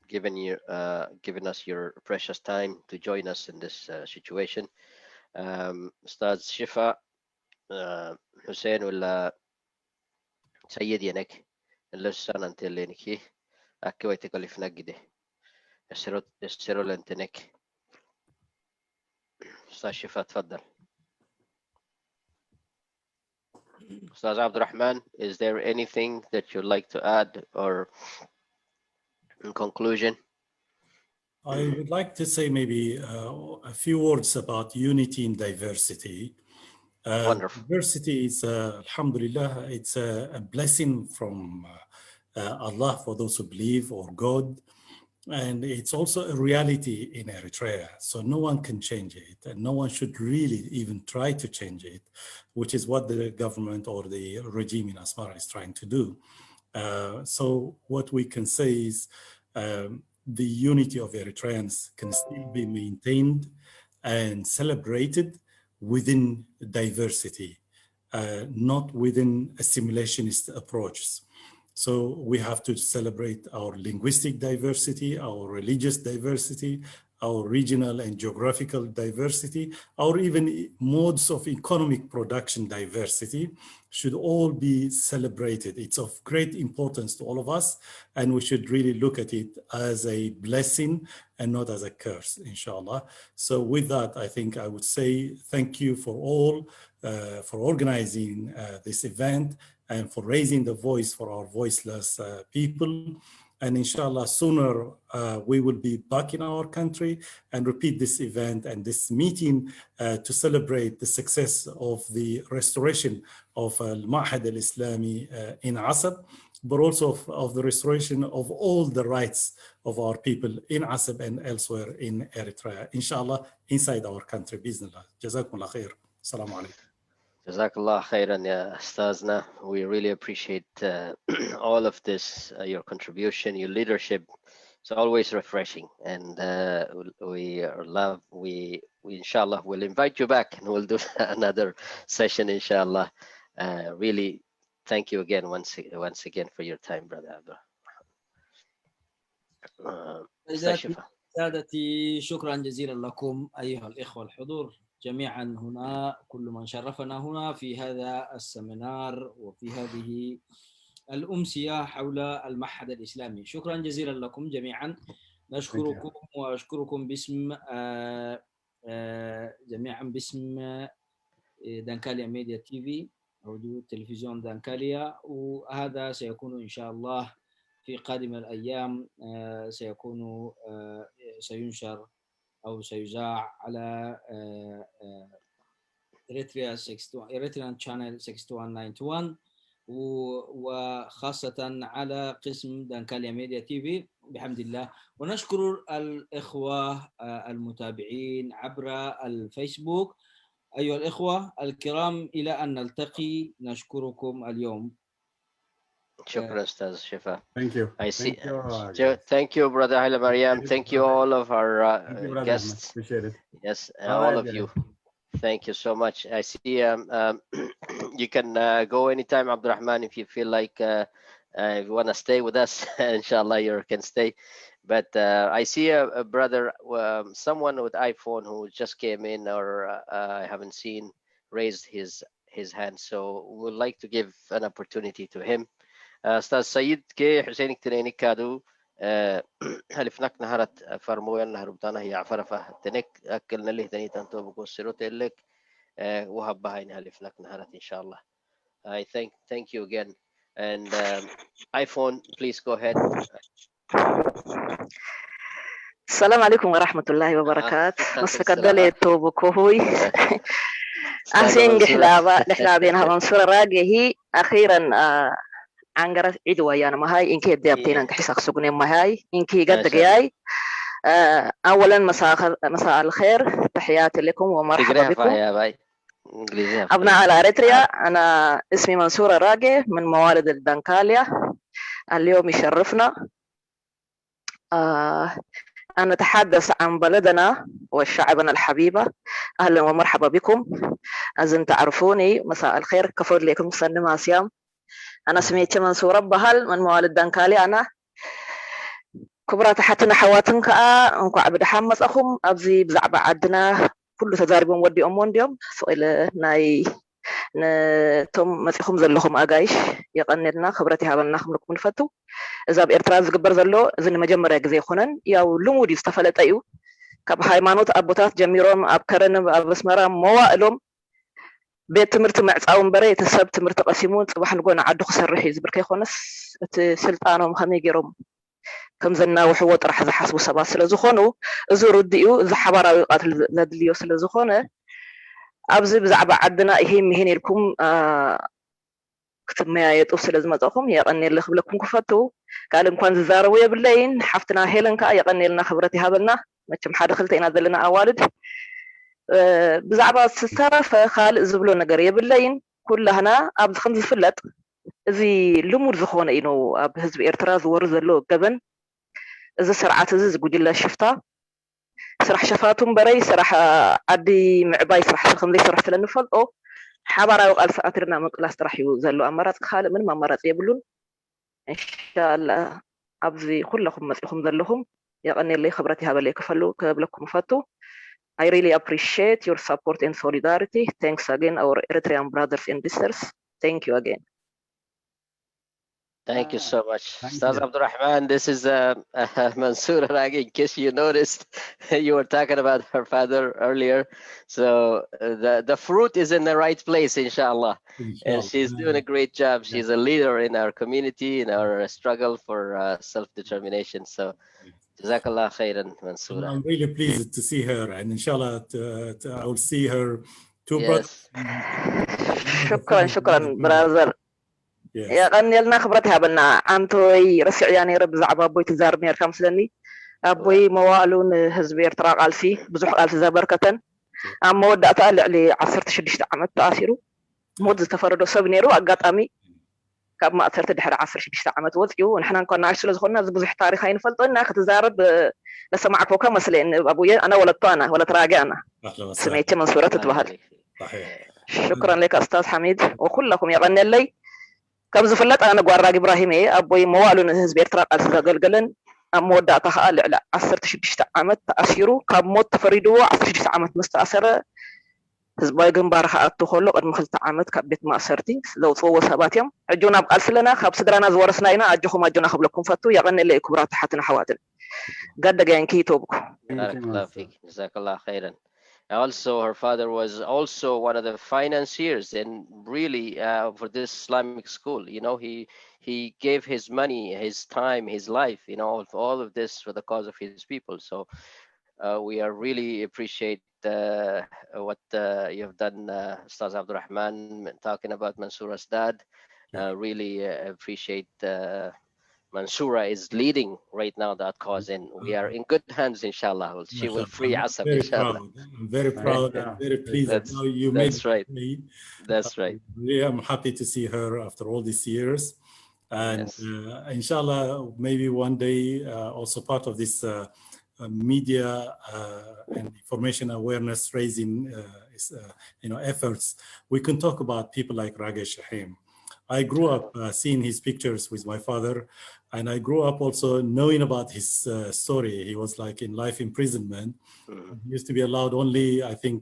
giving us your precious time to join us in this situation. أستاذ شفا حسين ولا سيد ينك اللسان أنت اللي نكي أكوي تكلف نجده السرو لنتنك أستاذ شفا تفضل. أستاذ عبد الرحمن, is there anything that you'd like to add or in conclusion? I would like to say maybe a few words about unity in diversity. Wonderful. Diversity is, alhamdulillah, it's a blessing from Allah for those who believe or God. And it's also a reality in Eritrea. So no one can change it, and no one should really even try to change it, which is what the government or the regime in Asmara is trying to do. So what we can say is the unity of Eritreans can still be maintained and celebrated within diversity, not within assimilationist approaches. So we have to celebrate our linguistic diversity, our religious diversity, our regional and geographical diversity, or even modes of economic production diversity should all be celebrated. It's of great importance to all of us, and we should really look at it as a blessing and not as a curse, inshallah. So with that, I think I would say thank you for all, for organizing this event and for raising the voice for our voiceless people. And inshallah, sooner we will be back in our country and repeat this event and this meeting to celebrate the success of the restoration of Maqhad al-islami in Asab, but also of the restoration of all the rights of our people in Asab and elsewhere in Eritrea, inshallah, inside our country, bismillah. Jazakumullah khair. Assalamu alaikum. Jazakallah khairan, ya Astazna. We really appreciate all of this, your contribution, your leadership. It's always refreshing, and we inshallah will invite you back and we'll do another session, inshallah. Really, thank you again once again for your time, brother Abdul. سادتي شكرا جزيلا لكم أيها الإخوة الحضور جميعا هنا، كل من شرفنا هنا في هذا السمينار وفي هذه الأمسية حول المعهد الإسلامي. شكرا جزيلا لكم جميعا. نشكركم وأشكركم باسم جميعا باسم دانكاليا ميديا تي في أو تلفزيون دانكاليا، وهذا سيكون إن شاء الله في قادم الأيام سينشر أو سيذاع على Eritrean Channel 6191 وخاصة على قسم دانكاليا ميديا تي في بحمد الله. ونشكر الإخوة المتابعين عبر الفيسبوك. أيها الإخوة الكرام، إلى أن نلتقي نشكركم اليوم. Shukran, Ustaz Shifa. Thank you. I see. Thank you, Brother Haile Mariam. Thank you, all of our guests. Appreciate it. Yes, all of you. Thank you so much. I see you can go anytime, Abdurrahman, if you feel like if you want to stay with us, inshallah, you can stay. But I see a brother, someone with iPhone who just came in, or I haven't seen, raised his hand. So we'd like to give an opportunity to him. أستاذ سيد كي حسين كتنيني كادو هلفناك نهارت فرمويا نهار بتانا هي عفرفة تنك أكلنا له تاني تنتو بقول سيروت لك وهبها هين هلفناك نهارت إن شاء الله. I thank you again, and iPhone, please go ahead. السلام عليكم ورحمة الله وبركاته. مسكدلي توبكوهوي أحسن لحلابين منصور راجعي أخيرا عنقرة عدوى يعني ما هاي إنكي ديابتين أنك حسق سقني ما هاي إنكي قد جاي. أولا مساء الخير، تحياتي لكم ومرحبا بكم أبناء الأريتريا. أنا اسمي منصورة راجع من موالد الدنكاليا. اليوم يشرفنا أن نتحدث عن بلدنا وشعبنا الحبيبة. أهلا ومرحبا بكم. أزن تعرفوني، مساء الخير، كفر لكم سنة آسيام. أنا سميت منصورة بهل من موالد دانكالي. أنا كبرى تحتنا حواتنك أنكو عبد حمص أخم أبزي بزعب عدنا كل تجاربهم ودي أمون ديوم سؤال ناي توم مسيخم زلهم أجايش يقنرنا خبرتي هذا لكم الفتو إذا بإرتراز قبر زلو زين مجمرة جزي خنن ياو لمودي استفلت أيو كاب هايمانوت أبوتات جميرهم أبكرن أبسمرة موائلهم بيت تمرت مع تعاون بري تسب تمرت قسيمون صباح نقول عدو خسر حزب بركي خونس سلطانهم خميجرهم كم زنا وحو طرح ذا حسب سبا سلازخونو زورو ديو ذا حبراوي قاتل زدليو سلازخونه أبزي بزعبا عدنا إهيم مهني لكم كتب ما يطوف سلازماتكم يقني اللي خبلكم كفتو قال እንኳን ዝዛረቡ የብለይን ሓፍትና ሄለን ከዓ የቀኒልና خبرتي ሃበልና መቸም ሓደ ክልተ ኢና ዘለና ኣዋልድ ብዛዕባ ዝተረፈ ካልእ ዝብሎ ነገር የብለይን ኩላህና ኣብ ዝኽን ዝፍለጥ እዚ ልሙድ ዝኾነ እዩ ነው ኣብ ህዝቢ ኤርትራ ዝወር ዘሎ ገበን እዚ ስርዓት እዚ ዝጉጅለ ሽፍታ ስራሕ ሸፋቱን በረይ ስራሕ ዓዲ ምዕባይ ስራሕ ከምዘይ ስራሕ ስለንፈልጦ ሓባራዊ ቃልሲ ኣትርና መቅላስ ጥራሕ እዩ ዘሎ ኣማራፂ ካልእ ምንም ኣማራፂ የብሉን ኢንሻአላ ኣብዚ ኩለኩም መፅኹም ዘለኹም የቀኒለይ خبرتي ሃበለይ ክፈሉ ከብለኩም ፈቱ I really appreciate your support and solidarity. Thanks again, our Eritrean brothers and sisters. Thank you again. Thank you so much, Ustaz Abdurrahman. This is Mansoura Ragi. In case you noticed, you were talking about her father earlier. So the fruit is in the right place, inshallah. And she's doing a great job. She's a leader in our community, in our struggle for self-determination. So Jazakallah khairan, Mansoura. I'm really pleased to see her, and inshallah I will see her two Yes. Shukran, brother. يا غني لنا خبرتي هبلنا أنتوي رسعياني رب زعبا بوي تزار مير كم سلني أبوي موالون هزبير ترى قالسي بزح قالسي زبركة أما ودأ طالع لي عصرت شديش تعمد تأثيره مود تفردو سبنيرو أقاط أمي كاب ما أثرت دحر عصر شديش تعمد وذيو ونحن كنا عايش لزخنا بزح تاريخين فلطنا ختزارب لسه معك فوكا مسلين أبوي أنا ولا طانا ولا تراجع أنا سمعت من صورة تبهر شكرا لك أستاذ حميد وكلكم يا غني لي كم زفلت أنا قوارق إبراهيمي أبوي موالون هزب إرترا قالسي زاقلقلن أمودا تخال على 16 عامت تأثيرو كاب موت تفريدو 16 عامت مستأثرة هزباي قنبار خاطو خلو قد مخلت عامت كبيت مأثرتي لو صوو سباتيم عجونا بقالس لنا خاب صدرنا زورسناينا عجوكم عجونا خبلكم فاتو يغني لي كبرات حتنا حواتن قد جاين كيتوبكم بارك الله فيك جزاك الله خيرا. Also, her father was also one of the financiers and really for this Islamic school. You know, he gave his money, his time, his life, you know, all of this for the cause of his people. So we are really appreciate what you've done, Ustaz Abdurrahman, talking about Mansoura's dad. Really appreciate Mansoura is leading right now that cause, and we are in good hands, inshallah. She will free Asab, inshallah. I'm very proud and very pleased that you made That's right. That's right. Really, I'm happy to see her after all these years. And inshallah, maybe one day, also part of this media and information awareness raising efforts, we can talk about people like Ragesh Shahim. I grew up seeing his pictures with my father, and I grew up also knowing about his story. He was like in life imprisonment. He used to be allowed only, I think,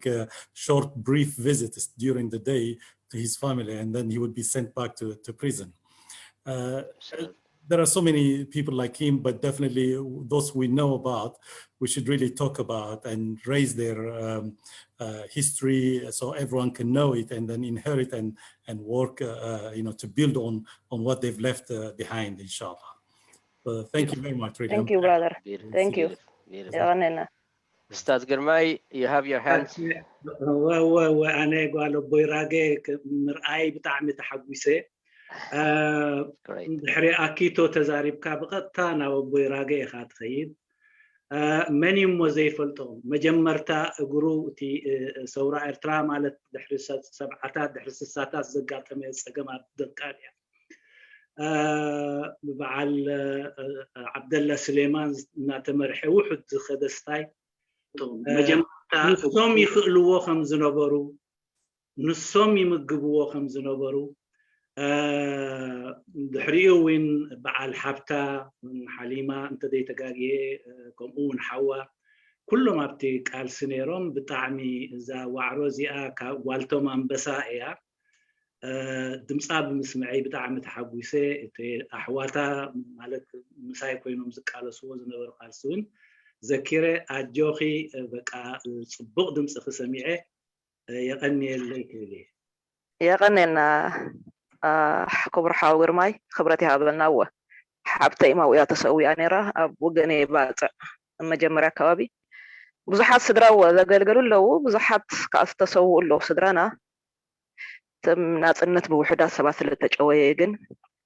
short, brief visits during the day to his family, and then he would be sent back to prison. There are so many people like him, but definitely those we know about, we should really talk about and raise their history so everyone can know it and then inherit and work, to build on what they've left behind, inshallah. So thank you very much. Thank you, brother. Thank you. Ustaz Girmay, you have your hands. وأنا قال أبوي راجع مرأي بتعمل تحقيسه دحري أكيدو تزارب كابقتنا وأبوي راجع خاد خيد من يوم وزيفلتهم مجمرتا جرو تي سورة إرترا مالت دحري سبعتات دحري ساتات زقات من السجمات دكانيا بعل عبد الله سليمان ناتمر حوحد خدستاي مجمرتا نصوم يخلوه خمس نبرو نصوم يمجبوه خمس نبرو دحريو وين بعل حبتا حليمة انت دي تقاقيه كمون حوا كل ما بتيك قال سنيرون بطعمي زا وعروزيا والتوم انبسائيا دمصاب مسمعي بطعمي تحبويسي احواتا مالك مساي كوينوم زقالسو زنبر قالسون ذكره اجوخي بقى صبق دمص خسميعه يقني اللي يقننا كبر حاور ماي خبرتي هذا النوع حبتي ما ويا تسوي أنا راه أبوجني بعد أما جمرة كوابي بزحات صدرا ولا قالوا له بزحات كاس تسوي له صدرنا تم ناس النت بوحدة سبعة ثلاثة جوايجن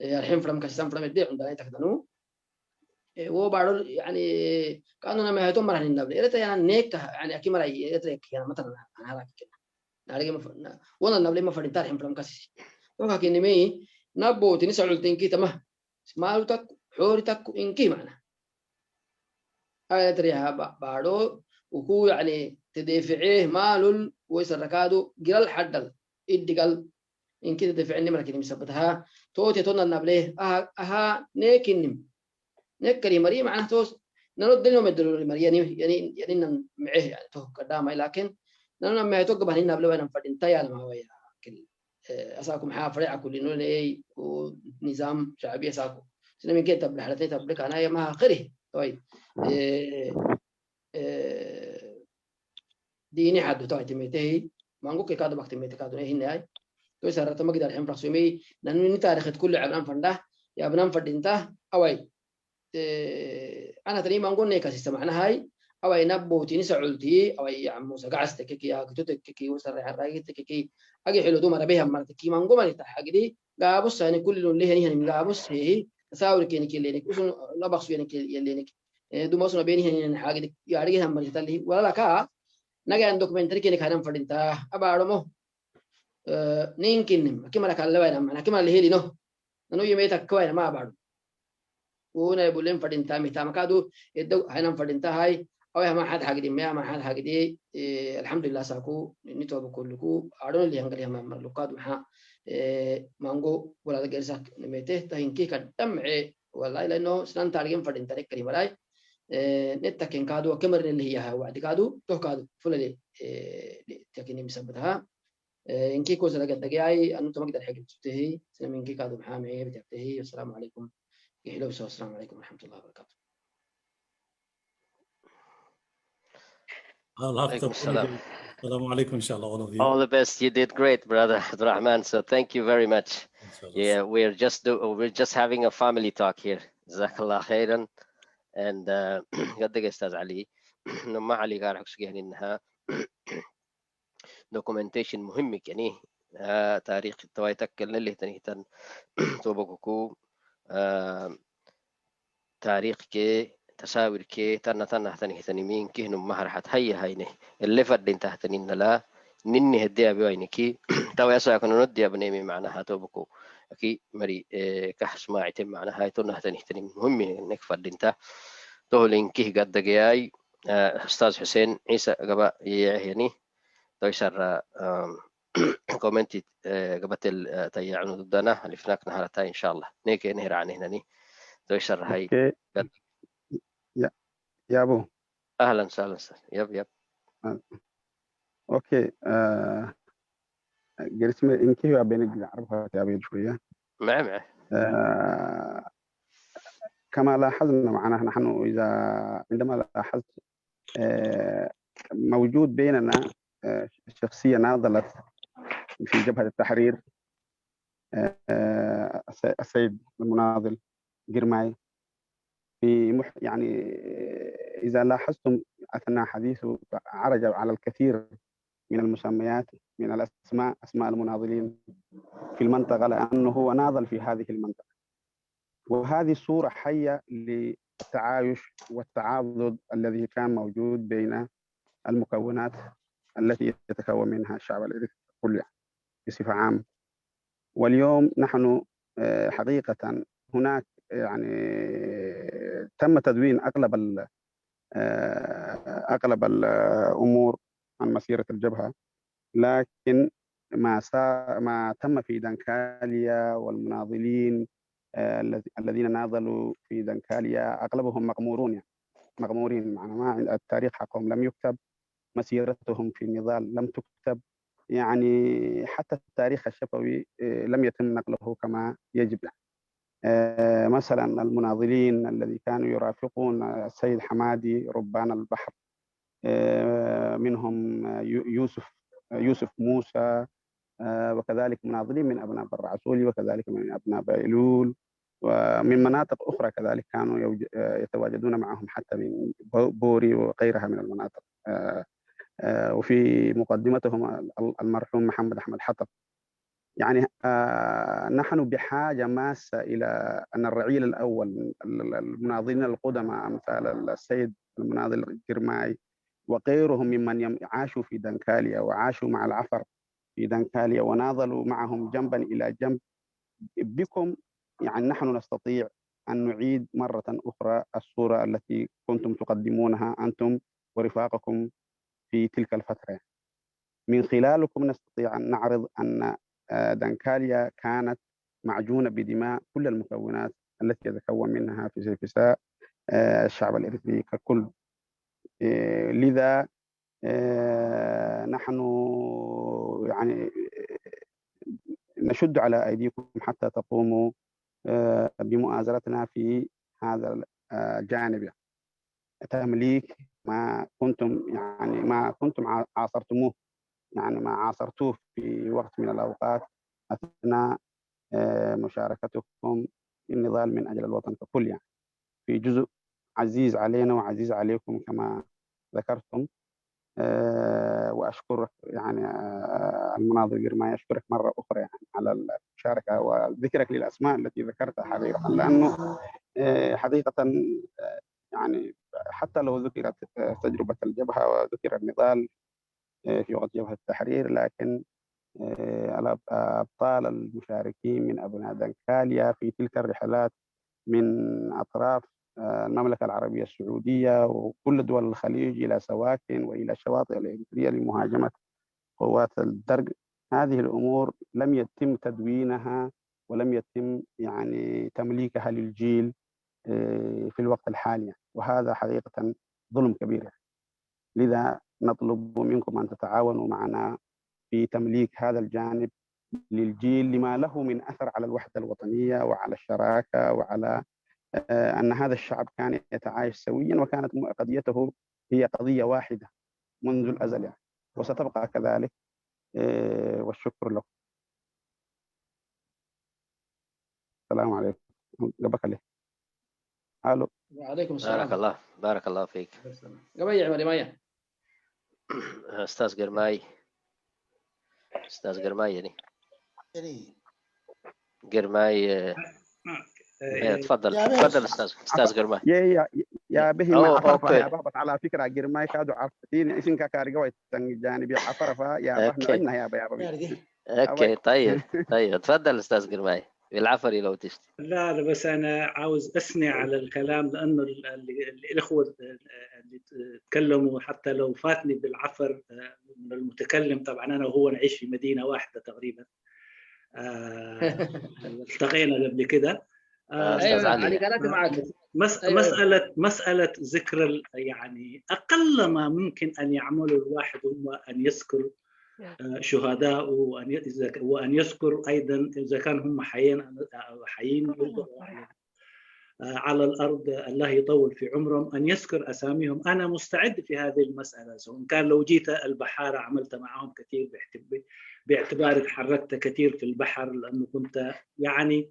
الحين فرم كسام فرم الدي عندنا تكدنو وبعد يعني كانوا ما هيتم مرة النبل إذا يعني نيك يعني أكيد مرة يترك يعني مثلا أنا هذا كده نارجع وانا النبل ما فرنتار الحين فرم كسي تو كأني مي نبو تنسى تنكي تمه مالتك حورتك إنكي معنا أدريها بعدو وكو يعني تدفعيه مال ويسركادو جرال حدل إدقال إن كده دفعني مرة كده مثبتها توتي تونا النبله أها نيكنم نكري مري معناه توس نرد لهم الدلول مري يعني معه يعني تو قدامه لكن لأننا ما يتوقع بهني نبله وين فدين تيال ما هو يا كل أساكم حافرع كل نول إيه ونظام شعبي أساكم سنة من كده تبلح لتي تبلك أنا يا ما خيره طيب ديني حد تو تميته ما نقول كذا بقت تميته كذا هنا تو سارة ما قدر الحين رسمي لأنه نتاريخ كل عبنان فنده يا بنان فدينته أوي أنا تري ما نقول نيكا سمعنا هاي أوي نبو تيني سعولتي أوي يا عمو سقعست كيكي يا كتوتك كيكي وسرع الراجل كيكي أجي حلو دوما ربيها مرتكي ما نقول ما نتحق دي قابوس يعني كل اللي هني من قابوس هي تساوي كيني كيلينك وسون لا بخسو يعني كيلينك دوما وسون بيني هني حاجة دي يارجي هم مرتالي ولا كا نجا عن دوكمنتري كيني كلام فدينته أبارمو نينكنم كما لك الله وين أنا كما اللي هي لينه نو يميتك كوين ما بعد ونا يقولين فدينتا ميتا كادو يدو هنام فدينتا هاي أو ما حد حق دي ما حد حق دي الحمد لله ساكو نتوب كلكو أرون اللي هنقول يا مملوكات محا مانجو ولا تجلسك نميته تهينكي كدم والله لأنه سنان تارجين فدينتا لك كريم راي نتكين كادو كمر اللي هي وعد كادو تو كادو فللي تكيني مسبتها إنكي كوزا لقد دقيقي أنو تمقدر حق تبتهي سلام إنكي كادو محامي بتبتهي والسلام عليكم يحلو السلام عليكم ورحمة الله وبركاته. عليكم السلام. Assalamu alaikum, inshallah, all of you. All the best. You did great, brother Abdurrahman. So thank you very much. Yeah, we're just having a family talk here. Jazakallah khairan. And قد استاذ علي ما علي قال حكسك يعني انها documentation مهم يعني تاريخ تواي تكل اللي تنهتن توبكو تاريخ كي تساوير كي تنا تنهتن مين كي نم مهرحت هيا هينه اللي فدين تحتنين لا نني هدي ابي وينكي تو يسا كنا ندي ابنيمي معناها توبكو اكي مري كحس ما يتم معناها هاي تنا تنهتن مهم انك فدين تا تهلينكي قد دقياي استاذ حسين عيسى قبا يعني تويسر كومنتي قبل تيعنو ضدنا اللي فناك نهارتا ان شاء الله نيك نهر عن هنا تويسر هاي قد يا ابو اهلا وسهلا يب اوكي جلس انكي هو بين عرفها يا ابي شويه معه كما لاحظنا معنا نحن اذا عندما لاحظت موجود بيننا شخصيه ناضلت في جبهه التحرير السيد المناضل جرماي في يعني إذا لاحظتم أثناء حديثه عرج على الكثير من المسميات من الأسماء أسماء المناضلين في المنطقة لأنه هو ناضل في هذه المنطقة وهذه صورة حية للتعايش والتعاضد الذي كان موجود بين المكونات التي يتكون منها الشعب الإريتري كله بصفة عامة. واليوم نحن حقيقة هناك يعني تم تدوين أغلب الأمور عن مسيرة الجبهة، لكن ما تم في دنكاليا والمناضلين الذين ناضلوا في دنكاليا أغلبهم مغمورين معنا ما التاريخ حقهم لم يكتب، مسيرتهم في النضال لم تكتب، يعني حتى التاريخ الشفوي لم يتم نقله كما يجب. مثلا المناضلين الذي كانوا يرافقون السيد حمادي ربان البحر منهم يوسف موسى وكذلك مناضلين من أبناء برعسولي وكذلك من أبناء بيلول ومن مناطق أخرى كذلك كانوا يتواجدون معهم حتى من بوري وغيرها من المناطق وفي مقدمتهم المرحوم محمد أحمد حطب يعني نحن بحاجة ماسة إلى أن الرعيل الأول المناضلين القدماء أمثال السيد المناضل جرماي وغيرهم ممن عاشوا في دنكاليا وعاشوا مع العفر في دنكاليا وناضلوا معهم جنبا إلى جنب بكم، يعني نحن نستطيع أن نعيد مرة أخرى الصورة التي كنتم تقدمونها أنتم ورفاقكم في تلك الفترة. من خلالكم نستطيع أن نعرض أن دنكاليا كانت معجونة بدماء كل المكونات التي يتكون منها في جحساء الشعب الإريتري ككل. لذا نحن يعني نشد على أيديكم حتى تقوموا بمؤازرتنا في هذا الجانب، تمليك ما كنتم عاصرتموه، يعني ما عاصرتوه في وقت من الأوقات أثناء مشاركتكم في النضال من أجل الوطن ككل، يعني في جزء عزيز علينا وعزيز عليكم كما ذكرتم. وأشكرك يعني المناضل جرماي، أشكرك مرة أخرى يعني على المشاركة وذكرك للأسماء التي ذكرتها حقيقة، لأنه حقيقة يعني حتى لو ذكرت تجربة الجبهة وذكر النضال في وقت جبهة التحرير، لكن الأبطال المشاركين من أبناء دنكاليا في تلك الرحلات من أطراف المملكة العربية السعودية وكل دول الخليج إلى سواكن وإلى الشواطئ الإريترية لمهاجمة قوات الدرق، هذه الأمور لم يتم تدوينها ولم يتم يعني تمليكها للجيل في الوقت الحالي، وهذا حقيقة ظلم كبير. لذا نطلب منكم أن تتعاونوا معنا في تمليك هذا الجانب للجيل لما له من أثر على الوحدة الوطنية وعلى الشراكة وعلى أن هذا الشعب كان يتعايش سويا وكانت قضيته هي قضية واحدة منذ الأزل يعني، وستبقى كذلك. والشكر لكم. السلام عليكم. قبك عليه. الو. وعليكم السلام. بارك الله فيك. قبل يعمل مايا استاذ جرماي يعني جرماي تفضل استاذ جرماي. يا به ما عفرفا يا بهبط على فكره جرماي كادو عرفتين اسم كارجوي جانبي عفرفا يا بهنا عندنا يا بابا. اوكي طيب تفضل استاذ جرماي بالعفري لو تشتي. لا بس انا عاوز اثني على الكلام، لانه الاخوه اللي تكلموا حتى لو فاتني بالعفر من المتكلم، طبعا انا وهو نعيش في مدينه واحده تقريبا، التقينا قبل كده. ايوه علي قالت معك. مساله ذكر يعني اقل ما ممكن ان يعمله الواحد هو ان يذكر شهداء وأن يذكر أيضا إذا كان هم حيين على الأرض الله يطول في عمرهم، أن يذكر أساميهم. أنا مستعد في هذه المسألة، سواء كان لو جيت البحارة عملت معهم كثير باعتبارك حركت كثير في البحر، لأنه كنت يعني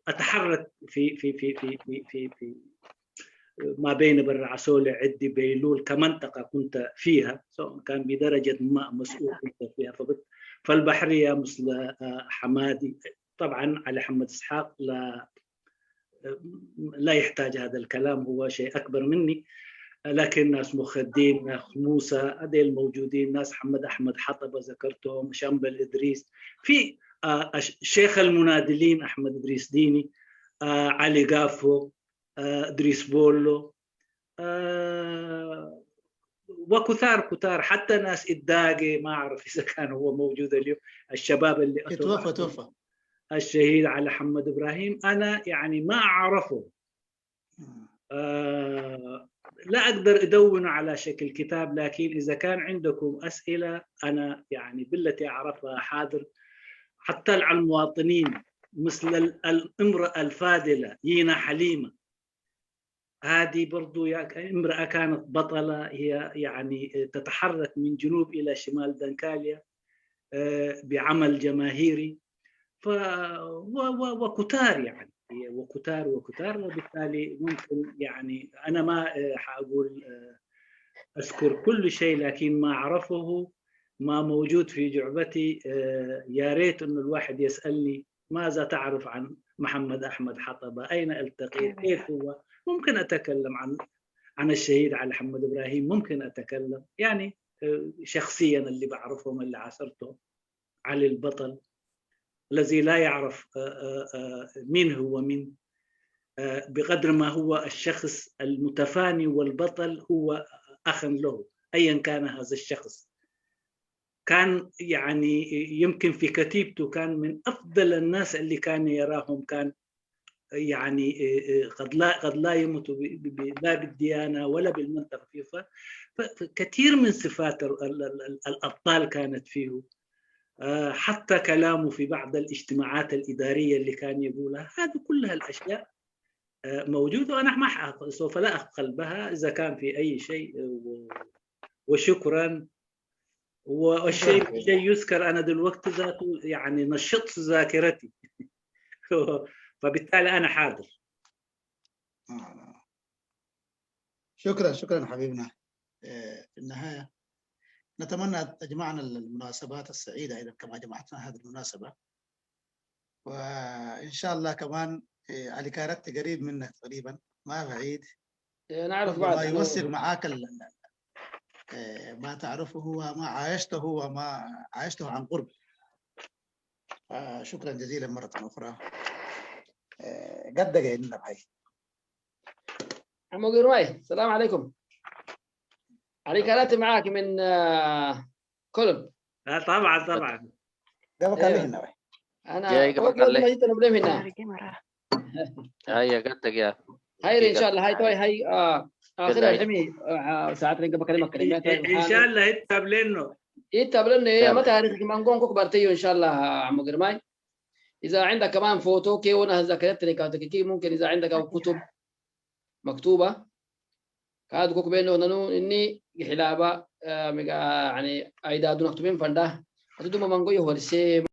أتحرك في ما بين برعسولة عدي بيلول كمنطقة كنت فيها، سواء كان بدرجة ما مسؤول كنت فيها. فالبحرية مثل حمادي، طبعا علي حمد إسحاق لا يحتاج هذا الكلام، هو شيء أكبر مني، لكن ناس مخدين، ناس موسى هذول الموجودين، ناس أحمد حطبة ذكرتهم، شامبل إدريس، في شيخ المنادلين أحمد إدريس ديني، علي قافو، إدريس بولو، وكثار حتى ناس إداقي ما أعرف إذا كان هو موجود اليوم، الشباب اللي توفى الشهيد علي حمد إبراهيم، أنا يعني ما أعرفه، لا أقدر أدونه على شكل كتاب، لكن إذا كان عندكم أسئلة أنا يعني بالتي أعرفها حاضر، حتى على المواطنين مثل الامرأة الفاضلة يينا حليمة، هذه برضو امرأة كانت بطلة، هي يعني تتحرك من جنوب إلى شمال دنكاليا بعمل جماهيري، وكتار يعني وكتار، وبالتالي ممكن يعني أنا ما حأقول أذكر كل شيء، لكن ما أعرفه ما موجود في جعبتي. يا ريت إنه الواحد يسألني ماذا تعرف عن محمد أحمد حطبة؟ أين ألتقي؟ كيف هو؟ ممكن أتكلم عن الشهيد علي محمد إبراهيم، ممكن أتكلم يعني شخصيا اللي بعرفهم اللي عاصرتهم. علي البطل الذي لا يعرف مين هو مين، بقدر ما هو الشخص المتفاني والبطل هو أخ له أيا كان هذا الشخص. كان يعني يمكن في كتيبته كان من أفضل الناس اللي كان يراهم، كان يعني قد لا يموت لا بالديانة ولا بالمنطق فيه. فكثير من صفات الأبطال كانت فيه. حتى كلامه في بعض الاجتماعات الإدارية اللي كان يقولها، هذه كلها الأشياء موجودة، وأنا ما سوف لا أقل بها إذا كان في أي شيء. وشكرا. والشيء يذكر أنا دلوقتي ذاته يعني نشطت ذاكرتي فبالتالي أنا حاضر. شكرا حبيبنا. في النهاية نتمنى تجمعنا المناسبات السعيدة إذا كما جمعتنا هذه المناسبة، وإن شاء الله كمان علي كاركت قريب منك تقريبا ما بعيد، نعرف بعض ما يوصل معاك ما تعرفه وما عايشته وما عايشته عن قرب. شكرا جزيلا مرة أخرى. قد قاعدين بحي عمو قرماي، السلام عليكم. علي كانت معاك من كولن. طبعا ده بكليه هنا. انا فوق ما جيت انا بدي هنا. هيا قدك يا هاي ان شاء الله. هاي توي هاي اخر الحمي ساعات اللي بكلمك كلمات ان شاء الله يتقبلنه يا متى عارف ما نقول كوك بارتيو ان شاء الله عمو قرماي. اذا عندك كمان فوتو كي وانا ذكرتني كي ممكن اذا عندك او كتب مكتوبه كاد كوك بينه نانو اني حلابه يعني ايدادو نكتبين فنده اتدوم مانغو يهول سي